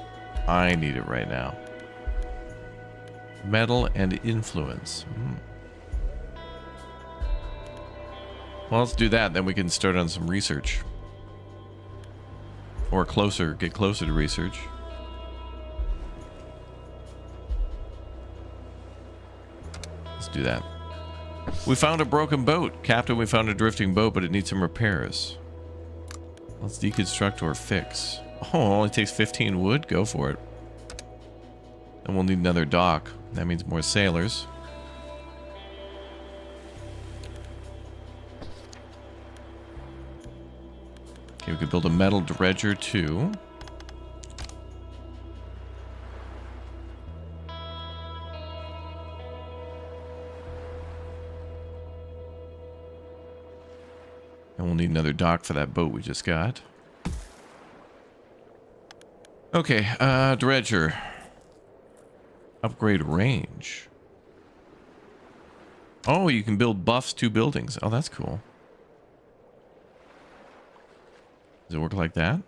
I need it right now. Metal and influence. Well, let's do that. Then we can start on some research. Or get closer to research. Let's do that. We found a broken boat. Captain, we found a drifting boat, but it needs some repairs. Let's deconstruct or fix. Oh, it only takes 15 wood? Go for it. And we'll need another dock. That means more sailors. Okay, we could build a metal dredger too. we'll need another dock for that boat we just got. Okay, dredger. Upgrade range. Oh, you can build buffs to buildings. Oh, that's cool. Does it work like that?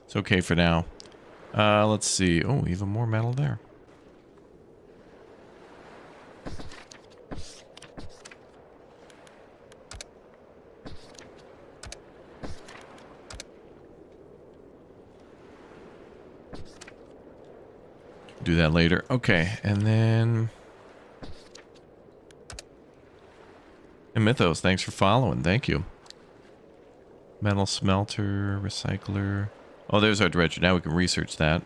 It's okay for now. Let's see. Oh, even more metal there. Do that later. Okay, and then... And Mythos, thanks for following. Thank you. Metal smelter, recycler. Oh, there's our dredger. Now we can research that.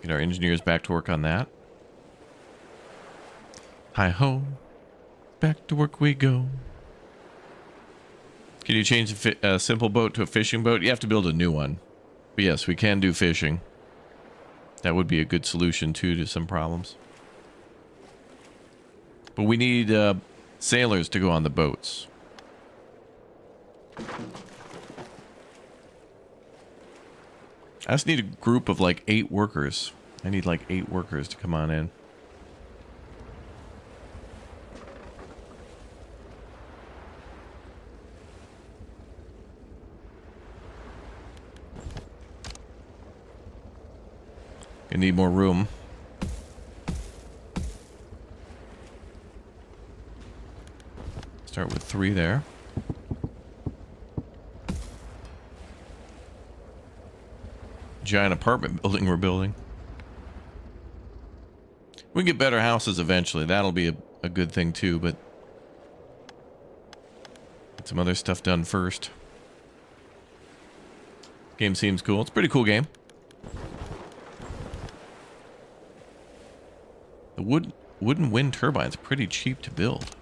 Get our engineers back to work on that. Hi-ho. Back to work we go. Can you change a simple boat to a fishing boat? You have to build a new one. But yes, we can do fishing. That would be a good solution, too, to some problems. But we need sailors to go on the boats. I just need a group of like 8 workers. I need like 8 workers to come on in. I need more room. Start with 3 there. Giant apartment building we're building. We can get better houses eventually. That'll be a good thing too, but get some other stuff done first. Game seems cool. It's a pretty cool game. The wooden wind turbine's pretty cheap to build.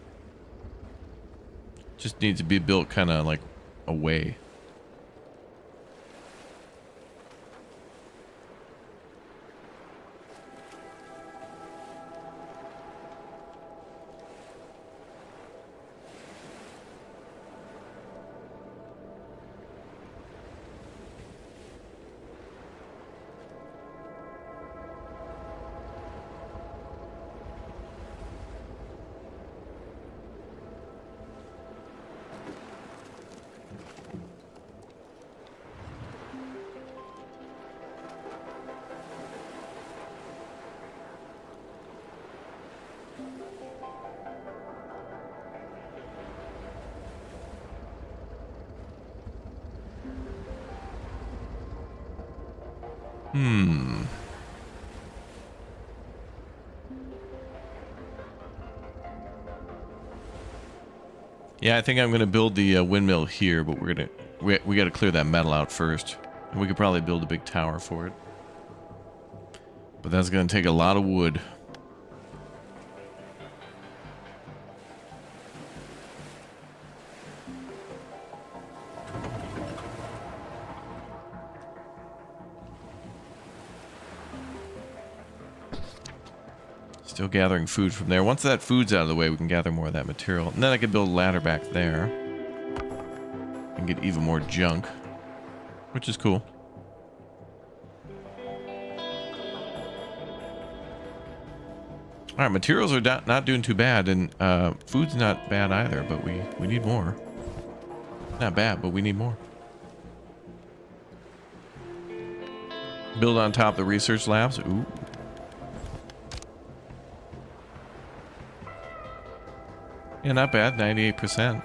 Just needs to be built kind of like away. Yeah, I think I'm gonna build the windmill here, but we got to clear that metal out first, and we could probably build a big tower for it. But that's gonna take a lot of wood. Still gathering food from there. Once that food's out of the way, we can gather more of that material. And then I can build a ladder back there. And get even more junk. Which is cool. Alright, materials are not doing too bad. And food's not bad either, but we need more. Not bad, but we need more. Build on top of the research labs. Ooh. Yeah, not bad, 98%.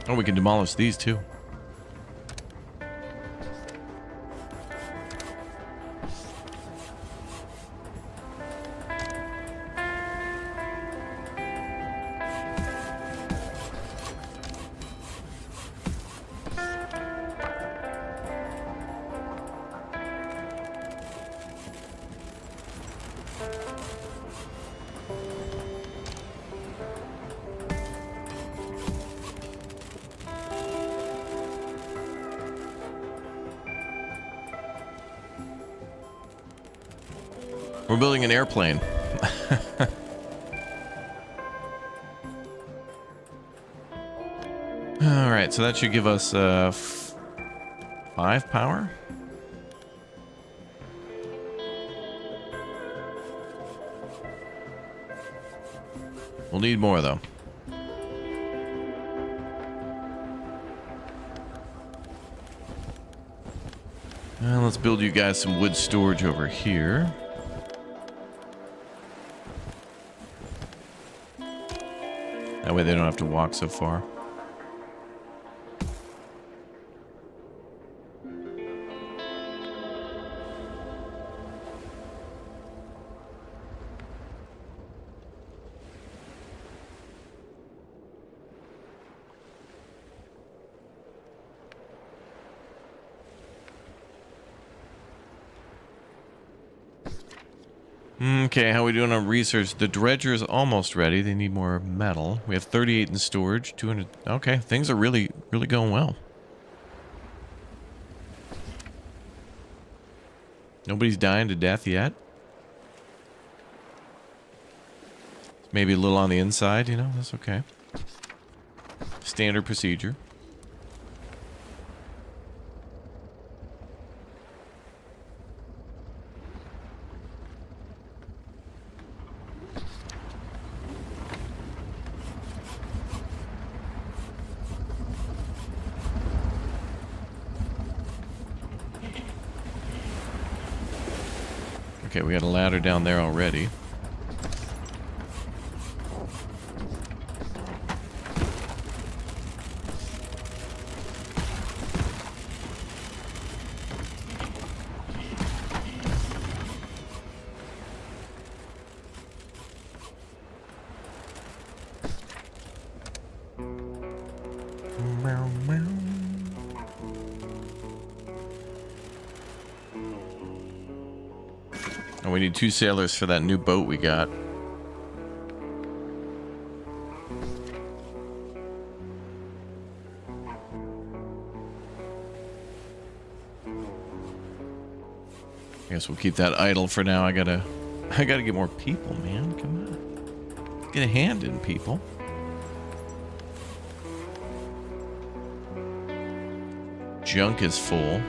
Oh, we can demolish these too. We're building an airplane. All right, so that should give us 5 power. We'll need more though. Let's build you guys some wood storage over here. That way they don't have to walk so far. Okay, how are we doing on research? The dredger is almost ready. They need more metal. We have 38 in storage, 200. Okay, things are really going well. Nobody's dying to death yet. Maybe a little on the inside, you know, that's okay. Standard procedure. Okay, we got a ladder down there already. And we need 2 sailors for that new boat we got. I guess we'll keep that idle for now. I gotta get more people, man. Come on. Get a hand in, people. Junk is full.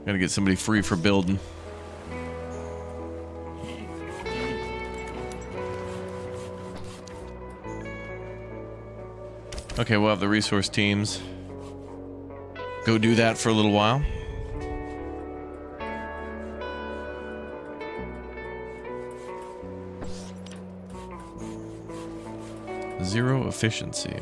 Gotta get somebody free for building. Okay, we'll have the resource teams go do that for a little while. Zero efficiency.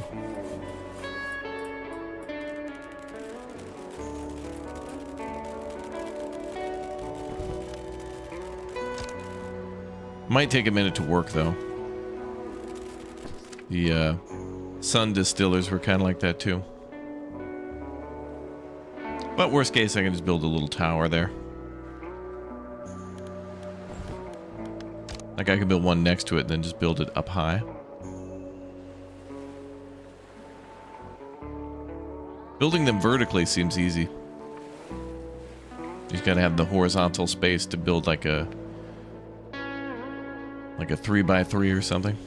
Might take a minute to work though. The sun distillers were kind of like that too. But worst case, I can just build a little tower there. Like I can build one next to it and then just build it up high. Building them vertically seems easy. You just gotta have the horizontal space to build like a Like a 3x3 or something.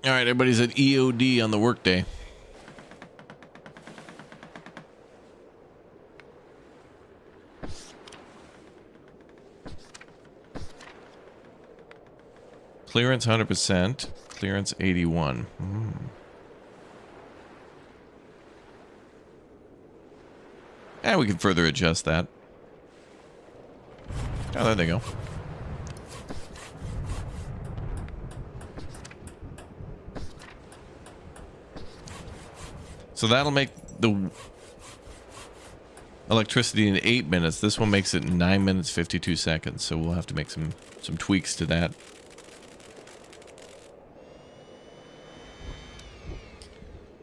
All right, everybody's at EOD on the workday. Clearance 100%. Clearance 81. And we can further adjust that. Oh, there they go. So that'll make the electricity in 8 minutes. This one makes it 9 minutes 52 seconds. So we'll have to make some tweaks to that.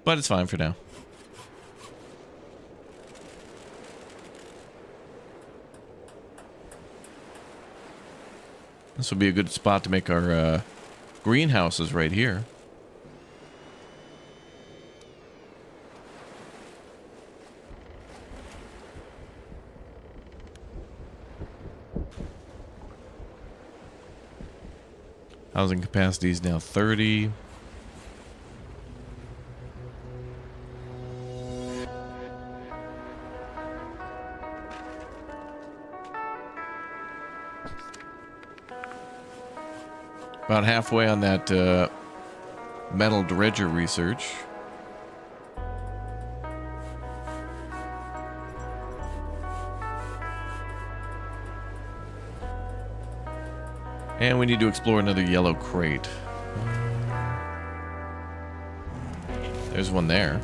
But it's fine for now. This will be a good spot to make our greenhouses right here. Housing capacity is now 30. About halfway on that metal dredger research. And we need to explore another yellow crate. There's one there.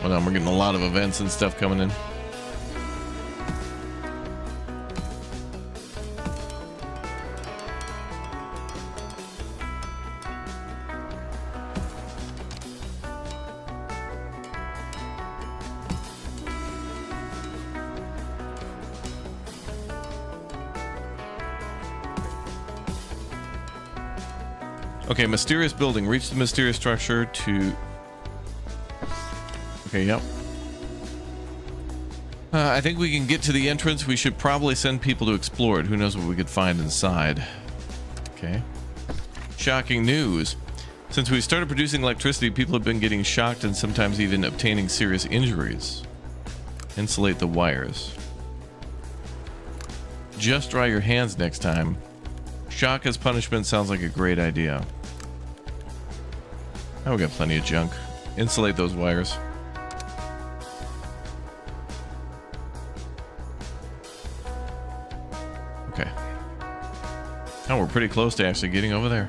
Hold on, we're getting a lot of events and stuff coming in. Okay, mysterious building. Reach the mysterious structure to... Okay, yep. I think we can get to the entrance. We should probably send people to explore it. Who knows what we could find inside. Okay. Shocking news. Since we started producing electricity, people have been getting shocked and sometimes even obtaining serious injuries. Insulate the wires. Just dry your hands next time. Shock as punishment sounds like a great idea. Oh, we got plenty of junk. Insulate those wires. Okay. Oh, we're pretty close to actually getting over there.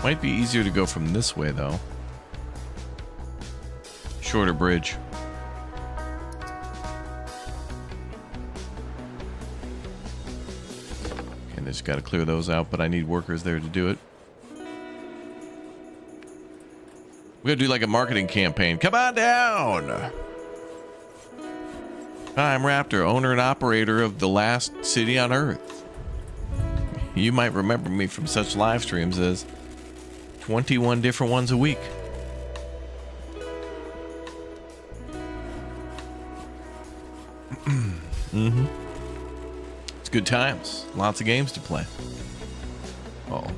Might be easier to go from this way, though. Shorter bridge. got to clear those out, but I need workers there to do it. We gotta do like a marketing campaign. Come on down! Hi, I'm Raptor, owner and operator of the last city on Earth. You might remember me from such live streams as 21 different ones a week. Mm-hmm. It's good times. Lots of games to play. Uh-oh.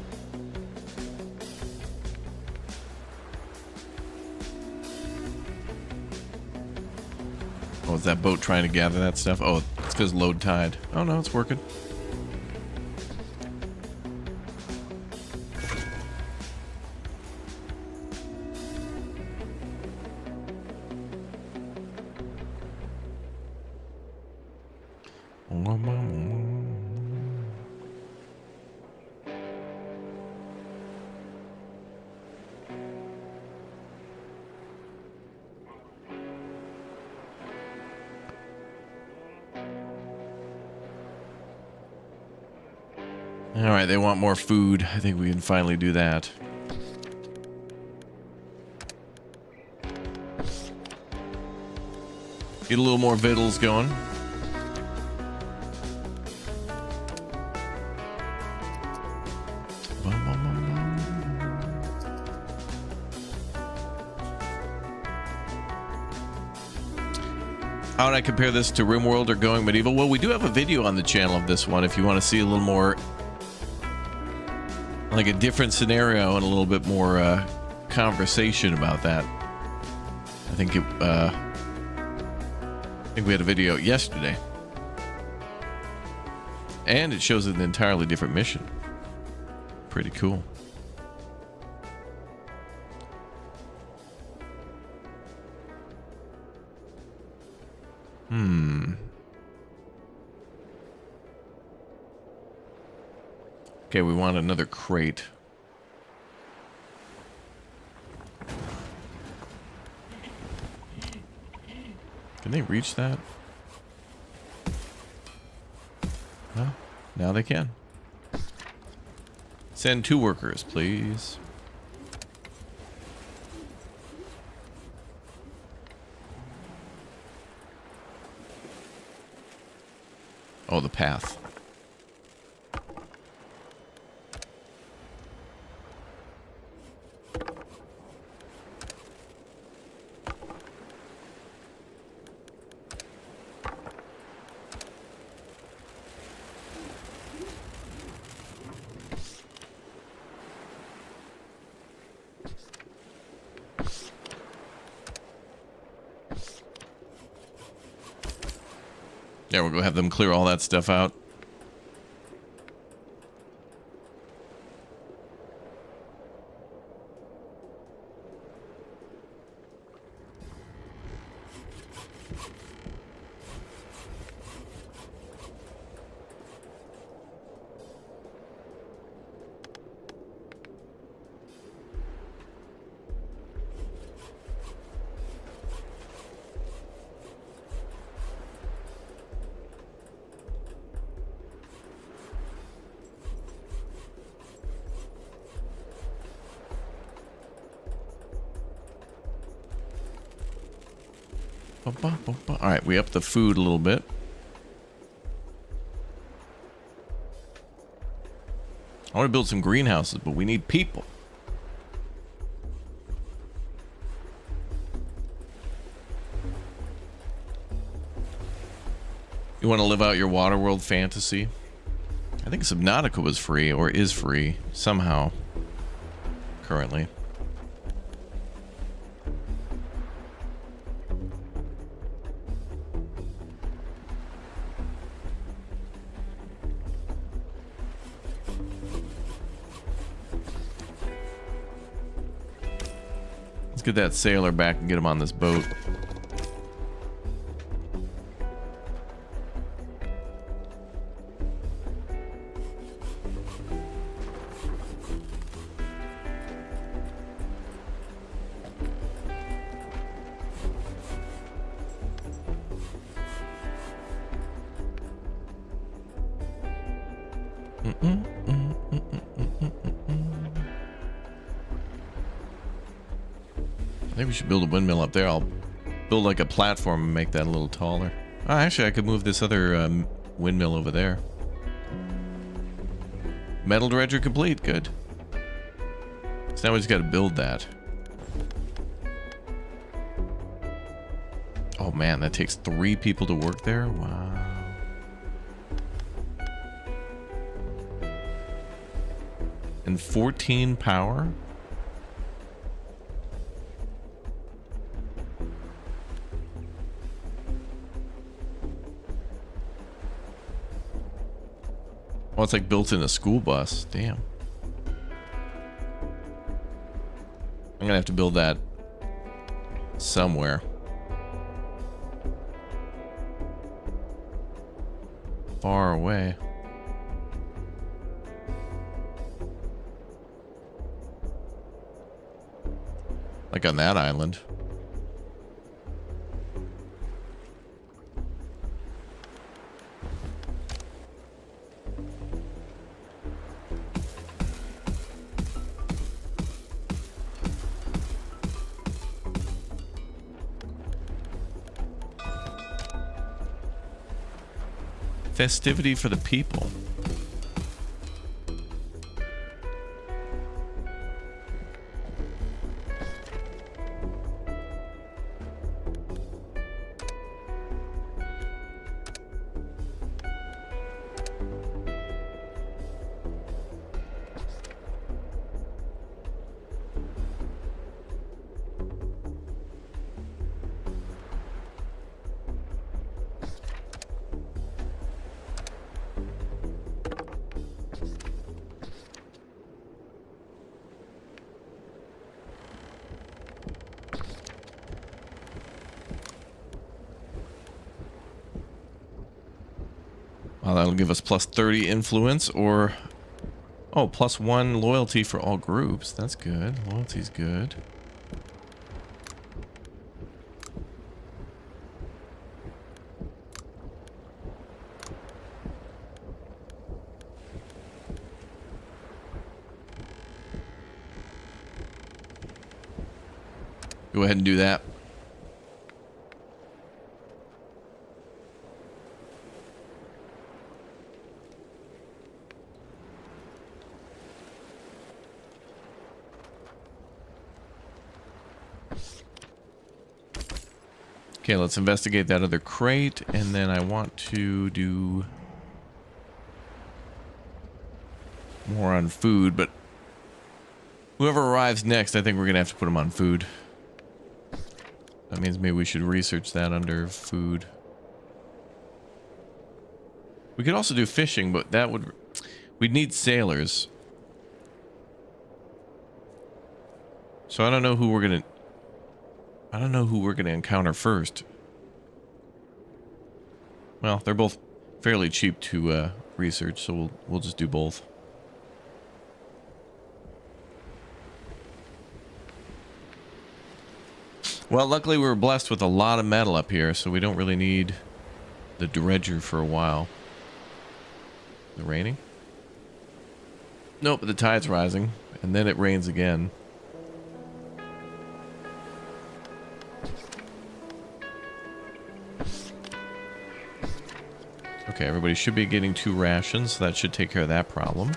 Oh, is that boat trying to gather that stuff? Oh, it's because low tide. Oh, no, it's working. Alright, they want more food. I think we can finally do that. Get a little more victuals going. How would I compare this to RimWorld or Going Medieval? Well, we do have a video on the channel of this one if you want to see a little more like a different scenario and a little bit more conversation about that. I think we had a video yesterday, and it shows an entirely different mission. Pretty cool. Okay, we want another crate. Can they reach that? Well, now they can. Send 2 workers, please. Oh, the path. Yeah, we'll go have them clear all that stuff out. All right, we upped the food a little bit. I want to build some greenhouses, but we need people. You want to live out your Waterworld fantasy? I think Subnautica was free, or is free, somehow, currently. Let's get that sailor back and get him on this boat. I think we should build a windmill up there. I'll build like a platform and make that a little taller. Oh, actually, I could move this other windmill over there. Metal dredger complete. Good. So now we just got to build that. Oh man, that takes 3 people to work there? Wow. And 14 power? Oh, it's like built in a school bus. Damn. I'm gonna have to build that somewhere. Far away. Like on that island. Festivity for the people. Well, that'll give us plus 30 influence or... Oh, plus 1 loyalty for all groups. That's good. Loyalty's good. Go ahead and do that. Okay, let's investigate that other crate, and then I want to do more on food, but whoever arrives next, I think we're going to have to put them on food. That means maybe we should research that under food. We could also do fishing, but that would... We'd need sailors. So I don't know who we're going to... I don't know who we're going to encounter first. Well, they're both fairly cheap to research, so we'll just do both. Well, luckily we were blessed with a lot of metal up here, so we don't really need the dredger for a while. Is it raining? Nope, the tide's rising, and then it rains again. Okay, everybody should be getting 2 rations, so that should take care of that problem.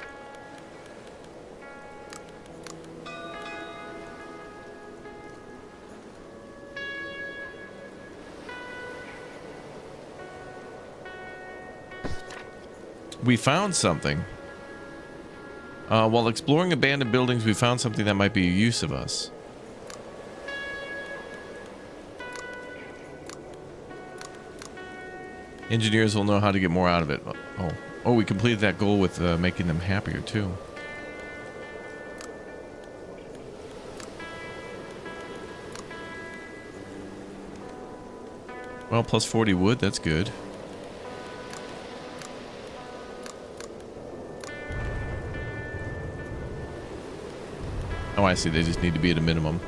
We found something. While exploring abandoned buildings, we found something that might be of use of us. Engineers will know how to get more out of it. Oh, we completed that goal with making them happier too. Well, plus 40 wood, that's good. Oh, I see. They just need to be at a minimum.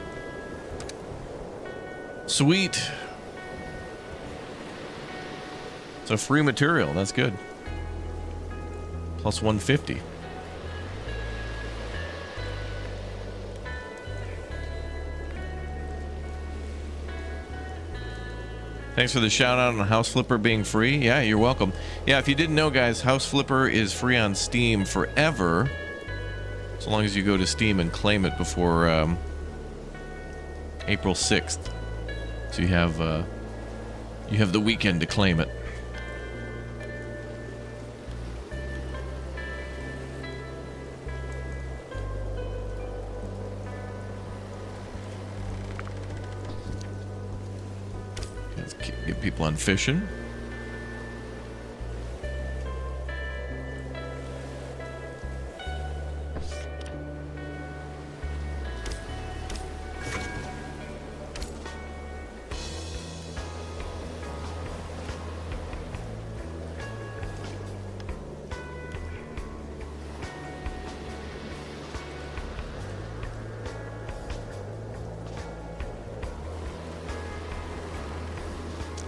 Sweet. So free material. That's good. plus 150. Thanks for the shout out on House Flipper being free. Yeah, you're welcome. Yeah, if you didn't know, guys, House Flipper is free on Steam forever, so long as you go to Steam and claim it before April 6th. So you have the weekend to claim it. Let's get people on fishing.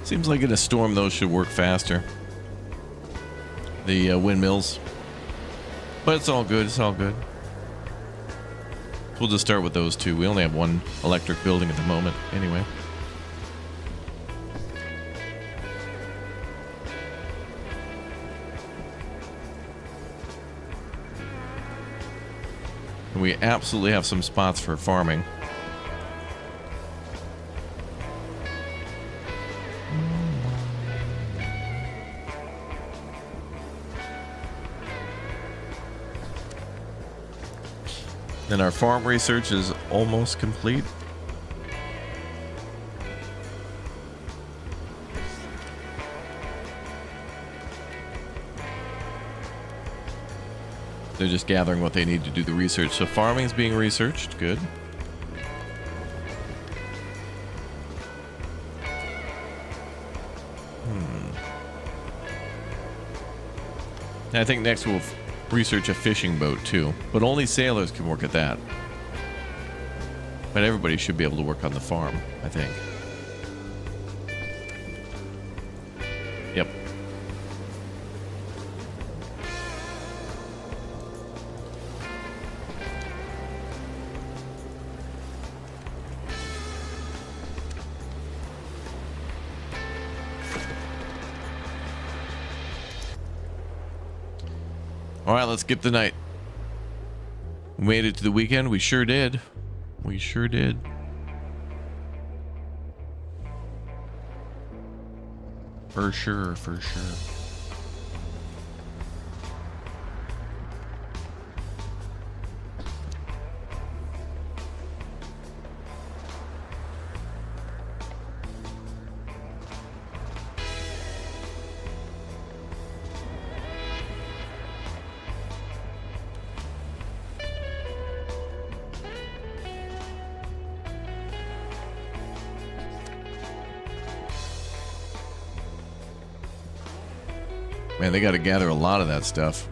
Seems like in a storm those should work faster. The windmills. But it's all good, it's all good. We'll just start with those two. We only have one electric building at the moment, anyway. And we absolutely have some spots for farming. And our farm research is almost complete. They're just gathering what they need to do the research. So farming's being researched. Good. I think next we'll research a fishing boat too, but only sailors can work at that. But everybody should be able to work on the farm, I think. Yep. All right, let's skip the night. We made it to the weekend. We sure did. We sure did. For sure, for sure. Man, they got to gather a lot of that stuff.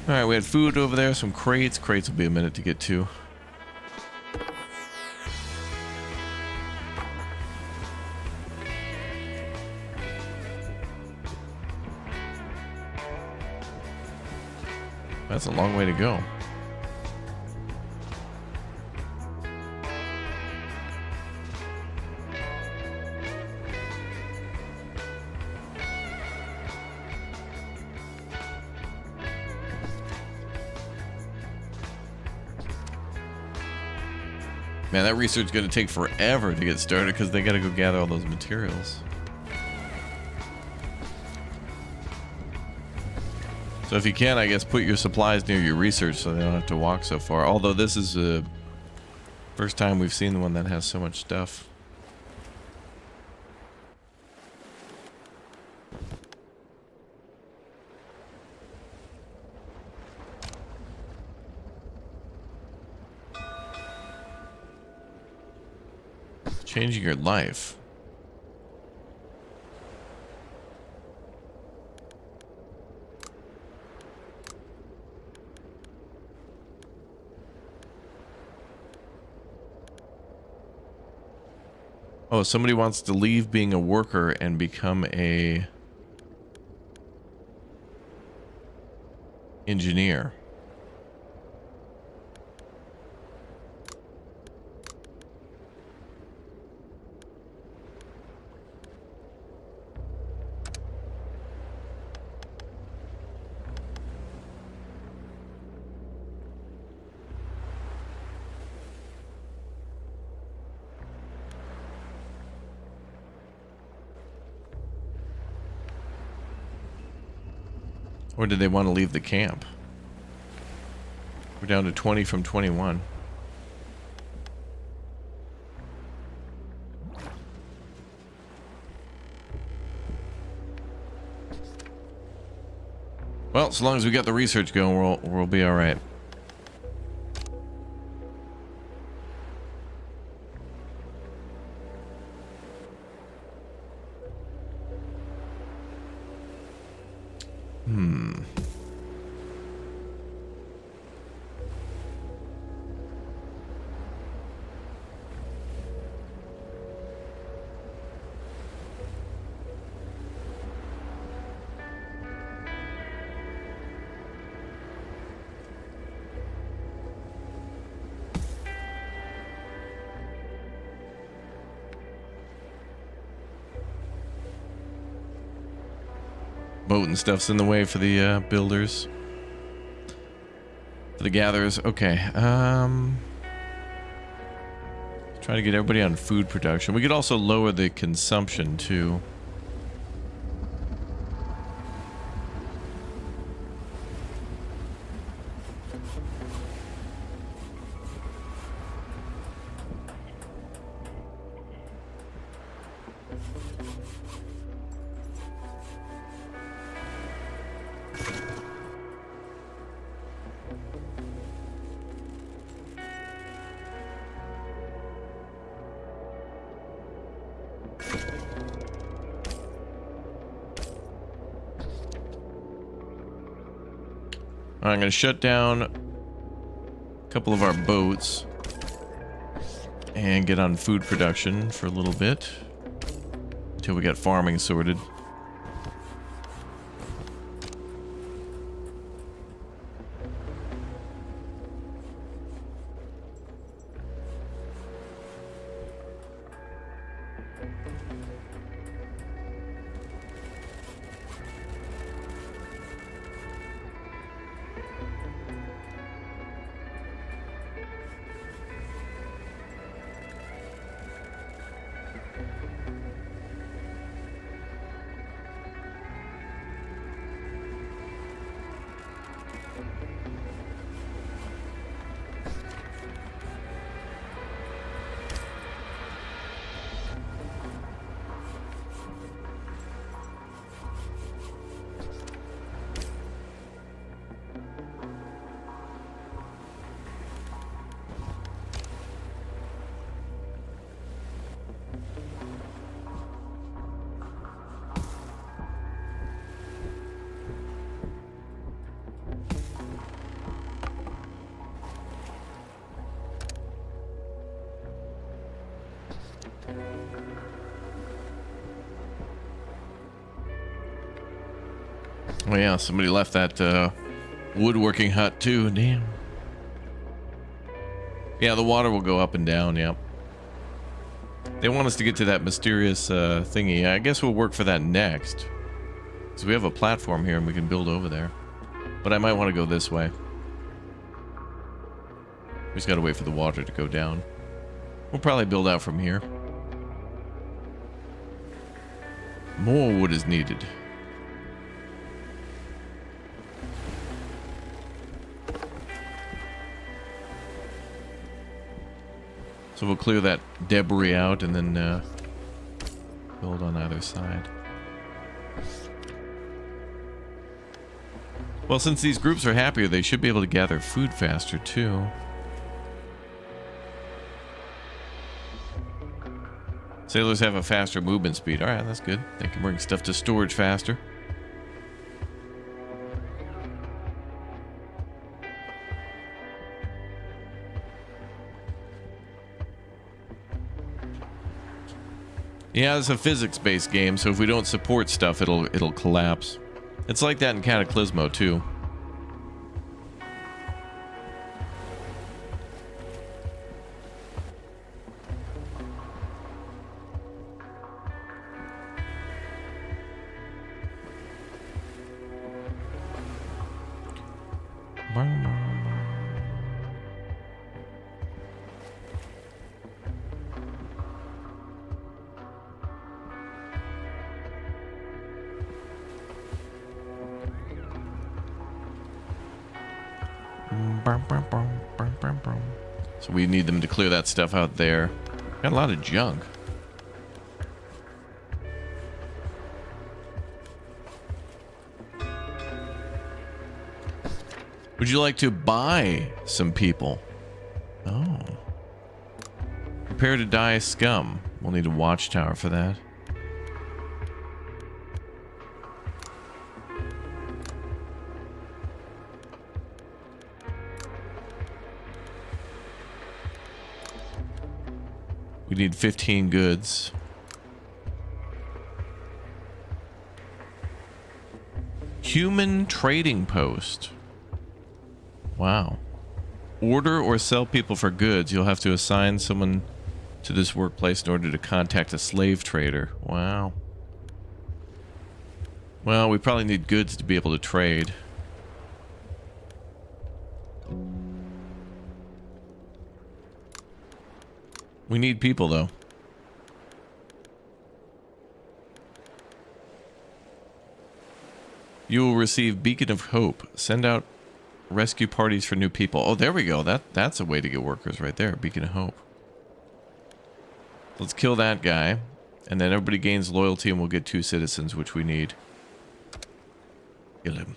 Alright, we had food over there, some crates. Crates will be a minute to get to. That's a long way to go. Man, that research is going to take forever to get started because they got to go gather all those materials. So if you can, I guess put your supplies near your research so they don't have to walk so far. Although this is the first time we've seen the one that has so much stuff. Changing your life. Oh, somebody wants to leave being a worker and become a engineer. Or did they want to leave the camp? We're down to 20 from 21. Well, as long as we got the research going, we'll be all right. Boat and stuff's in the way for the builders. For the gatherers. Okay. Try to get everybody on food production. We could also lower the consumption too. I'm going to shut down a couple of our boats and get on food production for a little bit until we got farming sorted. Oh yeah, somebody left that woodworking hut too. Damn. Yeah, the water will go up and down. Yep. They want us to get to that mysterious thingy. I guess we'll work for that next. So we have a platform here and we can build over there. But I might want to go this way. We just gotta wait for the water to go down. We'll probably build out from here. More wood is needed. So we'll clear that debris out and then build on either side. Well, since these groups are happier, they should be able to gather food faster too. Sailors have a faster movement speed. All right, that's good. They can bring stuff to storage faster. Yeah, it's a physics-based game, so if we don't support stuff, it'll collapse. It's like that in Cataclysmo too. So we need them to clear that stuff out there. Got a lot of junk. Would you like to buy some people? Oh. Prepare to die, scum. We'll need a watchtower for that. We need 15 goods. Human trading post. Wow. Order or sell people for goods. You'll have to assign someone to this workplace in order to contact a slave trader. Wow. Well, we probably need goods to be able to trade. We need people, though. You will receive Beacon of Hope. Send out rescue parties for new people. Oh, there we go. That's a way to get workers right there. Beacon of Hope. Let's kill that guy. And then everybody gains loyalty and we'll get 2 citizens, which we need. Kill him.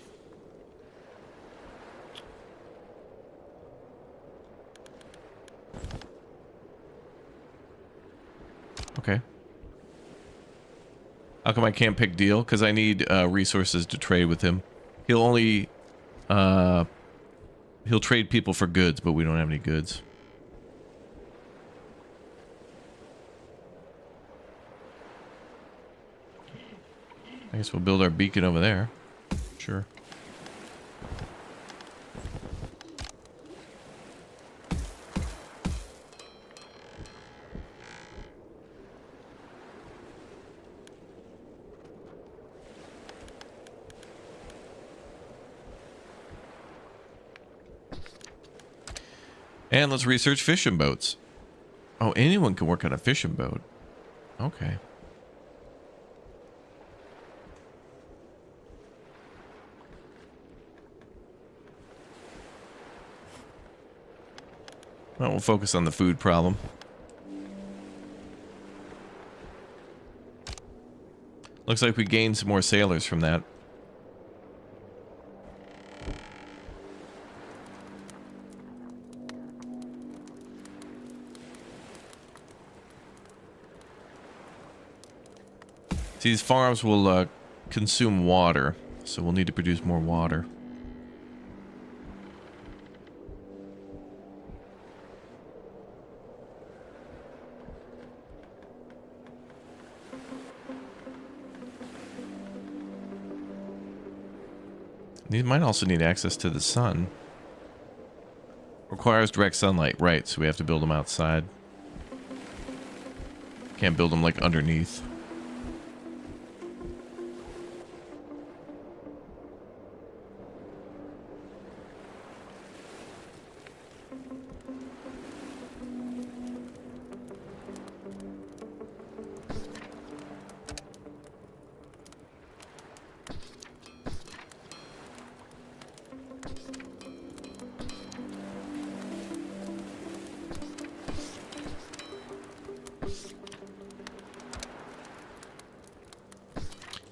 Okay. How come I can't pick deal? Because I need resources to trade with him. He'll only... he'll trade people for goods, but we don't have any goods. I guess we'll build our beacon over there. Sure. And let's research fishing boats. Oh, anyone can work on a fishing boat. Okay. Well, we'll focus on the food problem. Looks like we gained some more sailors from that. These farms will consume water, so we'll need to produce more water. These might also need access to the sun. Requires direct sunlight, right, so we have to build them outside. Can't build them like underneath.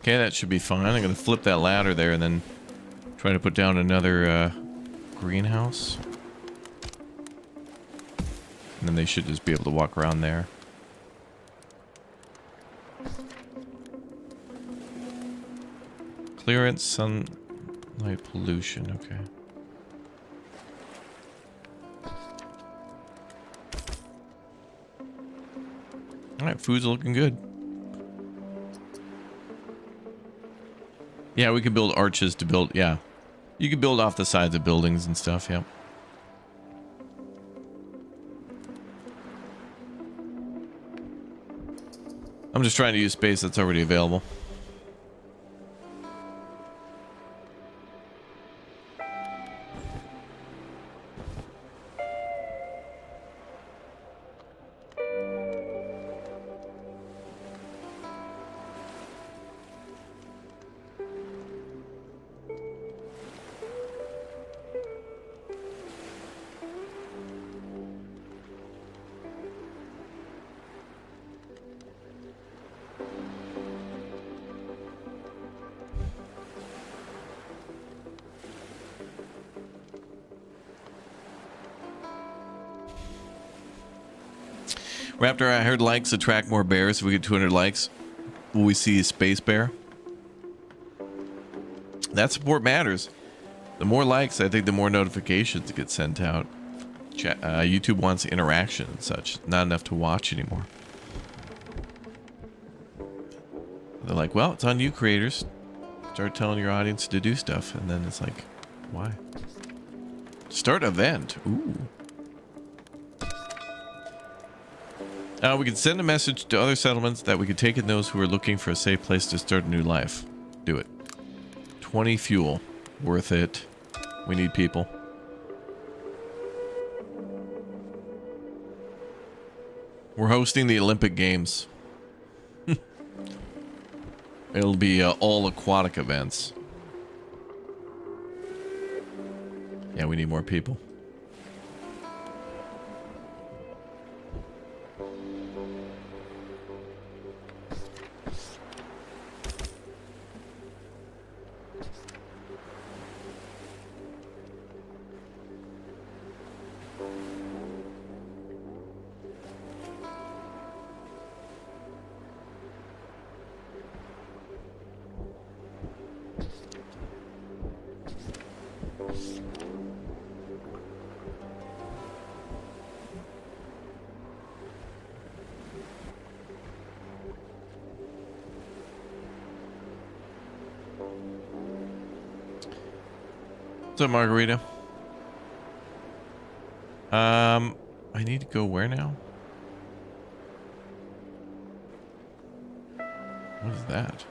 Okay, that should be fine. I'm going to flip that ladder there and then try to put down another greenhouse. And then they should just be able to walk around there. Clearance, sunlight pollution. Okay. All right, food's looking good. Yeah, we can build arches to build. Yeah, you can build off the sides of buildings and stuff. Yeah. I'm just trying to use space that's already available. Raptor, I heard likes attract more bears. If we get 200 likes, will we see a space bear? That support matters. The more likes, I think the more notifications get sent out. YouTube wants interaction and such. Not enough to watch anymore. They're like, well, it's on you, creators. Start telling your audience to do stuff. And then it's like, why? Start event. Ooh. We could send a message to other settlements that we could take in those who are looking for a safe place to start a new life. Do it. 20 fuel. Worth it. We need people. We're hosting the Olympic Games. It'll be all aquatic events. Yeah, we need more people. What's up, Margarita? I need to go where now? What is that?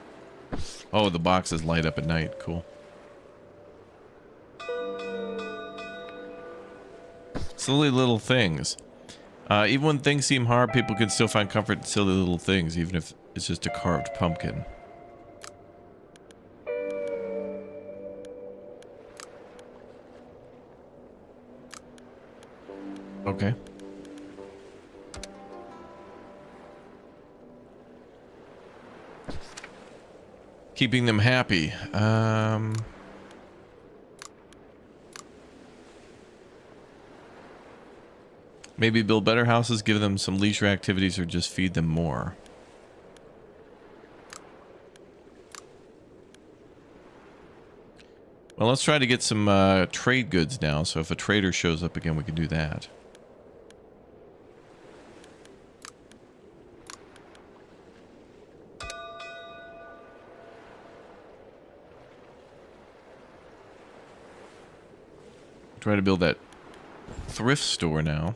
Oh, the boxes light up at night. Cool. Silly little things. Even when things seem hard, people can still find comfort in silly little things, even if it's just a carved pumpkin. Okay. Keeping them happy. Maybe build better houses, give them some leisure activities, or just feed them more. Well, let's try to get some trade goods now. So if a trader shows up again, we can do that. Try to build that thrift store now.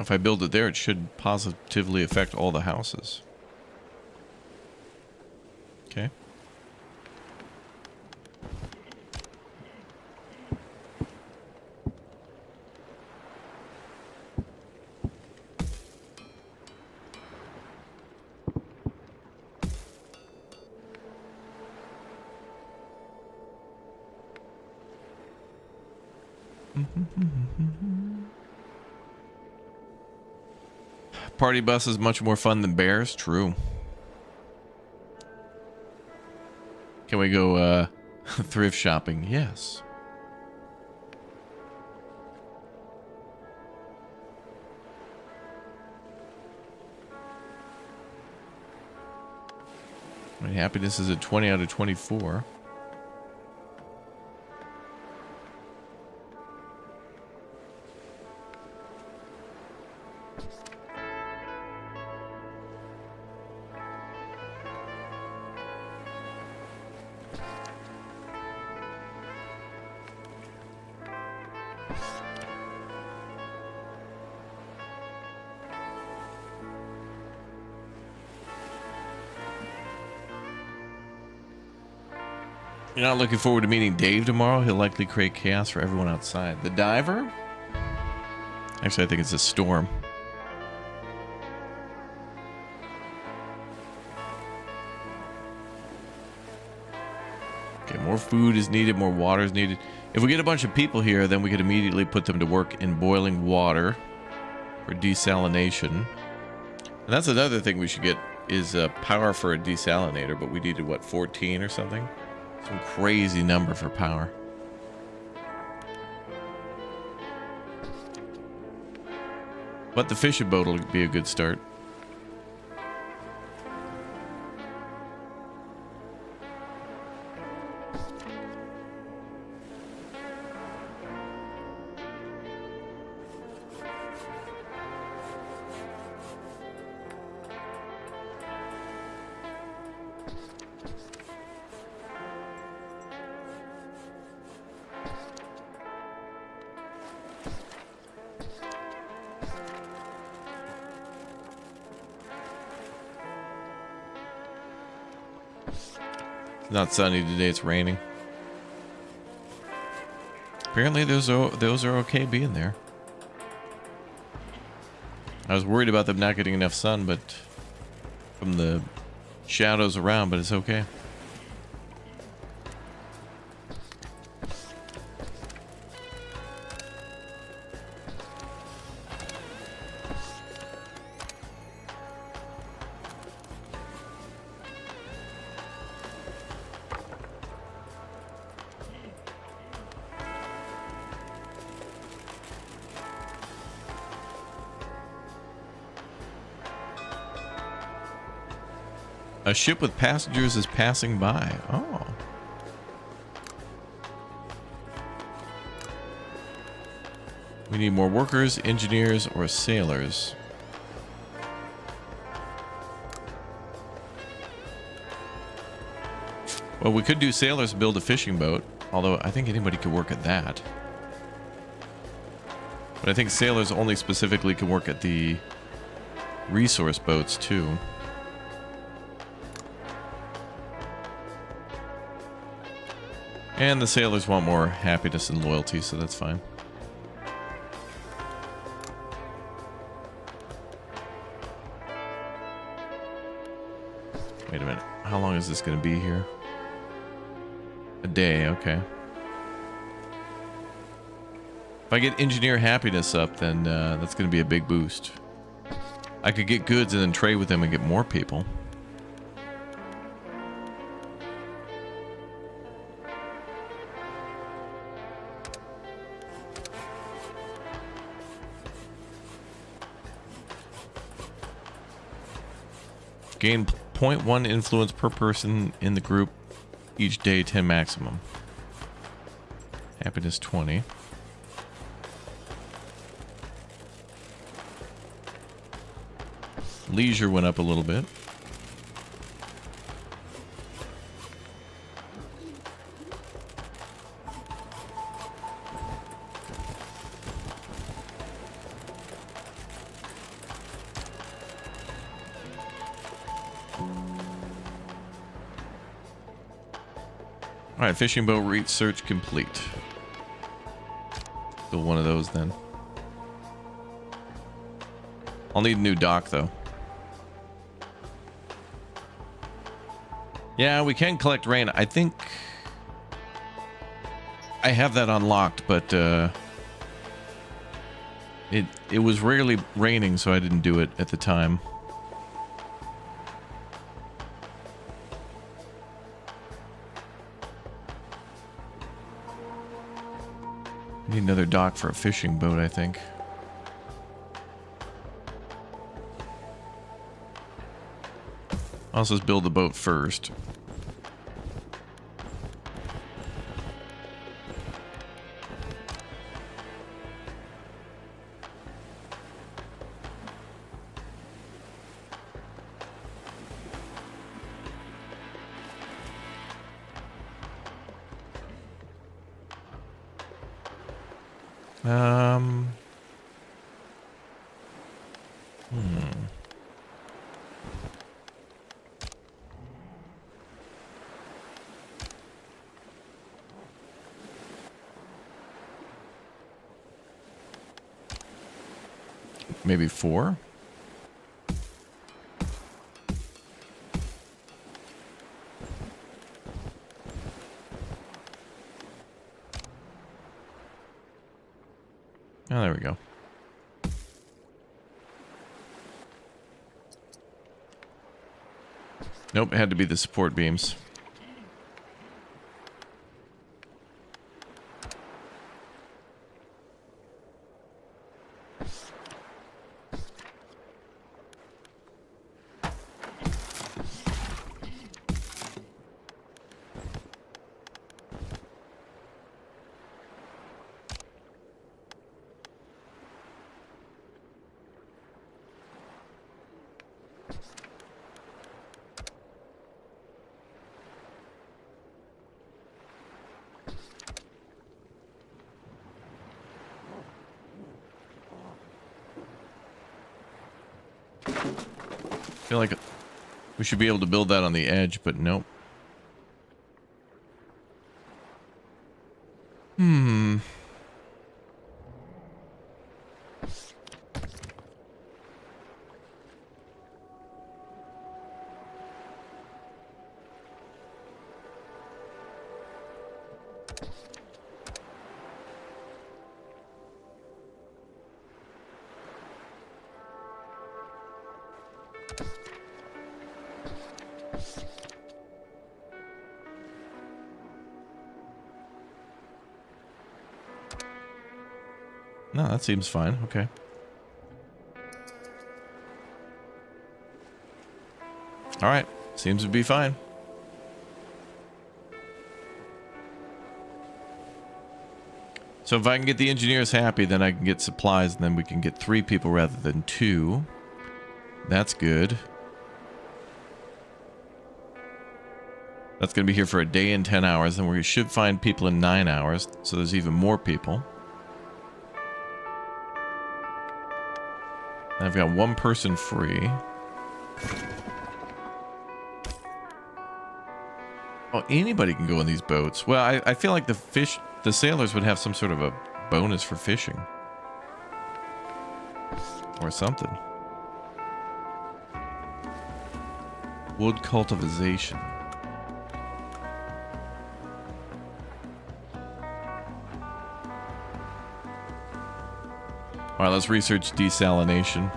If I build it there, it should positively affect all the houses. Okay. Party bus is much more fun than bears. True. Can we go thrift shopping? Yes. My happiness is at 20 out of 24. You're not looking forward to meeting Dave tomorrow? He'll likely create chaos for everyone outside. The diver? Actually, I think it's a storm. Okay, more food is needed, more water is needed. If we get a bunch of people here, then we could immediately put them to work in boiling water for desalination. And that's another thing we should get is power for a desalinator, but we needed, what, 14 or something? Some crazy number for power. But the fishing boat will be a good start. It's not sunny today, it's raining. Apparently those are okay being there. I was worried about them not getting enough sun, but from the shadows around, but it's okay. A ship with passengers is passing by. Oh. We need more workers, engineers, or sailors. Well, we could do sailors and build a fishing boat, although I think anybody could work at that. But I think sailors only specifically can work at the resource boats too. And the sailors want more happiness and loyalty, so that's fine. Wait a minute. How long is this going to be here? A day, okay. If I get engineer happiness up, then that's going to be a big boost. I could get goods and then trade with them and get more people. Gain 0.1 influence per person in the group each day, 10 maximum. Happiness 20. Leisure went up a little bit. Alright, fishing boat research complete. Build one of those then. I'll need a new dock though. Yeah, we can collect rain. I think I have that unlocked, but It was rarely raining, so I didn't do it at the time. Need another dock for a fishing boat, I think. Also, let's build the boat first. Maybe 4? Oh, there we go. Nope, it had to be the support beams. I feel like we should be able to build that on the edge, but nope. No, that seems fine. Okay. All right. Seems to be fine. So if I can get the engineers happy, then I can get supplies, and then we can get 3 people rather than 2. That's good. That's going to be here for a day and 10 hours, and we should find people in 9 hours, so there's even more people. And I've got 1 person free. Oh, anybody can go in these boats. Well, I feel like the sailors would have some sort of a bonus for fishing. Or something. Wood cultivation. All right, let's research desalination.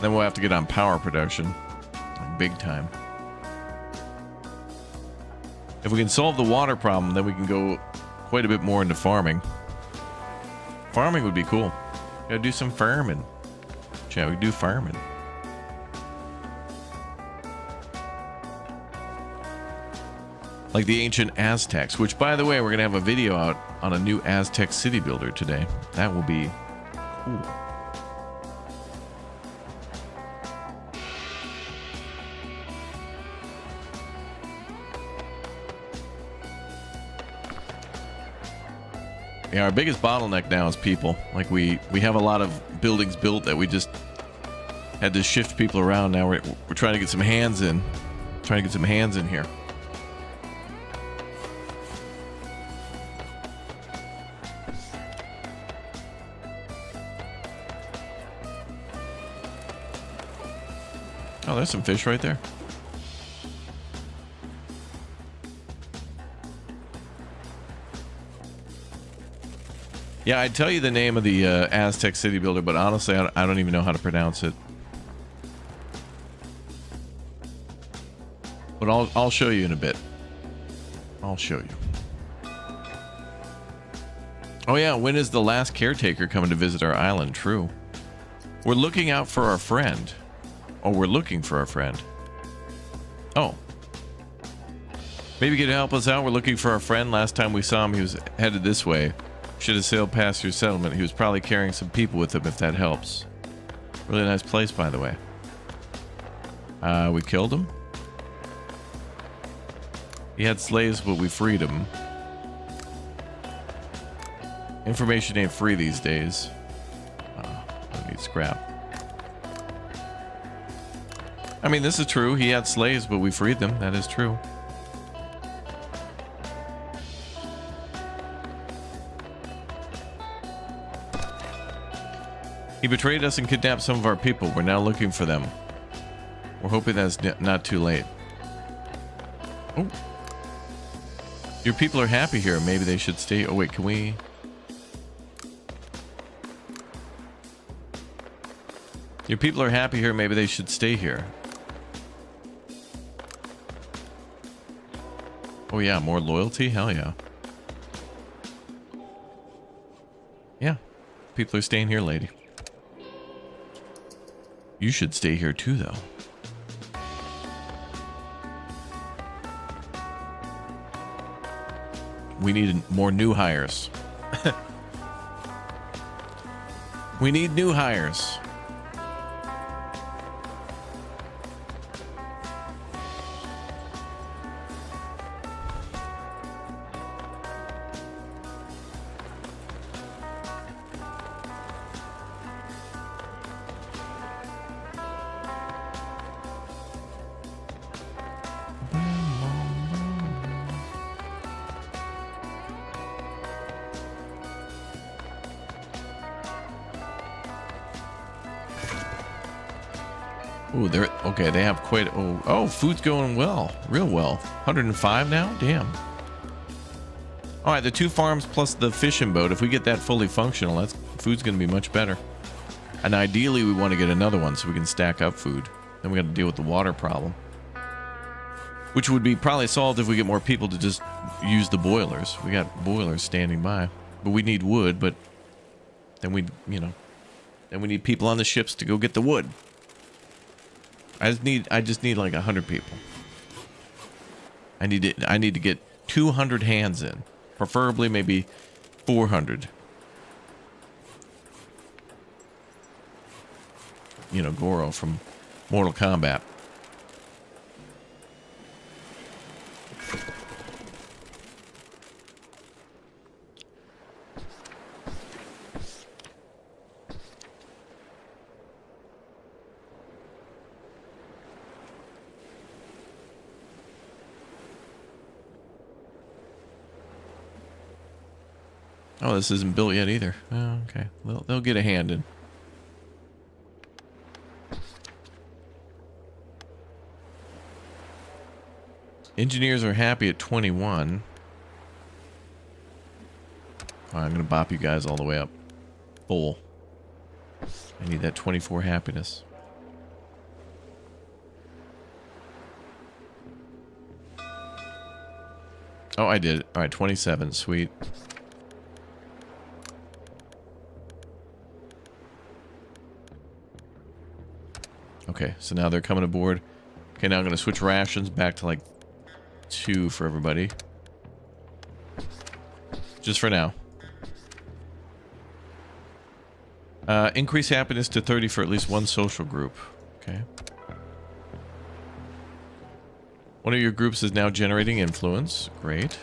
Then we'll have to get on power production. Like big time. If we can solve the water problem, then we can go quite a bit more into farming. Farming would be cool. Gotta do some farming. Shall we do farming? Like the ancient Aztecs, which, by the way, we're going to have a video out on a new Aztec city builder today. That will be cool. Yeah, our biggest bottleneck now is people. Like we have a lot of buildings built that we just had to shift people around. Now we're trying to get some hands in. Trying to get some hands in here. Oh, there's some fish right there. Yeah, I'd tell you the name of the Aztec city builder, but honestly, I don't even know how to pronounce it. But I'll show you in a bit. I'll show you. Oh yeah, when is the last caretaker coming to visit our island? True. We're looking out for our friend. Oh, we're looking for our friend. Oh. Maybe you could help us out. We're looking for our friend. Last time we saw him, he was headed this way. Should have sailed past your settlement. He was probably carrying some people with him, if that helps. Really nice place, by the way. We killed him. He had slaves, but we freed him. Information ain't free these days. I need scrap. I mean, this is true. He had slaves, but we freed them. That is true. He betrayed us and kidnapped some of our people. We're now looking for them. We're hoping that's not too late. Oh. Your people are happy here. Maybe they should stay. Oh, wait, can we... Your people are happy here. Maybe they should stay here. Oh, yeah, more loyalty? Hell yeah. Yeah. People are staying here, lady. You should stay here too, though. We need more new hires. We need new hires. Ooh, they're okay. They have quite. Oh, food's going well, real well. 105 now. Damn. All right, the 2 farms plus the fishing boat. If we get that fully functional, that's food's going to be much better. And ideally, we want to get another one so we can stack up food. Then we got to deal with the water problem, which would be probably solved if we get more people to just use the boilers. We got boilers standing by, but we need wood. But then we need people on the ships to go get the wood. I just need like 100 people. I need to get 200 hands in, preferably maybe 400. You know, Goro from Mortal Kombat. Oh, this isn't built yet either. Oh, okay. They'll get a hand in. Engineers are happy at 21. Oh, I'm going to bop you guys all the way up. Full. I need that 24 happiness. Oh, I did. All right, 27. Sweet. Okay, so now they're coming aboard. Okay, now I'm going to switch rations back to like 2 for everybody. Just for now. Increase happiness to 30 for at least 1 social group. Okay. One of your groups is now generating influence. Great.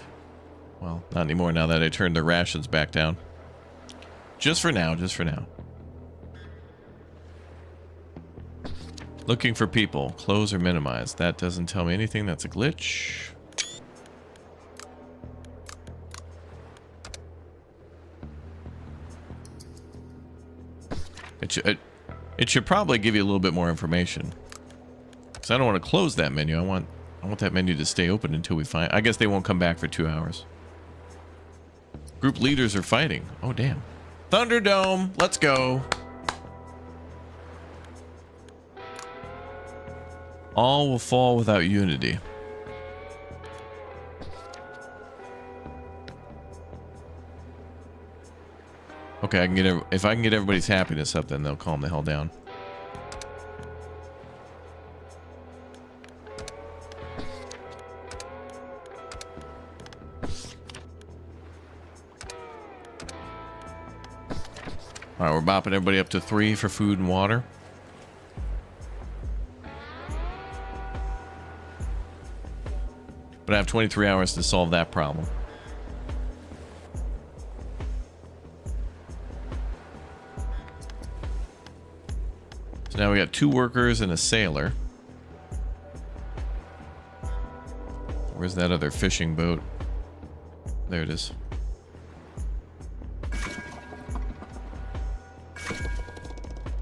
Well, not anymore now that I turned their rations back down. Just for now, just for now. Looking for people. Close or minimize. That doesn't tell me anything. That's a glitch. It should probably give you a little bit more information. Because I don't want to close that menu. I want that menu to stay open until we find... I guess they won't come back for 2 hours. Group leaders are fighting. Oh, damn. Thunderdome, let's go. All will fall without unity. Okay, I can get if I can get everybody's happiness up, then they'll calm the hell down. All right, we're bopping everybody up to 3 for food and water. But I have 23 hours to solve that problem. So now we got 2 workers and a sailor. Where's that other fishing boat? There it is.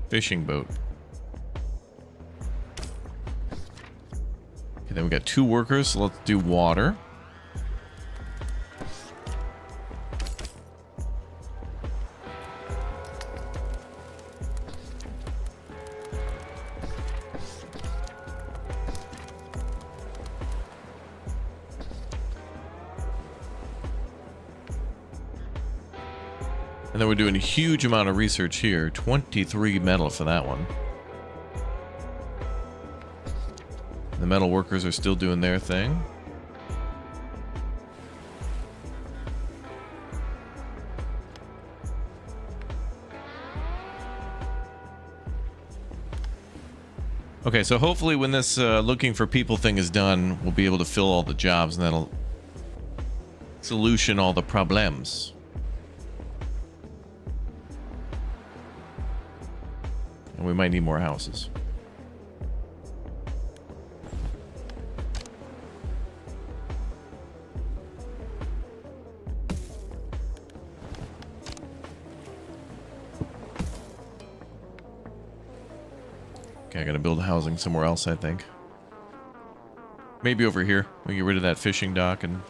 Fishing boat. Okay, then we got 2 workers, so let's do water. And then we're doing a huge amount of research here. 23 metal for that one. The metal workers are still doing their thing. Okay, so hopefully when this looking for people thing is done, we'll be able to fill all the jobs and that'll solution all the problems. And we might need more houses. Okay, I gotta build housing somewhere else, I think. Maybe over here. We get rid of that fishing dock and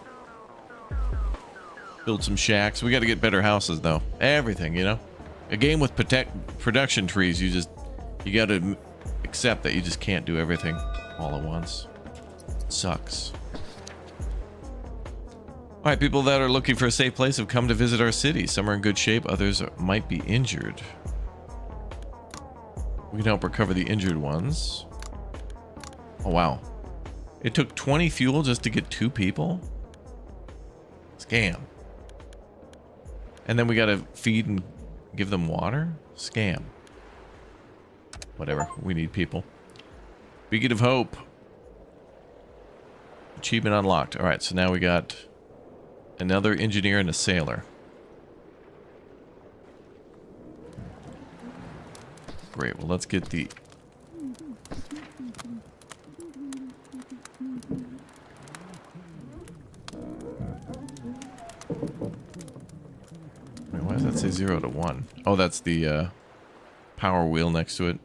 build some shacks. We gotta get better houses, though. Everything, you know? A game with production trees, you gotta accept that you just can't do everything all at once. It sucks. Alright, people that are looking for a safe place have come to visit our city. Some are in good shape, others might be injured. We can help recover the injured ones. Oh, wow. It took 20 fuel just to get 2 people? Scam. And then we gotta feed and give them water? Scam. Whatever. We need people. Beacon of Hope. Achievement unlocked. Alright, so now we got another engineer and a sailor. Great, well let's get the... Wait, why does that say 0 to 1? Oh, that's the power wheel next to it.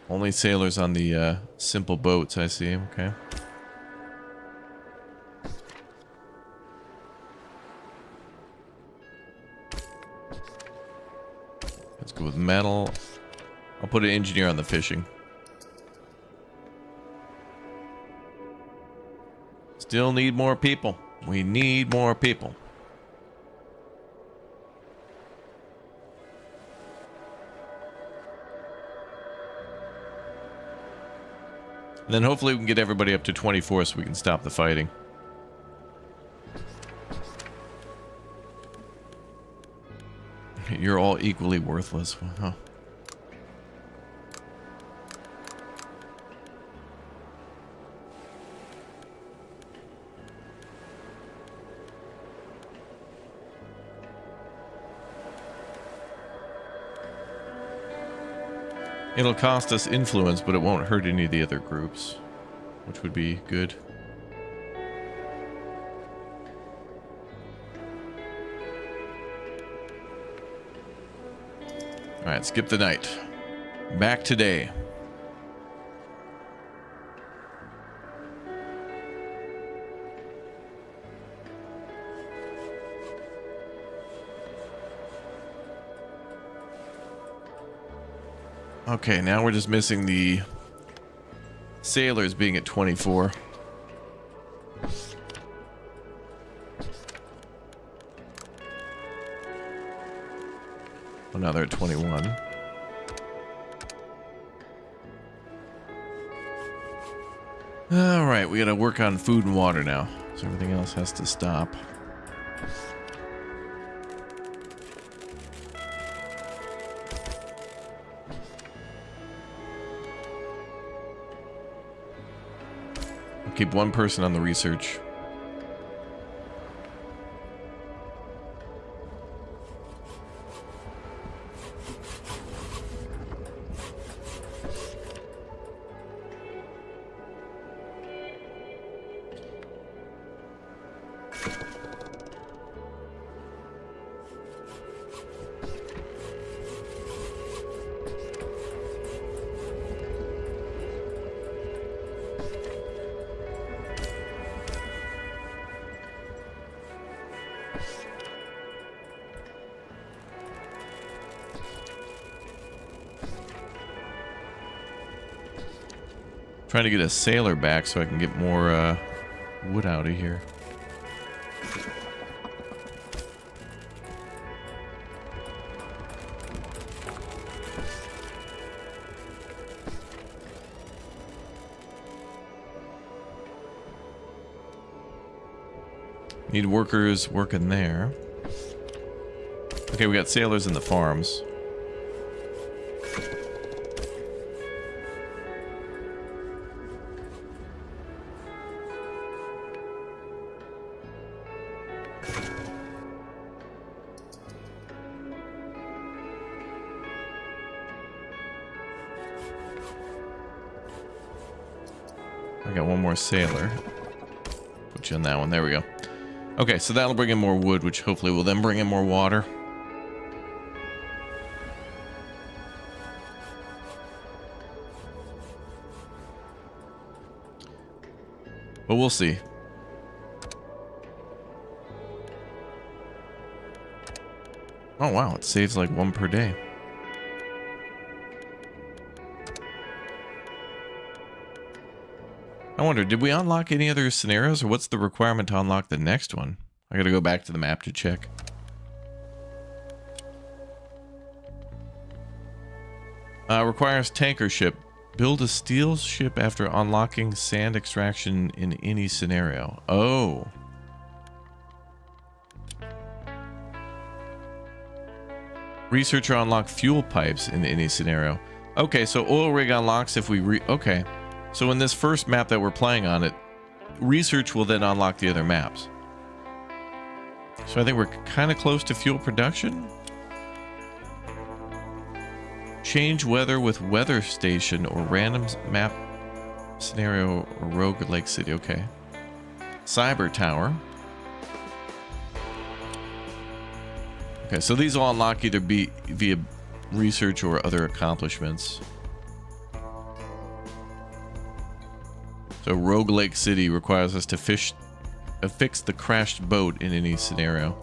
Only sailors on the simple boats, I see. Okay. Let's go with metal. I'll put an engineer on the fishing. Still need more people. We need more people. And then hopefully we can get everybody up to 24 so we can stop the fighting. You're all equally worthless. Huh. It'll cost us influence, but it won't hurt any of the other groups, which would be good. All right, skip the night. Back today. Okay, now we're just missing the sailors being at 24. Well, now they're at 21. All right, we gotta work on food and water now, so everything else has to stop. I'll keep one person on the research. Trying to get a sailor back so I can get more wood out of here. Need workers working there. Okay, we got sailors in the farms. I got one more sailor. Put you on that one. There we go. Okay, so that'll bring in more wood, which hopefully will then bring in more water. But we'll see. Oh wow, it saves like one per day. I wonder, did we unlock any other scenarios, or what's the requirement to unlock the next one? I gotta go back to the map to check. Requires tanker ship. Build a steel ship after unlocking sand extraction in any scenario. Oh. Researcher unlock fuel pipes in any scenario. Okay, so oil rig unlocks if we okay. So in this first map that we're playing on it, research will then unlock the other maps. So I think we're kind of close to fuel production. Change weather with weather station or random map scenario or rogue lake city. Okay. Cyber tower. Okay, so these will unlock either via research or other accomplishments. So Rogue Lake City requires us to fix the crashed boat in any scenario.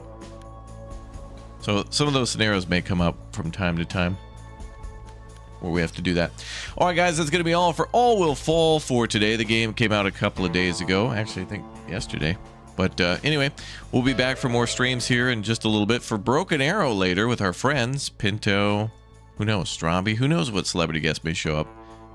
So some of those scenarios may come up from time to time where we have to do that. All right, guys, that's going to be all for All Will Fall for today. The game came out a couple of days ago. Actually, I think yesterday. But anyway, we'll be back for more streams here in just a little bit for Broken Arrow later with our friends. Pinto, who knows, Stromby, who knows what celebrity guest may show up.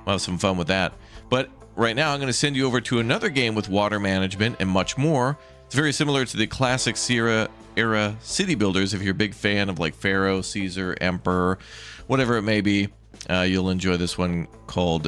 We'll have some fun with that. But right now, I'm going to send you over to another game with water management and much more. It's very similar to the classic Sierra era city builders. If you're a big fan of like Pharaoh, Caesar, Emperor, whatever it may be, you'll enjoy this one called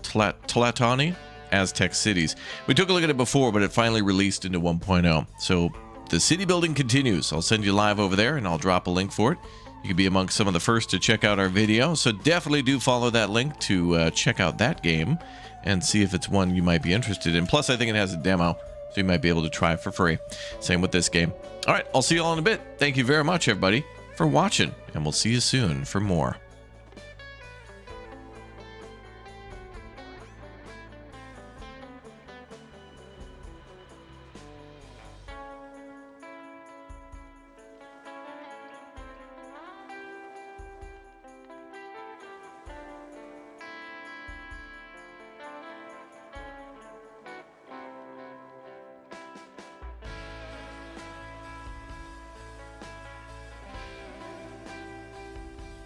Tlatani Aztec Cities. We took a look at it before, but it finally released into 1.0. So the city building continues. I'll send you live over there, and I'll drop a link for it. You can be amongst some of the first to check out our video. So definitely do follow that link to check out that game and see if it's one you might be interested in. Plus, I think it has a demo, so you might be able to try it for free. Same with this game. All right, I'll see you all in a bit. Thank you very much, everybody, for watching, and we'll see you soon for more.